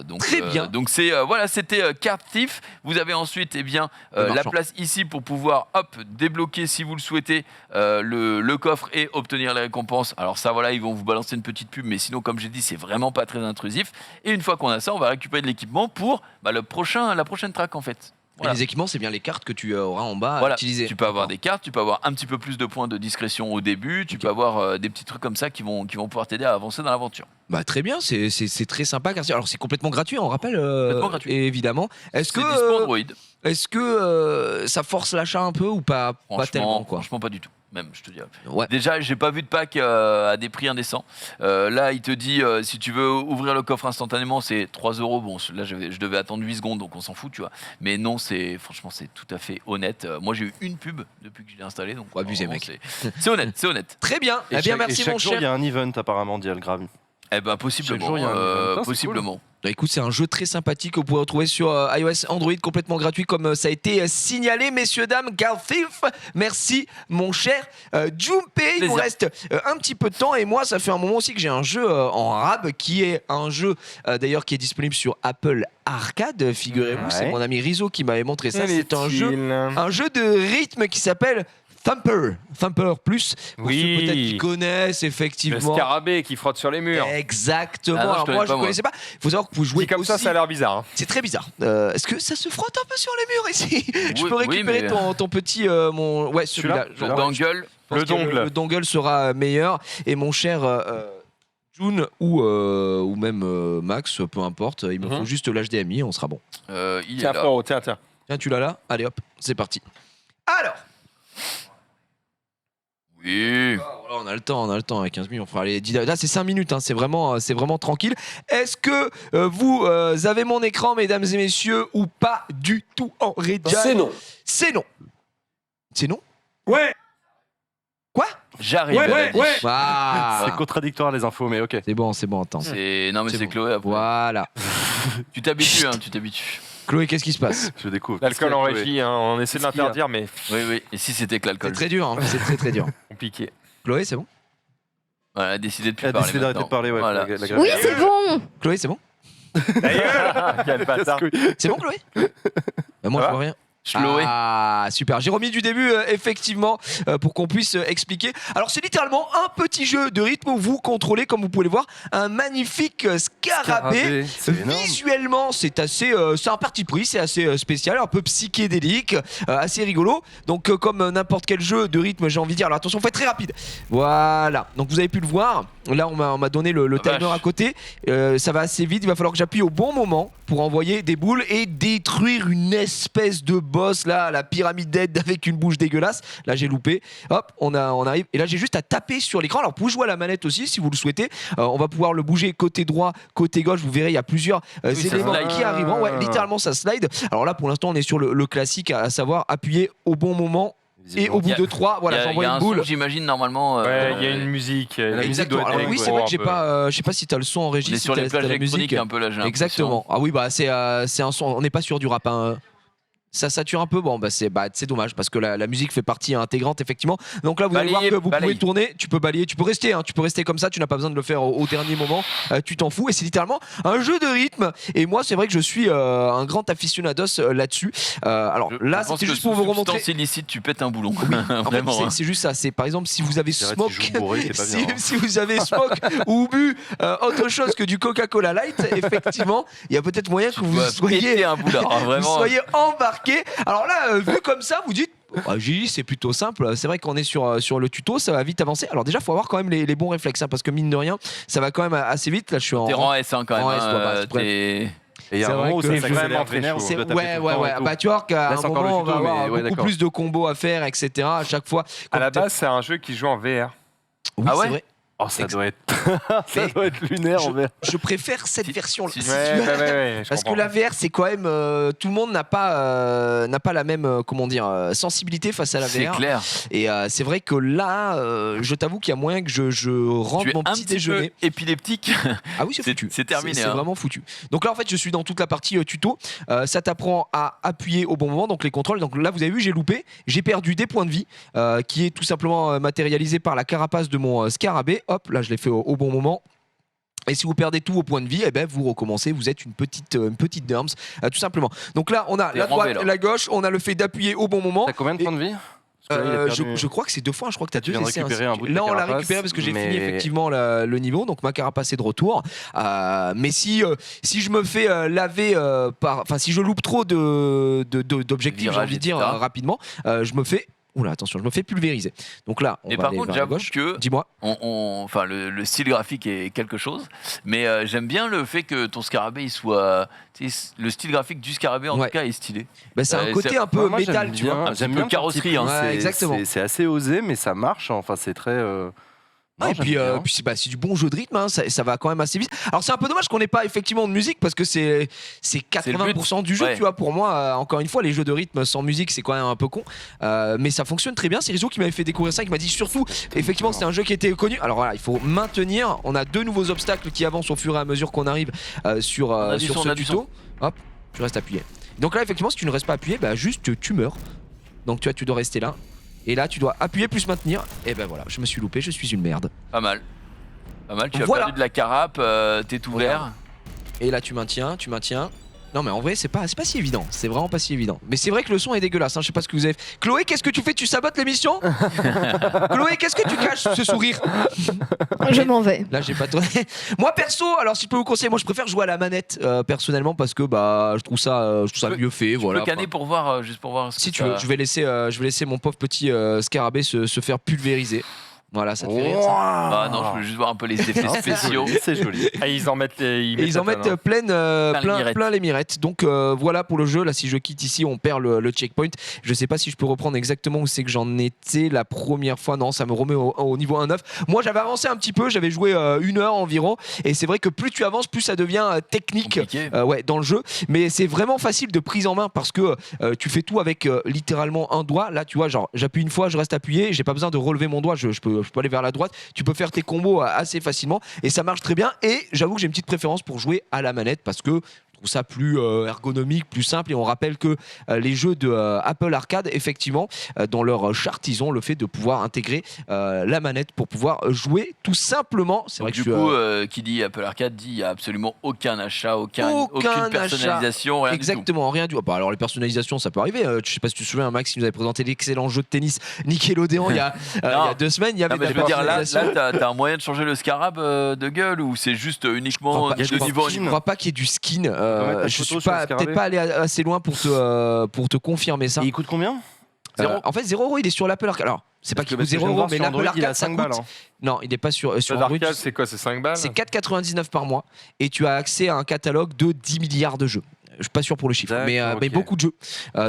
Donc, Très bien. Donc c'est voilà, c'était Card Thief. Vous avez ensuite eh bien Le la marchand. place ici pour pouvoir débloquer si vous le souhaitez le coffre et obtenir les récompenses. Alors ça voilà, ils vont vous balancer une petite pub, mais sinon comme j'ai dit c'est vraiment pas très intrusif. Et une fois qu'on a ça, on va récupérer de l'équipement pour la prochaine track en fait. Et Voilà. les équipements, c'est bien les cartes que tu auras en bas à Voilà, utiliser. tu peux avoir des cartes, tu peux avoir un petit peu plus de points de discrétion au début, tu peux avoir des petits trucs comme ça qui vont pouvoir t'aider à avancer dans l'aventure. Bah très bien, c'est très sympa. Alors c'est complètement gratuit, on rappelle. Complètement gratuit. Évidemment. Est-ce C'est dispo que, Android. ça force l'achat un peu ou pas tellement quoi. Franchement, pas du tout. Même, je te dirais. Ouais. Déjà, j'ai pas vu de pack à des prix indécents. Là, il te dit si tu veux ouvrir le coffre instantanément, c'est 3 €. Bon, là, je devais attendre 8 secondes, donc on s'en fout, tu vois. Mais non, franchement, c'est tout à fait honnête. Moi, j'ai eu une pub depuis que je l'ai installé, donc. Faut abuser, vraiment, mec. C'est honnête, c'est honnête. Très bien. Eh bien, merci chaque mon jour, il y cher. a un event apparemment, dit Algrave. Eh ben, possiblement. Chaque jour, il y a un event. Putain, c'est Possiblement. Bah, écoute, c'est un jeu très sympathique que vous pouvez retrouver sur iOS, Android, complètement gratuit comme ça a été signalé, messieurs, dames. Card Thief, merci mon cher Junpei. Il nous Plaisir. reste un petit peu de temps et moi, ça fait un moment aussi que j'ai un jeu en rab qui est un jeu d'ailleurs qui est disponible sur Apple Arcade, figurez-vous. Ouais. C'est mon ami Rizzo qui m'avait montré ça. C'est un jeu de rythme qui s'appelle Thumper Plus. Pour Oui. ceux peut-être qui connaissent Le effectivement. scarabée qui frotte sur les murs. Exactement. Ah non, je Alors connais moi, pas, je ne moi. connaissais pas. Il faut savoir que vous jouez Dit comme ça, aussi- ça a l'air bizarre. Hein. C'est très bizarre. Est-ce que ça se frotte un peu sur les murs ici? Je Oui, peux récupérer mais- ton petit ouais, celui-là. Celui-là Je pense Dangle. que Le dongle. Le dongle sera meilleur et mon cher June ou même Max, peu importe. Il me Mhm. faut juste l'HDMI, on sera bon. Il est Tiens, là. frérot, tiens. Tiens, tu l'as là? Allez hop, c'est parti. Alors. Oui. On a le temps, à 15 minutes, on fera les 10. Là, c'est 5 minutes, hein, c'est vraiment tranquille. Est-ce que vous avez mon écran, mesdames et messieurs, ou pas du tout en régie? C'est non. C'est non. C'est non? Ouais. Quoi? J'arrive. Ouais, elle a ouais, dit. ouais. Ah. C'est contradictoire les infos, mais ok. C'est bon, attends. Non mais C'est c'est bon. Chloé. Après. Voilà. Tu t'habitues, hein, tu t'habitues. Chloé, qu'est-ce qui se passe? Je découvre. L'alcool en Chloé. régie, hein, on essaie de Qu'est-ce qu'il y a l'interdire, mais Oui. Et si c'était que C'est l'alcool. très dur, hein, c'est très très dur. compliqué. Chloé, c'est bon? Voilà, elle a décidé de plus Elle a parler. décidé d'arrêter de maintenant. parler, ouais. Voilà. Oui, c'est bon. Chloé, c'est bon? Quel bâtard. C'est bon, Chloé? Moi, Ça je va vois rien. Chloé. Ah, super. J'ai remis du début, effectivement, pour qu'on puisse expliquer. Alors, c'est littéralement un petit jeu de rythme où vous contrôlez, comme vous pouvez le voir, un magnifique scarabée. C'est énorme. Visuellement, c'est assez, c'est un parti pris, c'est assez spécial, un peu psychédélique, assez rigolo. Donc, comme n'importe quel jeu de rythme, j'ai envie de dire. Alors, attention, faites très rapide. Voilà. Donc, vous avez pu le voir. Là, on m'a donné le Ah, timer vache. à côté. Ça va assez vite. Il va falloir que j'appuie au bon moment pour envoyer des boules et détruire une espèce de boss là, la pyramide d'aide avec une bouche dégueulasse. Là, j'ai loupé. Hop, on arrive. Et là, j'ai juste à taper sur l'écran. Alors, vous pouvez jouer à la manette aussi si vous le souhaitez. On va pouvoir le bouger côté droit, côté gauche. Vous verrez, il y a plusieurs ça éléments slide. qui arrivent. Ouais, littéralement, ça slide. Alors là, pour l'instant, on est sur le classique, à savoir appuyer au bon moment. Et au bout Il y a- de 3, voilà, Il y j'envoie a une un boule. son, j'imagine normalement. Ouais, il y a une musique. La musique Exactement. doit Alors être oui, c'est gros, vrai que un j'ai peu. pas, je sais pas si t'as le son en On régie, est si sur les t'as plages la musique. électroniques un peu là, j'ai l'impression. Exactement. Ah oui, bah c'est un son. On n'est pas sur du rap. Hein. ça sature un peu. Bon, c'est dommage parce que la musique fait partie intégrante, effectivement. Donc là, vous allez voir Balayer, que vous pouvez tourner, tu peux balayer, tu peux rester comme ça, tu n'as pas besoin de le faire au dernier moment, tu t'en fous. Et c'est littéralement un jeu de rythme. Et moi, c'est vrai que je suis un grand aficionados là-dessus. Alors là, c'était juste pour vous remontrer. Substance illicite, tu pètes un boulon. En fait, Vraiment. c'est juste ça. C'est par exemple si vous avez C'est vrai, smoke, tu joues bourré, t'es pas bien, hein. si vous avez smoke ou bu autre chose que du Coca-Cola Light, effectivement, il y a peut-être moyen que vous soyez Péter un boulard, hein, vous vraiment. soyez embarqué. Alors là, vu comme ça, vous dites. Gigi, c'est plutôt simple. C'est vrai qu'on est sur le tuto, ça va vite avancer. Alors déjà, il faut avoir quand même les bons réflexes, hein, parce que mine de rien, ça va quand même assez vite. Là, je suis en T'es rang S1 quand même. en S, t'es- Et il y a C'est un vrai moment où que ça c'est s'accélère vraiment très vénère, chaud. où tu dois taper tout le temps et tout. Bah tu vois qu'à Là, un c'est encore le moment, on va tuto, avoir mais ouais, beaucoup d'accord. plus de combos à faire, etc. À chaque fois. À la base, c'est un jeu qui joue en VR. Oui, Ah ouais c'est vrai. Oh, ça doit être ça doit être lunaire en VR. Je préfère cette version-là. si- Si Ouais, tu veux. je Parce que comprends. la VR, c'est quand même tout le monde n'a pas la même sensibilité face à la C'est VR. clair. Et c'est vrai que là, je t'avoue qu'il y a moyen que je rentre Tu es mon un petit petit déjeuner. peu épileptique. Ah oui, c'est C'est- foutu. c'est terminé, C'est hein. vraiment foutu. Donc là, en fait, je suis dans toute la partie tuto. Ça t'apprend à appuyer au bon moment, donc les contrôles. Donc là, vous avez vu, j'ai loupé. J'ai perdu des points de vie, qui est tout simplement matérialisé par la carapace de mon scarabée. Hop, là, je l'ai fait au bon moment. Et si vous perdez tout au point de vie, eh ben vous recommencez, vous êtes une petite derms, tout simplement. Donc là, on a T'es la droite renvé, là. et la gauche, on a le fait d'appuyer au bon moment. T'as combien de points de vie? Parce que là, il a perdu- Je crois que c'est 2 fois, je crois que tu as Tu 2 viens de essais. récupérer ainsi. un bout de Là, ta on l'a carapace, récupéré parce que j'ai mais- fini effectivement le niveau, donc ma carapace est de retour. Mais si je me fais laver si je loupe trop d'objectifs, j'ai Virage, envie de dire etc. rapidement, je me fais. Oula, attention, je me fais pulvériser. Donc là, on Mais va par aller contre, vers la j'avoue gauche. que Dis-moi. enfin, le style graphique est quelque chose, mais j'aime bien le fait que ton scarabée il soit, tu sais, le style graphique du scarabée en Ouais. tout cas est stylé. Bah, c'est un c'est- côté un peu Moi, métal, j'aime tu vois. bien- Un petit J'aime peu bien le carrosserie, petit hein. prix, Ouais, c'est- exactement. C'est assez osé, mais ça marche. Enfin, c'est très. Ah, non, et puis, j'aime bien. c'est du bon jeu de rythme, hein, ça va quand même assez vite. Alors c'est un peu dommage qu'on n'ait pas effectivement de musique parce que c'est 80% du jeu, Ouais. tu vois. Pour moi, encore une fois, les jeux de rythme sans musique, c'est quand même un peu con. Mais ça fonctionne très bien. C'est Rizzo qui m'avait fait découvrir ça, qui m'a dit surtout, effectivement, c'était un jeu qui était connu. Alors voilà, il faut maintenir. On a 2 nouveaux obstacles qui avancent au fur et à mesure qu'on arrive sur a du sur son, ce on a du tuto. Hop, tu restes appuyé. Donc là, effectivement, si tu ne restes pas appuyé, bah juste tu meurs. Donc tu dois rester là. Et là, tu dois appuyer plus maintenir. Et ben voilà, je me suis loupé, je suis une merde. Pas mal. Pas mal, tu as Voilà. perdu de la carape, t'es tout vert. Et là tu maintiens. Non mais en vrai c'est pas si évident, c'est vraiment pas si évident. Mais c'est vrai que le son est dégueulasse, hein. Je sais pas ce que vous avez fait. Chloé, qu'est-ce que tu fais? Tu sabotes l'émission? Chloé, qu'est-ce que tu caches ce sourire? Je m'en vais. Là j'ai pas tourné. Moi perso, alors si je peux vous conseiller, moi je préfère jouer à la manette personnellement parce que bah je trouve ça mieux fait. Tu Voilà. peux canner pour voir, juste pour voir. ce Si que tu ça- veux, je vais laisser mon pauvre petit scarabée se faire pulvériser. Voilà, ça te fait rire ça? Ah non, je veux juste voir un peu les effets Non, c'est spéciaux. joli, c'est joli. Ah, ils en mettent Et ils en la mettent tonne, hein. plein les mirettes. Donc voilà pour le jeu. Là, si je quitte ici, on perd le checkpoint. Je sais pas si je peux reprendre exactement où c'est que j'en étais la première fois. Non, ça me remet au niveau 1.9. Moi, j'avais avancé un petit peu. J'avais joué 1 heure environ. Et c'est vrai que plus tu avances, plus ça devient technique Compliqué. ouais, dans le jeu. Mais c'est vraiment facile de prise en main parce que tu fais tout avec littéralement un doigt. Là, tu vois, genre j'appuie une fois, je reste appuyé. J'ai pas besoin de relever mon doigt. Je peux aller vers la droite. Tu peux faire tes combos assez facilement et ça marche très bien. Et j'avoue que j'ai une petite préférence pour jouer à la manette parce que je trouve ça plus ergonomique, plus simple. Et on rappelle que les jeux de Apple Arcade, effectivement, dans leur charte, ils ont le fait de pouvoir intégrer la manette pour pouvoir jouer tout simplement. C'est vrai Donc, que du coup, qui dit Apple Arcade dit il n'y a absolument aucun achat, aucune achat. personnalisation, rien du tout. Exactement, rien du tout. Bah, alors les personnalisations, ça peut arriver. Je sais pas si tu te souviens, Max, il nous avait présenté l'excellent jeu de tennis Nickelodeon il y a 2 semaines. Il y avait Non, mais de je la veux dire, là, personnalisation. t'as un moyen de changer le scarab de gueule ou c'est juste uniquement Je de crois niveau en pas- je niveau? crois pas qu'il y ait du skin. mettre ta Je photo suis sur le pas scarabée. peut-être pas allé assez loin pour te confirmer ça. Et il coûte combien? En fait, 0€, il est sur l'Apple Arcade. Alors, c'est pas qu'il coûte Parce que je viens de 0€, voir mais sur l'Apple Android, il a Arcade, ça 5 coûte. balles. hein. Non, il n'est pas sur Le Android. Darkcade, c'est quoi? C'est 5 balles? C'est 4,99 par mois et tu as accès à un catalogue de 10 milliards de jeux. Je suis pas sûr pour le chiffre, mais D'accord, ok. beaucoup de jeux.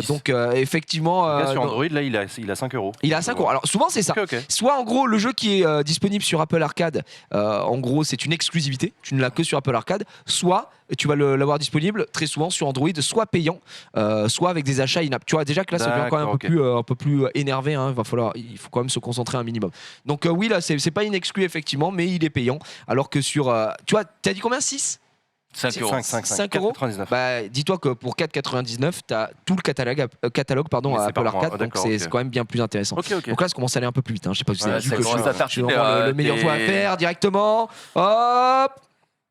Donc, effectivement. Le gars, sur non, Android, là, il a 5 euros. il est à 5€. Alors, souvent, c'est ça. Ok, ok. Soit en gros le jeu qui est disponible sur Apple Arcade, en gros c'est une exclusivité, tu ne l'as que sur Apple Arcade, soit tu vas l'avoir disponible très souvent sur Android, soit payant, soit avec des achats in-app. Tu vois déjà que là ça devient quand même un peu plus énervé, hein. Il faut quand même se concentrer un minimum. Donc oui là c'est pas une exclu effectivement, mais il est payant, alors que sur tu vois, t'as dit combien? 6 5 euros. 5 euros. 4,99. Bah, dis-toi que pour 4,99, tu as tout le catalogue, Mais à c'est Apple par mois. Arcade, Ah, donc d'accord, c'est ok. quand même bien plus intéressant. Ok. Donc là, ça commence à aller un peu plus vite. Je sais pas si vous avez Ouais, vu ça que je commence à suis tartiner, vraiment le meilleur t'es- joueur à faire directement. Hop.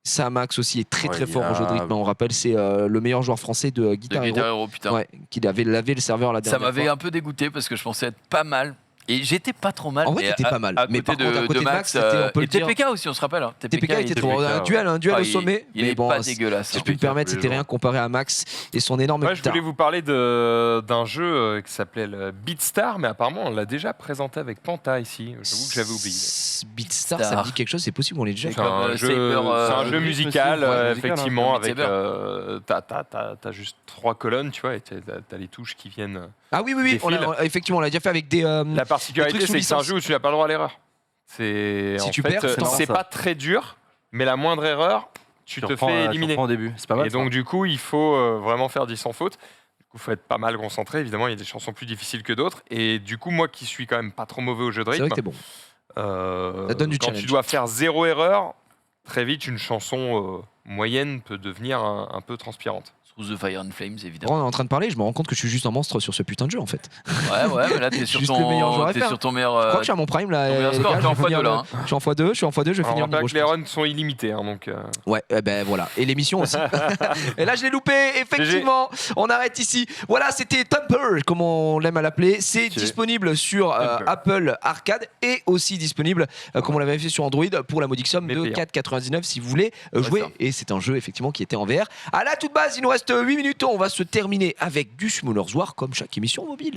Samax aussi est très fort en jeu de rythme. On rappelle, c'est le meilleur joueur français de De Guitar Guitar Hero. Hero, putain. Ouais, qui avait lavé le serveur la Ça dernière m'avait fois. un peu dégoûté parce que je pensais être pas mal. Et j'étais pas trop mal. En vrai, mais t'étais pas mal. À Mais côté par contre, à côté de Max, c'était, on peut et le dire. TPK aussi, on se rappelle. Hein. TPK était trop. Un duel Ah, au sommet. Il mais est bon, pas si dégueulasse. je hein. puis me permettre, c'était rien comparé à Max et son énorme Moi, je guitare. voulais vous parler d'un jeu qui s'appelait le Beatstar, mais apparemment, on l'a déjà présenté avec Panta ici. J'avoue que j'avais oublié. Beatstar, ça me dit quelque chose, c'est possible, on l'a déjà C'est fait. C'est comme, un, jeu, Saber, c'est un jeu oui, musical, possible, ouais, musical, effectivement, hein, avec. Beat T'as juste 3 colonnes, tu vois, et t'as les touches qui viennent. Ah oui, Défile. effectivement, on l'a déjà fait avec des. La particularité, trucs sous c'est que c'est un licence. jeu où tu n'as pas le droit à l'erreur. C'est Si en tu fait, perds, c'est c'est ça. pas très dur, mais la moindre erreur, tu te reprends, fais tu éliminer. reprends au début. C'est pas mal. Et donc, du coup, il faut vraiment faire 10 sans faute. Du coup, il faut être pas mal concentré. Évidemment, il y a des chansons plus difficiles que d'autres. Et du coup, moi qui suis quand même pas trop mauvais au jeu de C'est vrai rythme, que t'es bon. Ça donne du quand challenge. tu dois faire 0 erreur, très vite, une chanson moyenne peut devenir un peu transpirante. Through the Fire and Flames, Bon, évidemment. on est en train de parler, je me rends compte que je suis juste un monstre sur ce putain de jeu en fait. Ouais, mais là, t'es sur Juste le meilleur joueur à t'es faire. sur ton Je meilleur. crois que je suis à mon prime là. ton meilleur les score, gars, t'es en je vais x2 finir là. le- Hein. Je suis en x2, je vais Alors, finir on le rappelle niveau. que les runs sont illimités. Hein, donc, Ouais, ben voilà. Et l'émission aussi. Et là, je l'ai loupé. Effectivement, on arrête ici. Voilà, c'était Thumper, comme on l'aime à l'appeler. C'est Ok. disponible sur Thumper. Apple Arcade et aussi disponible, comme on l'avait fait sur Android, pour la modique somme Mais de payant. 4,99 si vous voulez jouer. ça. Et c'est un jeu, effectivement, qui était en VR. À la toute base, il nous reste 8 minutes. On va se terminer avec du Summoner's War, comme chaque émission mobile.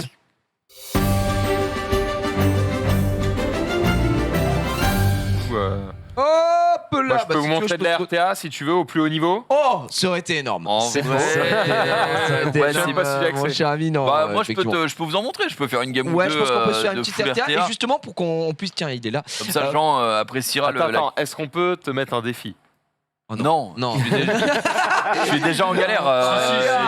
Hop là, moi, je peux vous montrer de la RTA si tu veux au plus haut niveau. Oh, ça aurait été énorme. En C'est vrai, ça aurait été ouais, énorme, c'est pas si mon accès. cher ami, non. Bah, moi, effectivement. je peux vous en montrer. Je peux faire une game ou Ouais, deux je pense qu'on peut se faire de une petite full RTA. Et justement, pour qu'on puisse. Tiens, il est là. Comme ça, Jean appréciera Attends, est-ce qu'on peut te mettre un défi? Oh, Non, non. je suis déjà en galère.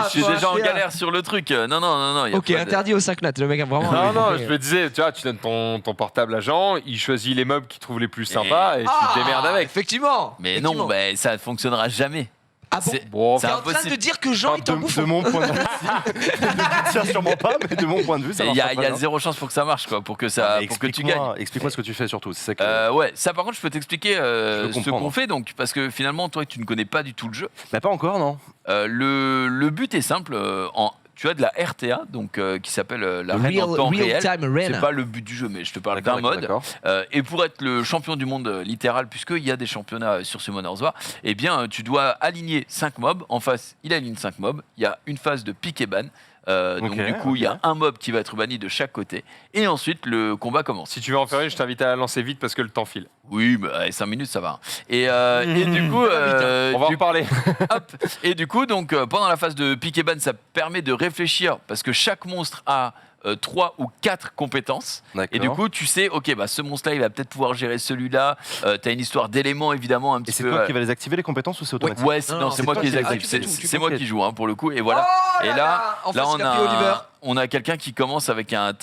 Je suis faut déjà en acheter, galère sur le truc. Non. y a Ok, pas de- interdit au 5 nat. Le mec a vraiment. Non, je me disais, tu vois, tu donnes ton portable à Jean, il choisit les meubles qu'il trouve les plus sympas et tu te démerdes avec. Effectivement. Mais non, effectivement. bah, ça fonctionnera jamais. Ah bon C'est- Bon, c'est T'es en train impossible. de dire que Jean est un de bouffon. mon point de vue, si. Tiens, sûrement pas, mais de mon point de vue, ça Il marche y a, pas il y a bien. zéro chance pour que ça marche, quoi, pour que ça, Mais pour que tu gagnes. Explique-moi ce que tu fais surtout. C'est ça que. Ouais, ça par contre, je peux t'expliquer veux ce comprendre. qu'on fait, donc, parce que finalement, toi, tu ne connais pas du tout le jeu. Mais pas encore, non. Le but est simple. Tu as de la RTA, donc qui s'appelle la reine en temps réel. Real-time C'est Arena. pas le but du jeu, mais je te parle D'accord, d'un mode. d'accord. Et pour être le champion du monde littéral, puisqu'il y a des championnats sur Summoner's War, eh bien, tu dois aligner 5 mobs. En face, il aligne 5 mobs. Il y a une phase de pick et ban. Donc Ok, du coup, il y a ok. un mob qui va être banni de chaque côté. Et ensuite, le combat commence. Si tu veux en faire une, je t'invite à lancer vite parce que le temps file. Oui, mais 5 minutes, ça va. Et du coup, On va en parler. hop. Et du coup, donc, pendant la phase de pick et ban, ça permet de réfléchir parce que chaque monstre a 3 ou 4 compétences. Et du coup, tu sais, ok, bah, ce monstre-là, il va peut-être pouvoir gérer celui-là. Tu as une histoire d'éléments, évidemment, un Et petit c'est peu. toi qui vas les activer, les compétences, ou c'est Ouais, automatique non, c'est c'est moi toi qui les qui- active. tu fais tout, tu C'est moi fais. qui joue, hein, pour le coup. Et voilà. Oh Et là là, en face, on il a pris Oliver. on a quelqu'un qui commence avec un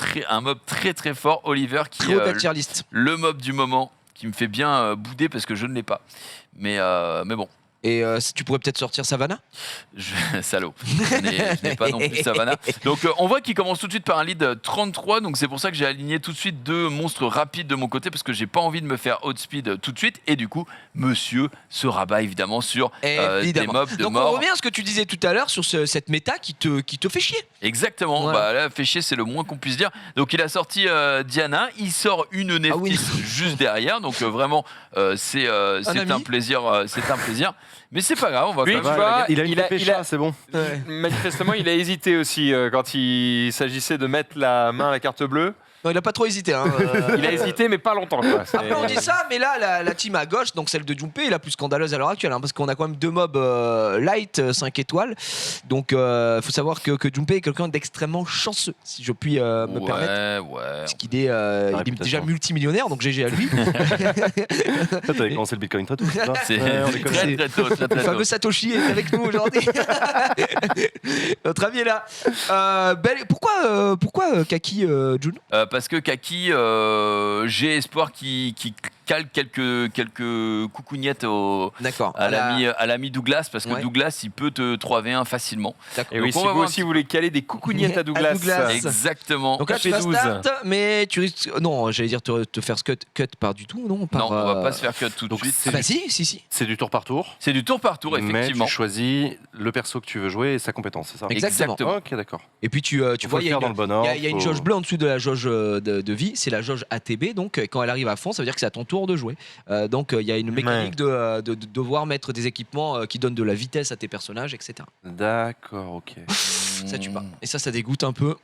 mob très très fort, Oliver, qui Très haut de la tier list. le mob du moment, qui me fait bien bouder parce que je ne l'ai pas. Mais bon. Et si tu pourrais peut-être sortir Savannah. Salaud. Je n'ai pas non plus Savannah. Donc on voit qu'il commence tout de suite par un lead 33. Donc c'est pour ça que j'ai aligné tout de suite 2 monstres rapides de mon côté parce que j'ai pas envie de me faire outspeed tout de suite. Et du coup, monsieur se rabat évidemment sur des Évidemment. mobs de Donc on mort. revient à ce que tu disais tout à l'heure sur cette méta qui te fait chier. Exactement. Ouais. Bah là, fait chier, c'est le moins qu'on puisse dire. Donc il a sorti Diana. Il sort une Neftis oui. juste derrière. Donc vraiment, c'est ami. un plaisir. C'est un plaisir. Mais c'est pas grave. On va Oui, quand tu même- vois, Il a une il a- épée il a- chat, c'est bon. Manifestement, il a hésité aussi quand il s'agissait de mettre la main à la carte bleue. Non, il a pas trop hésité. Hein. Il a hésité, mais pas longtemps. Quoi. C'est- Après on dit ça, mais là la team à gauche, donc celle de Junpei, est la plus scandaleuse à l'heure actuelle, hein, parce qu'on a quand même 2 mobs light 5 étoiles. Donc faut savoir que Junpei est quelqu'un d'extrêmement chanceux, si je puis me permettre. Ouais. Parce qu'il est, il est réputation. déjà multimillionnaire, donc GG à lui. Toi, t'avais commencé le Bitcoin, toi, tout ça. C'est Ouais, on est comme ça. très tôt, très Le tôt. fameux Satoshi est avec nous aujourd'hui. Notre ami est là. Pourquoi Kaki Jun Parce que Kaki, j'ai espoir qu'il cale quelques coucougnettes D'accord. à l'ami Douglas, parce que Douglas, il peut te 3v1 facilement. Et oui, si vous aussi voulez caler des coucougnettes à Douglas. Exactement. Donc là, tu vas start, mais tu risques. Non, j'allais dire te faire cut par du tout, non Non, on va pas se faire cut tout de suite. Ah bah si. C'est du tour par tour. C'est du tour par tour, effectivement. Mais tu choisis le perso que tu veux jouer et sa compétence, c'est ça? Exactement. Ok, d'accord. Et puis tu vois, il y a une jauge bleue en dessous de la jauge de vie, c'est la jauge ATB, donc quand elle arrive à fond, ça veut dire que c'est à ton tour de jouer. Donc il y a une mécanique de devoir mettre des équipements qui donnent de la vitesse à tes personnages, etc. D'accord, ok. Ça tue pas. Et ça dégoûte un peu.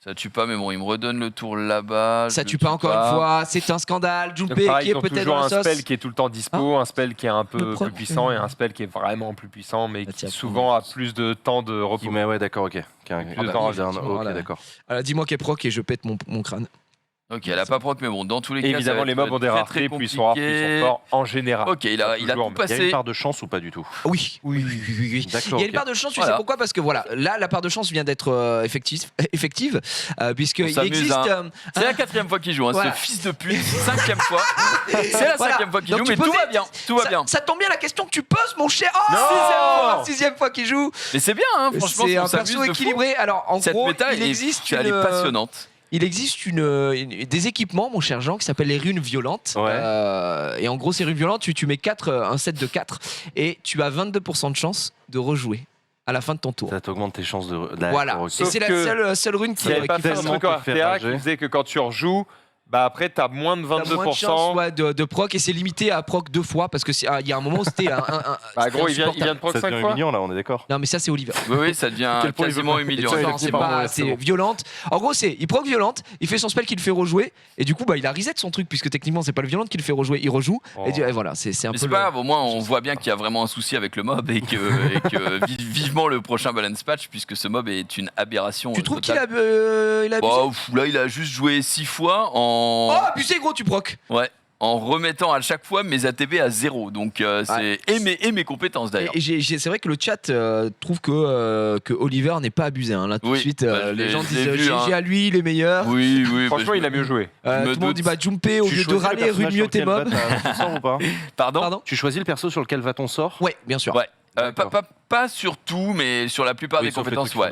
Ça tue pas, mais bon, il me redonne le tour là-bas. Ça tue pas encore une fois, c'est un scandale. Junpei qui est peut-être toujours dans la un sauce. spell qui est tout le temps dispo, un spell qui est un peu plus puissant et un spell qui est vraiment plus puissant, mais qui souvent a plus de temps de repos. Mais ouais, d'accord, ok. Voilà. D'accord. Alors dis-moi qu'elle proc et je pète mon crâne. Ok, elle a pas proc, mais bon, dans tous les cas. Évidemment, les mobs ont des raretés, plus ils sont rares, plus ils sont forts en général. Ok, il a tout passé. Il y a une part de chance ou pas du tout? Oui. D'accord. Il y a une part de chance, tu sais pourquoi? Parce que voilà, là, la part de chance vient d'être effective, puisqu'il existe. C'est la 4e fois qu'il joue, ce fils de pute, 5e fois. C'est la 5e fois qu'il joue, mais tout va bien. Tout va bien. Ça tombe bien la question que tu poses, mon cher. Oh, 6e fois qu'il joue. Mais c'est bien, franchement. C'est un perso équilibré. Alors, en gros, il existe elle est passionnante. Il existe des équipements, mon cher Jean, qui s'appellent les runes violentes. Et en gros, ces runes violentes, tu mets un set de 4 et tu as 22% de chance de rejouer à la fin de ton tour. Ça t'augmente tes chances de. Voilà. Et c'est la seule rune qui fait un truc en RTA qui faisait que quand tu rejoues, après, t'as moins de 22%. Moins de chance, de proc, et c'est limité à proc 2 fois parce que il y a un moment où c'était gros, il vient de proc 5 fois. Humiliant, là, on est d'accord. Non, mais ça, c'est Oliver. Oui, ça devient quasiment humiliant. Non, c'est violente. En gros, il proc violente, il fait son spell qui le fait rejouer, et du coup, il a reset son truc, puisque techniquement, c'est pas le violente qui le fait rejouer, il rejoue, et voilà, c'est un peu. Mais c'est pas grave, au moins, on voit bien qu'il y a vraiment un souci avec le mob et que vivement le prochain balance patch, puisque ce mob est une aberration. Tu trouves qu'il a abusé? Là, il a juste joué 6 fois en. Oh, abusé, gros, tu proc. Ouais. En remettant à chaque fois mes ATB à 0. Donc, et mes compétences d'ailleurs. Et c'est vrai que le chat trouve que Oliver n'est pas abusé. Là, tout de suite, les gens disent GG à lui, il est meilleur. Oui. Franchement, il a mieux joué. Tout le monde dit Junpei, au lieu de râler, rune mieux tes mobs. Pardon. Tu choisis le perso sur lequel va ton sort? Ouais, bien sûr. Ouais. Pas sur tout, mais sur la plupart des compétences, ouais.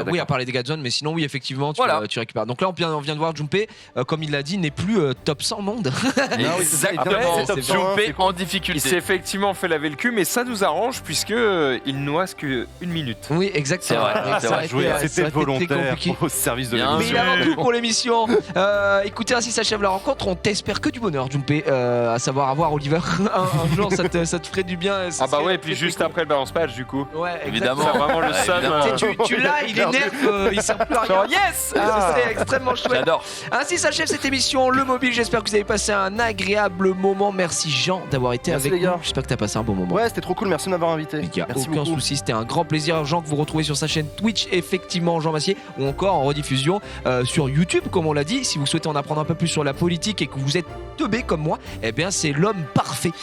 Oui, à part les dégâts de zone, mais sinon, oui, effectivement, tu récupères. Donc là, on vient de voir Junpei, comme il l'a dit, n'est plus top 100 monde. Exactement, c'est Junpei en difficulté. Il s'est effectivement fait laver le cul, mais ça nous arrange puisqu'il ne nous reste qu'une minute. Oui, exactement. C'était volontaire au service de l'émission. Mais il avant tout pour l'émission. Écoutez, ainsi s'achève la rencontre. On t'espère que du bonheur, Junpei, à savoir avoir Oliver. Un jour, ça te ferait du bien. Et puis juste après le balance patch, du coup. Ouais, évidemment. C'est vraiment le seum. Tu l'as, il énerve, il sert plus à rien. Genre, yes. C'est extrêmement chouette. J'adore. Ainsi s'achève cette émission Le Mobile. J'espère que vous avez passé un agréable moment. Merci Jean d'avoir été avec nous. J'espère que tu as passé un bon moment. Ouais, c'était trop cool. Merci de m'avoir invité. Il n'y a aucun souci. C'était un grand plaisir. Jean, que vous retrouvez sur sa chaîne Twitch, effectivement, Jean Massier, ou encore en rediffusion sur YouTube, comme on l'a dit. Si vous souhaitez en apprendre un peu plus sur la politique et que vous êtes teubé comme moi, c'est l'homme parfait.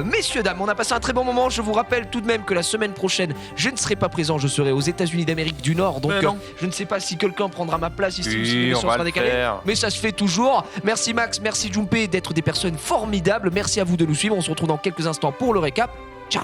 Messieurs, dames, on a passé un très bon moment. Je vous rappelle tout de même que la semaine prochaine, je ne serai pas présent. Je serai aux États-Unis d'Amérique du Nord. Donc, je ne sais pas si quelqu'un prendra ma place ici ou si l'émission sera décalée. Mais ça se fait toujours. Merci Max, merci Junpei d'être des personnes formidables. Merci à vous de nous suivre. On se retrouve dans quelques instants pour le récap. Ciao.